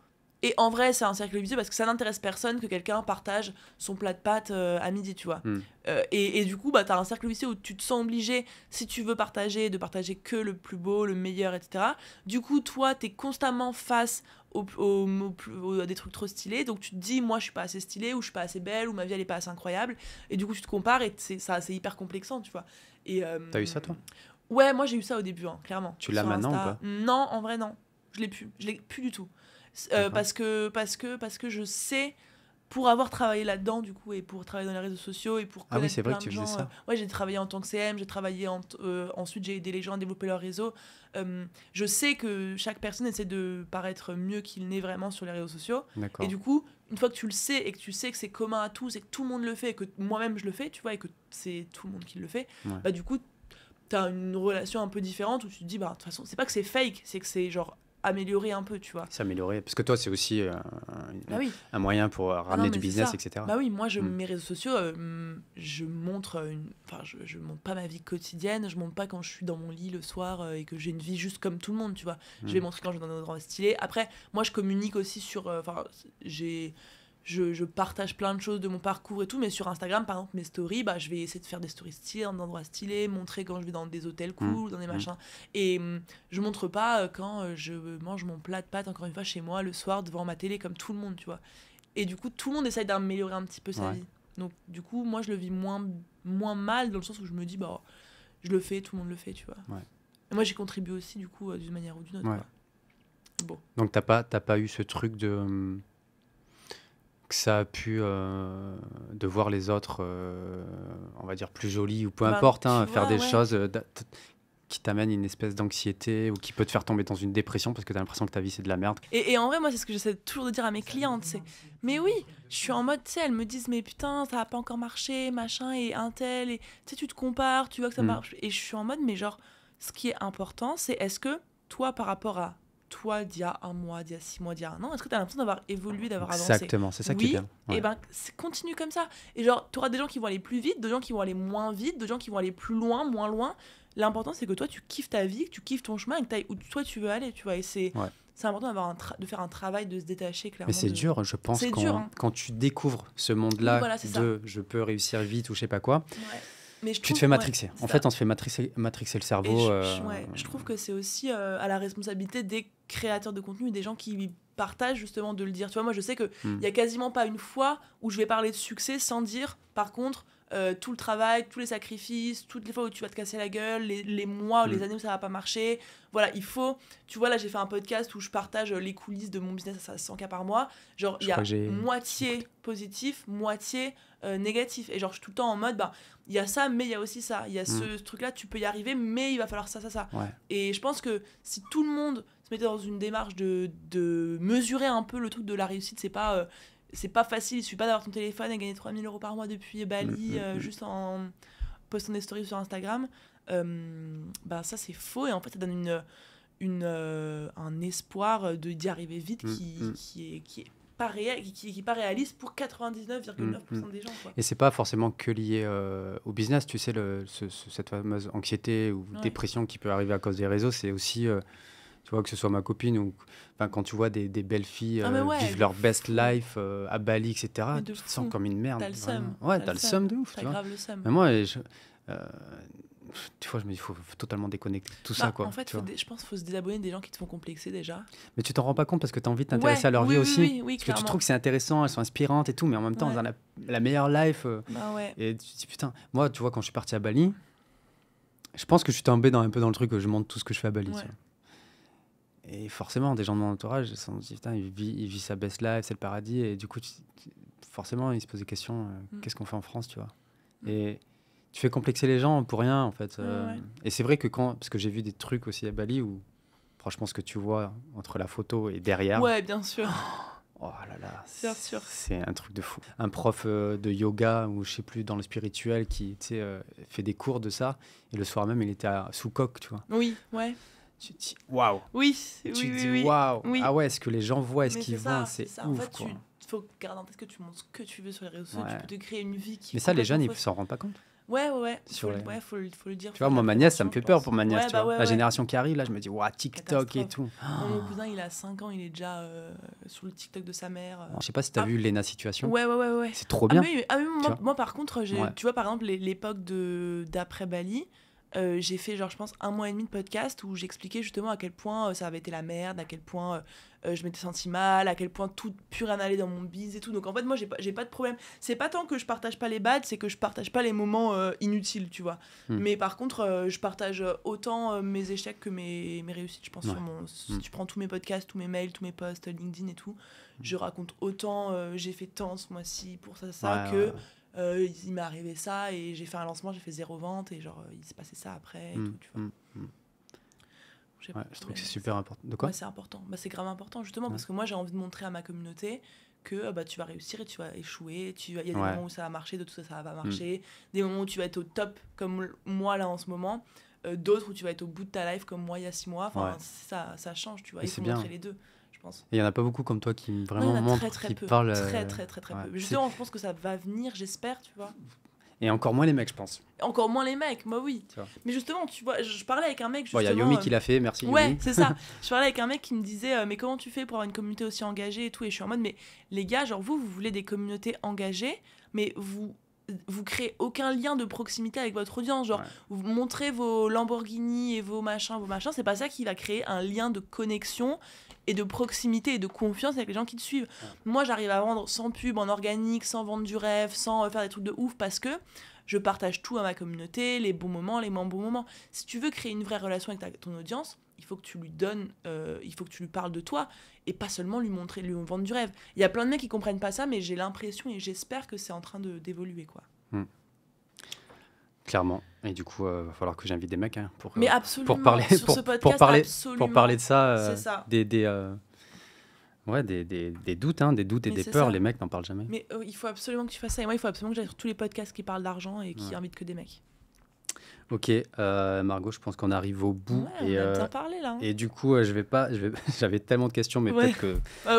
Et en vrai, c'est un cercle vicieux parce que ça n'intéresse personne que quelqu'un partage son plat de pâtes à midi, tu vois. Et du coup, bah, t'as un cercle vicieux où tu te sens obligé, si tu veux partager, de partager que le plus beau, le meilleur, etc. Du coup, toi, t'es constamment face à des trucs trop stylés, donc tu te dis moi je suis pas assez stylée, ou je suis pas assez belle, ou ma vie elle est pas assez incroyable, et du coup tu te compares, et c'est hyper complexant, tu vois. Et T'as eu ça toi? ouais, moi j'ai eu ça au début, hein, clairement. Tu l'as Sur maintenant Insta. ou pas? Non, en vrai non, je l'ai plus du tout. Parce que je sais, pour avoir travaillé là-dedans du coup, et pour travailler dans les réseaux sociaux, et pour Ah oui, connaître c'est vrai plein que tu de faisais gens, ça. ouais, j'ai travaillé en tant que CM, j'ai travaillé ensuite j'ai aidé les gens à développer leur réseau. Je sais que chaque personne essaie de paraître mieux qu'il n'est vraiment sur les réseaux sociaux, et D'accord. du coup une fois que tu le sais, et que tu sais que c'est commun à tous, et que tout le monde le fait, et que moi-même je le fais, tu vois, et que c'est tout le monde qui le fait, Ouais. bah du coup t'as une relation un peu différente, où tu te dis bah de toute façon c'est pas que c'est fake, c'est que c'est genre amélioré un peu, tu vois. S'améliorer. Parce que toi, c'est aussi Bah oui. un moyen pour ramener Non, du mais c'est business, ça. etc. Bah oui, moi, Mm. mes réseaux sociaux, je montre enfin, je montre pas ma vie quotidienne, je montre pas quand je suis dans mon lit le soir, et que j'ai une vie juste comme tout le monde, tu vois. Je vais montrer quand je vais dans un endroit stylé. Après, moi, je communique aussi sur... Enfin, je partage plein de choses de mon parcours et tout, mais sur Instagram, par exemple, mes stories, bah, je vais essayer de faire des stories stylées, dans des endroits stylés, montrer quand je vais dans des hôtels cool, dans des machins. Et je montre pas quand je mange mon plat de pâtes, encore une fois, chez moi, le soir, devant ma télé, comme tout le monde, tu vois. Et du coup, tout le monde essaye d'améliorer un petit peu sa vie. Donc, du coup, moi, je le vis moins mal, dans le sens où je me dis, bah, je le fais, tout le monde le fait, tu vois. Ouais. Et moi, j'y contribue aussi, du coup, d'une manière ou d'une autre, quoi. Bon. Donc, t'as pas eu ce truc de... que ça a pu de voir les autres, on va dire, plus jolis, ou peu importe, hein, faire des choses qui t'amènent une espèce d'anxiété, ou qui peut te faire tomber dans une dépression parce que t'as l'impression que ta vie c'est de la merde. Et en vrai, moi, c'est ce que j'essaie toujours de dire à mes clientes, c'est mais oui, je suis en mode, tu sais, elles me disent mais putain, ça a pas encore marché, machin, et un tel, et tu sais, tu te compares, tu vois que ça marche, et je suis en mode, mais genre, ce qui est important, c'est est-ce que toi, par rapport à toi d'il y a un mois, d'il y a 6 mois, d'il y a un an, est-ce que tu as l'impression d'avoir évolué, d'avoir avancé? Exactement, c'est ça qui est bien. Et ben continue comme ça. Et genre, tu auras des gens qui vont aller plus vite, des gens qui vont aller moins vite, des gens qui vont aller plus loin, moins loin. L'important, c'est que toi, tu kiffes ta vie, que tu kiffes ton chemin, et que tu ailles où toi tu veux aller, tu vois. Et c'est important de faire un travail, de se détacher, clairement. Mais c'est dur, je pense, quand tu découvres ce monde-là, je peux réussir vite ou je sais pas quoi. Mais tu te fais matrixer. En fait, on se fait matrixer le cerveau. Je trouve que c'est aussi à la responsabilité des créateurs de contenu, des gens qui partagent, justement, de le dire. Tu vois, moi, je sais qu'il y a quasiment pas une fois où je vais parler de succès sans dire, par contre, tout le travail, tous les sacrifices, toutes les fois où tu vas te casser la gueule, les mois, les années où ça va pas marcher. Voilà, il faut... Tu vois, là, j'ai fait un podcast où je partage les coulisses de mon business à 100K par mois. Genre, il y a moitié positif, moitié négatif. Et genre, je suis tout le temps en mode, bah, il y a ça, mais il y a aussi ça. Il y a ce truc-là, tu peux y arriver, mais il va falloir ça. Ouais. Et je pense que si tout le monde se mettait dans une démarche de mesurer un peu le truc de la réussite, c'est pas facile. Il suffit pas d'avoir ton téléphone et gagner 3 000 € par mois depuis Bali, juste en postant des stories sur Instagram. Bah, ça, c'est faux. Et en fait, ça donne un espoir d'y arriver vite qui est pas réel, qui est pas réaliste pour 99,9% des gens, quoi. Et c'est pas forcément que lié au business, tu sais, cette fameuse anxiété ou dépression qui peut arriver à cause des réseaux, c'est aussi, tu vois, que ce soit ma copine ou quand tu vois des belles filles vivre leur best life à Bali, etc., tu te sens comme une merde. T'as le seum. Ouais, t'as le seum de ouf, t'as grave le seum. Mais moi, tu vois, je me dis, il faut totalement déconnecter tout ça, quoi. En fait, je pense qu'il faut se désabonner des gens qui te font complexer déjà. Mais tu t'en rends pas compte parce que tu as envie de t'intéresser à leur vie aussi. Oui, parce que tu trouves que c'est intéressant, elles sont inspirantes et tout, mais en même temps, elles ont la meilleure life. Et tu te dis, putain, moi, tu vois, quand je suis parti à Bali, je pense que je suis tombé un peu dans le truc que je montre tout ce que je fais à Bali. Tu vois. Et forcément, des gens de mon entourage, ils se sont dit, putain, il vit sa best life, c'est le paradis. Et du coup, forcément, ils se posent des questions, qu'est-ce qu'on fait en France, tu vois. Et tu fais complexer les gens pour rien, en fait. Et c'est vrai que parce que j'ai vu des trucs aussi à Bali où, franchement, ce que tu vois entre la photo et derrière... Ouais, bien sûr. Oh là là, bien sûr. C'est un truc de fou. Un prof de yoga, ou je sais plus, dans le spirituel, qui fait des cours de ça, et le soir même, il était sous coque, tu vois. Oui, ouais. Tu te dis, waouh. Oui, tu te dis, waouh. Oui. Ah ouais, est-ce que les gens voient, est-ce qu'ils voient, c'est ouf, en fait, quoi. Il faut garder en tête que tu montres ce que tu veux sur les réseaux sociaux, tu peux te créer une vie qui... Mais ça, les jeunes, ils s'en rendent pas compte. Ouais. Faut le dire. Tu vois, moi, ma nièce, ça me fait peur pour ma nièce. La génération qui arrive, là, je me dis, waouh, TikTok et tout. Mon cousin, il a 5 ans, il est déjà sur le TikTok de sa mère. Je sais pas si t'as vu Lena Situation. Ouais. C'est trop bien. Moi, par contre, tu vois, par exemple, l'époque d'après Bali, j'ai fait genre je pense 1 mois et demi de podcast où j'expliquais justement à quel point ça avait été la merde, à quel point je m'étais sentie mal, à quel point tout plus rien allait dans mon bise et tout. Donc en fait moi j'ai pas de problème. C'est pas tant que je partage pas les bads, c'est que je partage pas les moments inutiles, tu vois. Mais par contre je partage autant mes échecs que mes réussites, je pense. Si tu prends tous mes podcasts, tous mes mails, tous mes posts LinkedIn et tout, je raconte autant j'ai fait tant ce mois-ci pour ça que il m'est arrivé ça et j'ai fait un lancement, j'ai fait 0 vente et genre il s'est passé ça après et tout, tu vois. Je trouve que c'est super important. De quoi ? Ouais, c'est important. C'est grave important justement parce que moi j'ai envie de montrer à ma communauté que tu vas réussir et tu vas échouer. Il y a des moments où ça va marcher, d'autres où ça va pas marcher. Des moments où tu vas être au top comme moi là en ce moment. D'autres où tu vas être au bout de ta life comme moi il y a 6 mois. Enfin, ça change, tu vois. Il faut montrer les deux. Il n'y en a pas beaucoup comme toi qui vraiment montrent, qui parlent... Très peu. Justement, je pense que ça va venir, j'espère, tu vois. Et encore moins les mecs, je pense. Encore moins les mecs, moi oui. Mais justement, tu vois, je parlais avec un mec justement... Il y a Yomi qui l'a fait, merci Yomi. Ouais, c'est ça. Je parlais avec un mec qui me disait mais comment tu fais pour avoir une communauté aussi engagée et tout. Et je suis en mode, mais les gars, genre vous voulez des communautés engagées, mais vous créez aucun lien de proximité avec votre audience. Genre, vous montrez vos Lamborghini et vos machins, c'est pas ça qui va créer un lien de connexion et de proximité et de confiance avec les gens qui te suivent. Moi, j'arrive à vendre sans pub, en organique, sans vendre du rêve, sans faire des trucs de ouf parce que je partage tout à ma communauté, les bons moments, les moins bons moments. Si tu veux créer une vraie relation avec ton audience, il faut que tu lui donnes, il faut que tu lui parles de toi et pas seulement lui vendre du rêve. Il y a plein de mecs qui comprennent pas ça, mais j'ai l'impression et j'espère que c'est en train d'évoluer, quoi. Clairement. Et du coup, va falloir que j'invite des mecs pour parler sur ce podcast, pour parler de ça, c'est ça. des doutes, des doutes et des peurs. Les mecs n'en parlent jamais. Mais il faut absolument que tu fasses ça. Et moi, il faut absolument que j'aille sur tous les podcasts qui parlent d'argent et qui invitent que des mecs. Ok, Margot, je pense qu'on arrive au bout. Ouais, on a bien parlé là. Et du coup, j'avais tellement de questions, mais peut-être que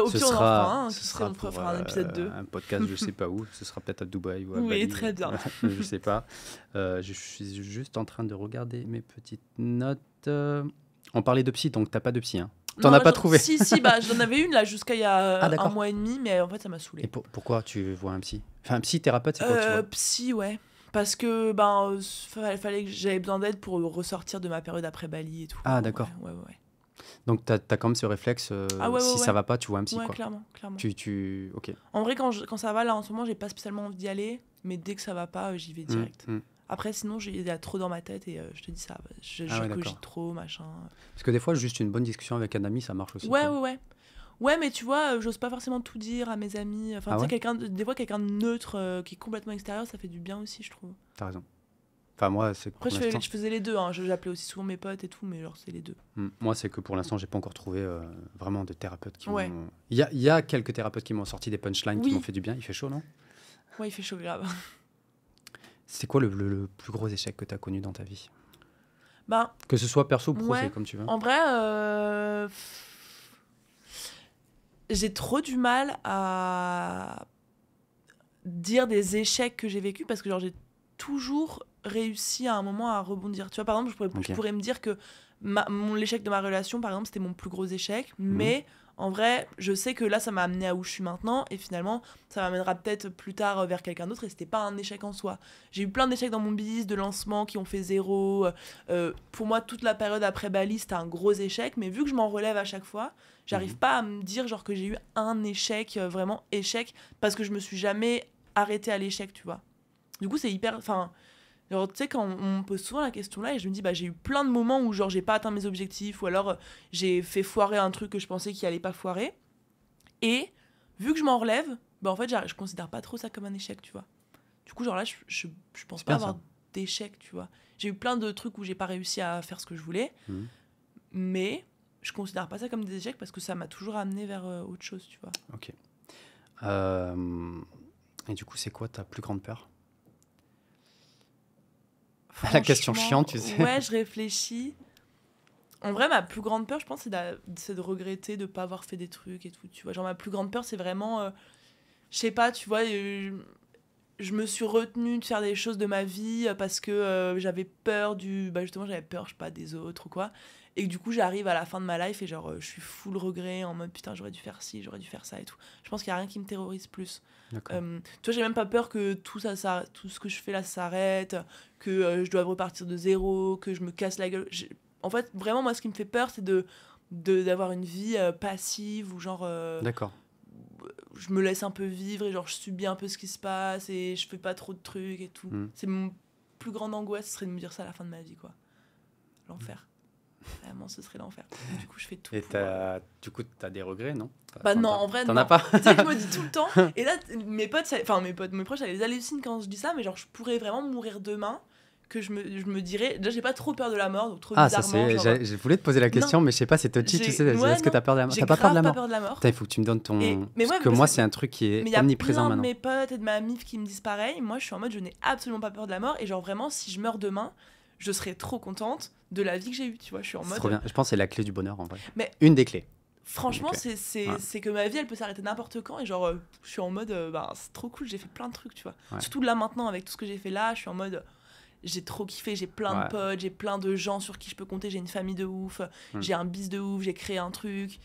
ce sera pour un épisode 2. Un podcast, je sais pas où. Ce sera peut-être à Dubaï ou à Bali. Oui, très bien. Je sais pas. Je suis juste en train de regarder mes petites notes. On parlait de psy, donc t'as pas de psy, hein. T'en as pas trouvé? Si, j'en avais une là jusqu'à il y a 1 mois et demi, mais en fait ça m'a saoulée. Et pourquoi tu vois un psy? Enfin, un psy-thérapeute, c'est quoi que tu vois? Psy, ouais. Parce que fallait que j'avais besoin d'aide pour ressortir de ma période après Bali et tout. Ah, d'accord. Ouais. Donc t'as quand même ce réflexe, si ça va pas, tu vois un psy, ouais, quoi. clairement. Ok. En vrai, quand ça va là en ce moment, j'ai pas spécialement envie d'y aller, mais dès que ça va pas, j'y vais direct. Après, sinon, il y a trop dans ma tête et je te dis ça, je cogite trop, machin. Parce que des fois, juste une bonne discussion avec un ami, ça marche aussi. Ouais. Ouais, mais tu vois, j'ose pas forcément tout dire à mes amis. Enfin, tu sais, des fois, quelqu'un de neutre qui est complètement extérieur, ça fait du bien aussi, je trouve. T'as raison. Enfin, moi, c'est que après, je faisais les deux. Hein. J'appelais aussi souvent mes potes et tout, mais genre, c'est les deux. Moi, c'est que pour l'instant, j'ai pas encore trouvé vraiment de thérapeutes qui m'ont... Il y a quelques thérapeutes qui m'ont sorti des punchlines qui m'ont fait du bien. Il fait chaud, non? Ouais, il fait chaud, grave. C'est quoi le plus gros échec que tu as connu dans ta vie? Que ce soit perso ou pro, c'est comme tu veux. En vrai, j'ai trop du mal à dire des échecs que j'ai vécus parce que genre, j'ai toujours réussi à un moment à rebondir. Tu vois, par exemple, je pourrais me dire que l'échec de ma relation, par exemple, c'était mon plus gros échec, mais... En vrai, je sais que là, ça m'a amené à où je suis maintenant et finalement, ça m'amènera peut-être plus tard vers quelqu'un d'autre et c'était pas un échec en soi. J'ai eu plein d'échecs dans mon business, de lancements qui ont fait 0. Pour moi, toute la période après Bali, c'était un gros échec, mais vu que je m'en relève à chaque fois, j'arrive pas à me dire genre que j'ai eu un échec, vraiment échec, parce que je me suis jamais arrêtée à l'échec, tu vois. Du coup, c'est hyper... Genre, tu sais, quand on me pose souvent la question là, et je me dis, j'ai eu plein de moments où genre j'ai pas atteint mes objectifs, ou alors j'ai fait foirer un truc que je pensais qu'il allait pas foirer. Et vu que je m'en relève, en fait, je considère pas trop ça comme un échec, tu vois. Du coup, genre là, je pense pas avoir d'échec, tu vois. J'ai eu plein de trucs où j'ai pas réussi à faire ce que je voulais, mais je considère pas ça comme des échecs parce que ça m'a toujours amené vers autre chose, tu vois. Ok. Et du coup, c'est quoi ta plus grande peur? La question chiante, tu sais. Ouais, je réfléchis. En vrai, ma plus grande peur, je pense, c'est de regretter de pas avoir fait des trucs et tout, tu vois. Genre, ma plus grande peur, c'est vraiment... je sais pas, tu vois... je me suis retenue de faire des choses de ma vie parce que j'avais peur justement, j'avais peur, je sais pas, des autres ou quoi. Et du coup, j'arrive à la fin de ma life et genre, je suis full regret en mode putain, j'aurais dû faire ci, j'aurais dû faire ça et tout. Je pense qu'il y a rien qui me terrorise plus. Tu vois, j'ai même pas peur que tout ce que je fais là s'arrête, que je doive repartir de zéro, que je me casse la gueule. En fait, vraiment, moi, ce qui me fait peur, c'est d'avoir une vie passive ou genre. D'accord. Je me laisse un peu vivre et genre je subis un peu ce qui se passe et je fais pas trop de trucs et tout. C'est mon plus grande angoisse, ce serait de me dire ça à la fin de ma vie, quoi. L'enfer. Vraiment, ce serait l'enfer. Du coup, je fais tout. Et du coup, t'as des regrets, non? Bah non, en vrai, t'en non. as pas. Tu sais que je me dis tout le temps. Et là, mes proches, ça les hallucine quand je dis ça, mais genre, je pourrais vraiment mourir demain. Que je me dirais. Déjà, j'ai pas trop peur de la mort, donc trop bizarrement. Je voulais te poser la question, mais je sais pas, c'est touchy, tu sais. Est-ce que t'as peur de la mort? T'as pas peur de la mort? J'ai grave pas peur de la mort. Putain, il faut que tu me donnes ton. Parce que moi, c'est un truc qui est omniprésent maintenant. Mais il y a plein de mes potes et de ma mif qui me disent pareil. Moi, je suis en mode, je n'ai absolument pas peur de la mort. Et genre, vraiment, si je meurs demain, je serais trop contente de la vie que j'ai eue, tu vois. Je suis en mode. Trop bien. Je pense que c'est la clé du bonheur, en vrai. Mais une des clés. Franchement, c'est que ma vie, elle peut s'arrêter n'importe quand. Et genre, je suis en mode, c'est trop cool, j'ai fait plein de trucs, tu vois. Ouais. Surtout là, maintenant, avec tout ce que j'ai fait là, je suis en mode. J'ai trop kiffé, j'ai plein de potes, j'ai plein de gens sur qui je peux compter, j'ai une famille de ouf, j'ai un bis de ouf, j'ai créé un truc.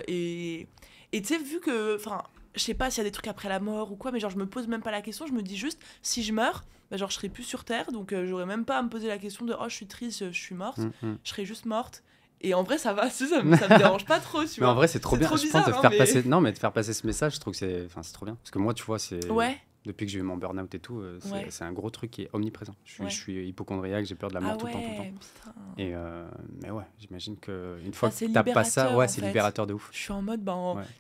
Et tu sais, vu que, enfin, je sais pas s'il y a des trucs après la mort ou quoi, mais genre, je me pose même pas la question, je me dis juste, si je meurs, bah, genre, je serai plus sur Terre, donc j'aurais même pas à me poser la question de, oh, je suis triste, je suis morte, je serais juste morte. Et en vrai, ça va, ça me dérange pas trop, tu vois. Mais en vrai, c'est trop bien, trop je bizarre, pense, de faire passer... Non, mais de faire passer ce message, je trouve que c'est trop bien. Parce que moi, tu vois, c'est... Ouais. Depuis que j'ai eu mon burn-out et tout, c'est un gros truc qui est omniprésent. Je suis hypochondriaque, j'ai peur de la mort tout le temps. Putain. Et mais ouais, j'imagine qu'une fois que t'as pas ça, c'est libérateur de ouf. Je suis en mode, tu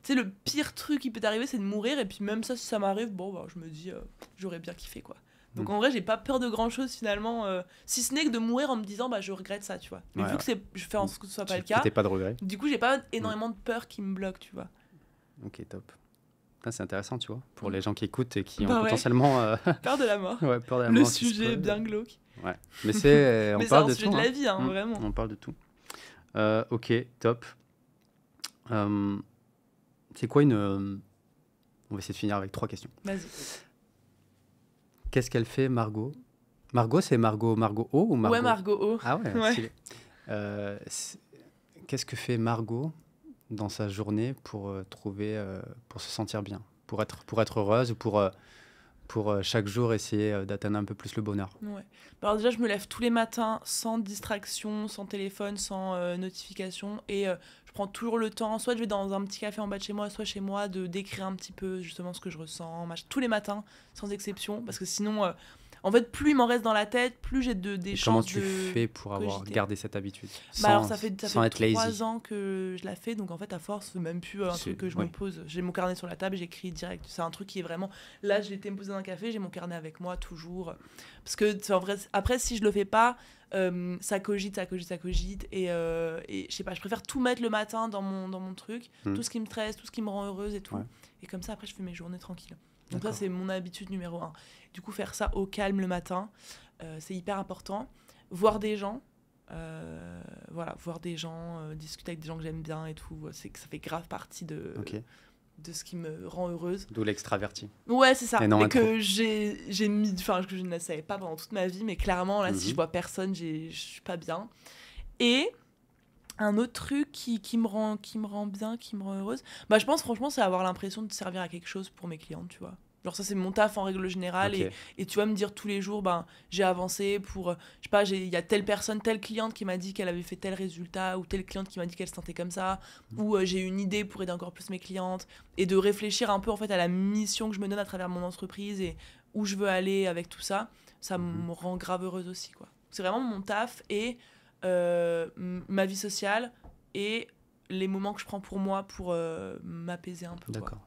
sais, le pire truc qui peut t'arriver, c'est de mourir. Et puis même ça, si ça m'arrive, je me dis, j'aurais bien kiffé, quoi. Donc en vrai, j'ai pas peur de grand-chose finalement, si ce n'est que de mourir en me disant, je regrette ça, tu vois. Mais vu que je fais en sorte que ce soit pas le cas, pas de regret. Du coup, j'ai pas énormément de peur qui me bloque, tu vois. Ok, top. C'est intéressant, tu vois, pour les gens qui écoutent et qui ont potentiellement... peur de la mort. Ouais, peur de la mort. Le sujet est bien glauque. Ouais, mais c'est... on parle de tout. C'est un sujet de la vie, vraiment. On parle de tout. Ok, top. C'est quoi une... On va essayer de finir avec 3 questions. Vas-y. Qu'est-ce qu'elle fait, Margot? Margot, c'est Margot O ou Margot? Ouais, Margot O. Ah ouais. Qu'est-ce que fait Margot dans sa journée pour pour se sentir bien, pour être heureuse, pour chaque jour essayer d'atteindre un peu plus le bonheur? Ouais. Alors déjà, je me lève tous les matins sans distraction, sans téléphone, sans notification, et je prends toujours le temps, soit je vais dans un petit café en bas de chez moi, soit chez moi, de d'écrire un petit peu justement ce que je ressens, tous les matins, sans exception, parce que sinon... En fait, plus il m'en reste dans la tête, plus j'ai des chances de... Comment tu fais pour avoir gardé cette habitude alors ça fait 3 ans que je la fais, donc en fait, à force, c'est même plus un truc que je me pose. J'ai mon carnet sur la table, j'écris direct. C'est un truc qui est vraiment... Là, j'ai été me poser dans un café, j'ai mon carnet avec moi, toujours. Parce que, en vrai, après, si je le fais pas, ça cogite. Et je sais pas, je préfère tout mettre le matin dans mon truc, tout ce qui me stresse, tout ce qui me rend heureuse et tout. Ouais. Et comme ça, après, je fais mes journées tranquilles. Donc ça, c'est mon habitude numéro 1. Du coup, faire ça au calme le matin, c'est hyper important. Voir des gens, voir des gens, discuter avec des gens que j'aime bien et tout, c'est que ça fait grave partie de ce qui me rend heureuse. D'où l'extraverti. Ouais, c'est ça. Et que j'ai mis, que je ne savais pas pendant toute ma vie, mais clairement, là, si je vois personne, je suis pas bien. Et un autre truc qui me rend bien, qui me rend heureuse, je pense franchement, c'est avoir l'impression de servir à quelque chose pour mes clientes, tu vois. Genre ça, c'est mon taf en règle générale. Et tu vas me dire tous les jours, j'ai avancé pour, je sais pas, il y a telle personne, telle cliente qui m'a dit qu'elle avait fait tel résultat, ou telle cliente qui m'a dit qu'elle se sentait comme ça, ou j'ai une idée pour aider encore plus mes clientes, et de réfléchir un peu en fait à la mission que je me donne à travers mon entreprise et où je veux aller avec tout ça, ça me rend grave heureuse aussi, quoi. C'est vraiment mon taf et ma vie sociale et les moments que je prends pour moi pour m'apaiser un peu. D'accord.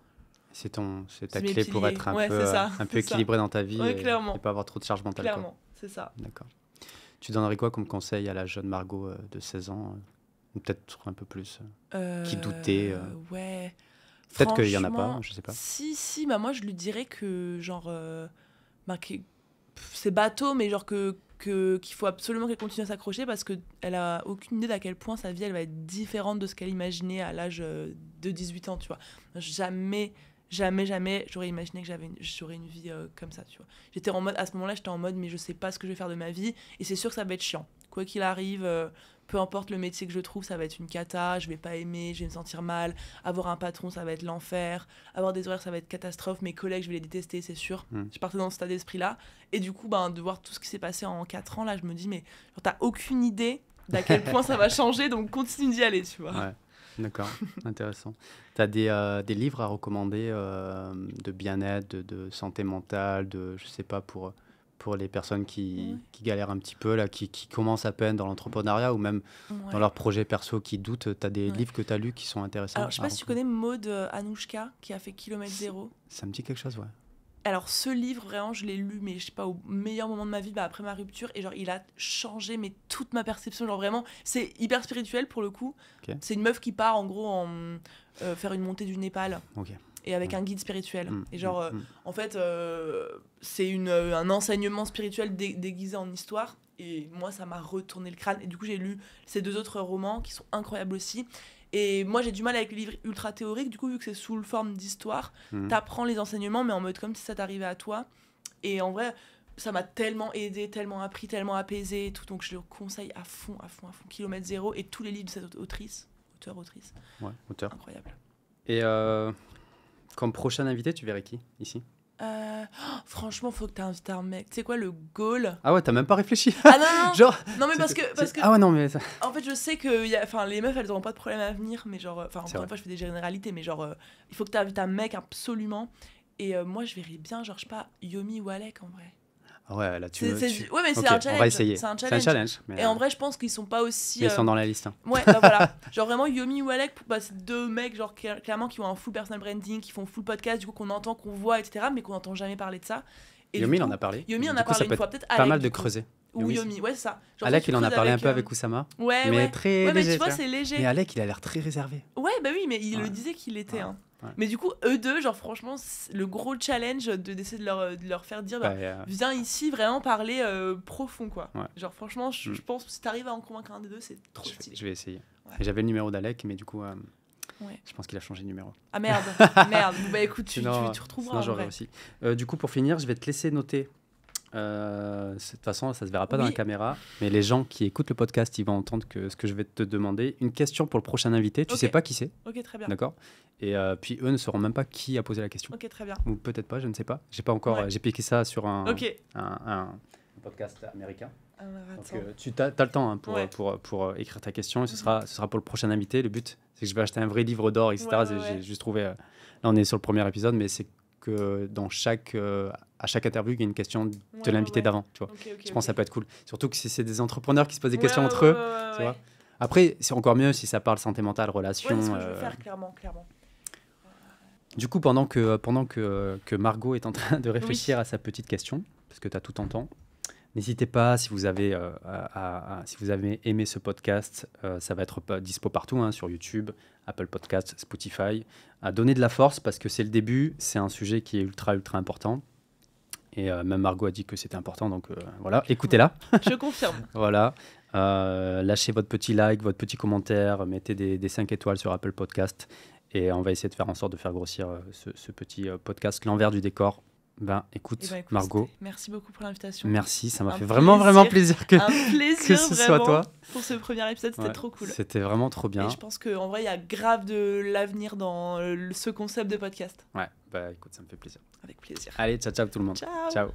C'est ta clé pour être un peu équilibré dans ta vie et pas avoir trop de charge mentale. Clairement, c'est ça. D'accord. Tu donnerais quoi comme conseil à la jeune Margot de 16 ans ou peut-être un peu plus qui doutait Ouais. Peut-être qu'il y en a pas, je sais pas. Si, moi je lui dirais que genre c'est bateau, mais genre qu'il faut absolument qu'elle continue à s'accrocher parce qu'elle a aucune idée d'à quel point sa vie elle va être différente de ce qu'elle imaginait à l'âge de 18 ans, tu vois. jamais j'aurais imaginé que j'aurais une vie comme ça, tu vois. J'étais en mode, à ce moment-là, j'étais en mode, mais je sais pas ce que je vais faire de ma vie, et c'est sûr que ça va être chiant. Quoi qu'il arrive, peu importe le métier que je trouve, ça va être une cata, je vais pas aimer, je vais me sentir mal, avoir un patron, ça va être l'enfer, avoir des horaires, ça va être catastrophe, mes collègues, je vais les détester, c'est sûr. Je partais dans ce état d'esprit-là, et du coup, de voir tout ce qui s'est passé en 4 ans, là, je me dis, mais genre, t'as aucune idée d'à quel point ça va changer, donc continue d'y aller, tu vois. Ouais, d'accord, intéressant. Tu as des livres à recommander de bien-être, de santé mentale, je sais pas, pour les personnes qui galèrent un petit peu, là, qui commencent à peine dans l'entrepreneuriat ou même dans leurs projets perso, qui doutent. Tu as des livres que tu as lus qui sont intéressants? Alors, je sais pas si tu connais Maud Anouchka, qui a fait Kilomètre Zéro. Ça me dit quelque chose, ouais. Alors, ce livre, vraiment, je l'ai lu, mais je sais pas, au meilleur moment de ma vie, après ma rupture, et genre, il a changé toute ma perception. Genre, vraiment, c'est hyper spirituel pour le coup. Okay. C'est une meuf qui part, en gros, faire une montée du Népal. Okay. Et avec un guide spirituel. Et genre, en fait, c'est un enseignement spirituel déguisé en histoire. Et moi, ça m'a retourné le crâne. Et du coup, j'ai lu ces 2 autres romans qui sont incroyables aussi. Et moi, j'ai du mal avec les livres ultra théoriques. Du coup, vu que c'est sous forme d'histoire, t'apprends les enseignements, mais en mode comme si ça t'arrivait à toi. Et en vrai, ça m'a tellement aidé, tellement appris, tellement apaisé et tout. Donc, je le conseille à fond. Kilomètre Zéro. Et tous les livres de cette autrice. Ouais, auteur. Incroyable. Et comme prochain invité, tu verrais qui ici? Franchement, faut que t'invites un mec. Tu sais quoi, le goal? Ah ouais, t'as même pas réfléchi? Ah non. Genre, non, mais parce que ah ouais, non, mais... En fait, je sais que les meufs, elles auront pas de problème à venir, mais genre... Enfin, encore une fois, je fais des généralités, mais genre, il faut que t'invites un mec absolument. Et moi, je verrais bien, genre, je sais pas, Yomi ou Alec, en vrai. Ouais, là, Ouais, mais c'est okay, un challenge. On va essayer. C'est un challenge. Mais et en vrai, je pense qu'ils sont pas aussi... Mais ils sont dans la liste. Hein. Ouais, bah voilà. Genre vraiment, Yomi ou Alec, c'est 2 mecs, genre clairement, qui ont un full personal branding, qui font full podcast, du coup, qu'on entend, qu'on voit, etc., mais qu'on n'entend jamais parler de ça. Et Yomi, coup, il en a parlé. Yomi en a parlé une fois, peut-être Alec. Pas mal de creuser. Ou Yomi, ouais, c'est ça. Genre, Alec, il en a parlé un peu avec Oussama. Ouais, mais très ouais, mais léger. tu vois, c'est léger. Mais Alec, il a l'air très réservé. Ouais, bah oui, mais il le disait qu'il était. Hein. Ouais. Mais du coup, eux deux, genre franchement, le gros challenge d'essayer de leur faire dire, viens ici vraiment parler profond, quoi. Ouais. Genre franchement, je pense que si t'arrives à en convaincre un des deux, c'est trop stylé. Je vais essayer. Ouais. Et j'avais le numéro d'Alec, mais du coup, je pense qu'il a changé de numéro. Ah merde, merde. Bah écoute, tu retrouveras. Sinon, j'aurais aussi. Du coup, pour finir, je vais te laisser noter. De toute façon, ça se verra pas dans la caméra, mais les gens qui écoutent le podcast, ils vont entendre ce que je vais te demander. Une question pour le prochain invité. Tu sais pas qui c'est. Ok, très bien. D'accord. Et puis eux ne sauront même pas qui a posé la question. Ok, très bien. Ou peut-être pas, je ne sais pas. J'ai pas encore. J'ai piqué ça sur un podcast américain. Donc tu as le temps pour écrire ta question. Et ce sera pour le prochain invité. Le but, c'est que je vais acheter un vrai livre d'or, etc. J'ai juste trouvé. Là, on est sur le premier épisode, mais c'est que à chaque interview, il y a une question de l'invité d'avant. Tu vois. Je pense que ça peut être cool. Surtout que si c'est des entrepreneurs qui se posent des questions entre eux. Tu vois. Après, c'est encore mieux si ça parle santé mentale, relations. Ouais, c'est ce que je veux faire, clairement. Du coup, pendant que Margot est en train de réfléchir à sa petite question, parce que tu as tout en temps, n'hésitez pas, si vous avez aimé ce podcast, ça va être dispo partout, sur YouTube, Apple Podcasts, Spotify, à donner de la force parce que c'est le début, c'est un sujet qui est ultra, ultra important. Et même Margot a dit que c'était important, donc voilà, écoutez-la. Je confirme. Voilà. Lâchez votre petit like, votre petit commentaire, mettez des 5 étoiles sur Apple Podcasts et on va essayer de faire en sorte de faire grossir ce petit podcast, l'envers du décor. Écoute, Margot. Merci beaucoup pour l'invitation. Merci, ça m'a fait vraiment plaisir que ce soit toi. Pour ce premier épisode, c'était trop cool. C'était vraiment trop bien. Et je pense qu'en vrai, il y a grave de l'avenir dans ce concept de podcast. Ouais, écoute, ça me fait plaisir. Avec plaisir. Allez, ciao tout le monde. Ciao.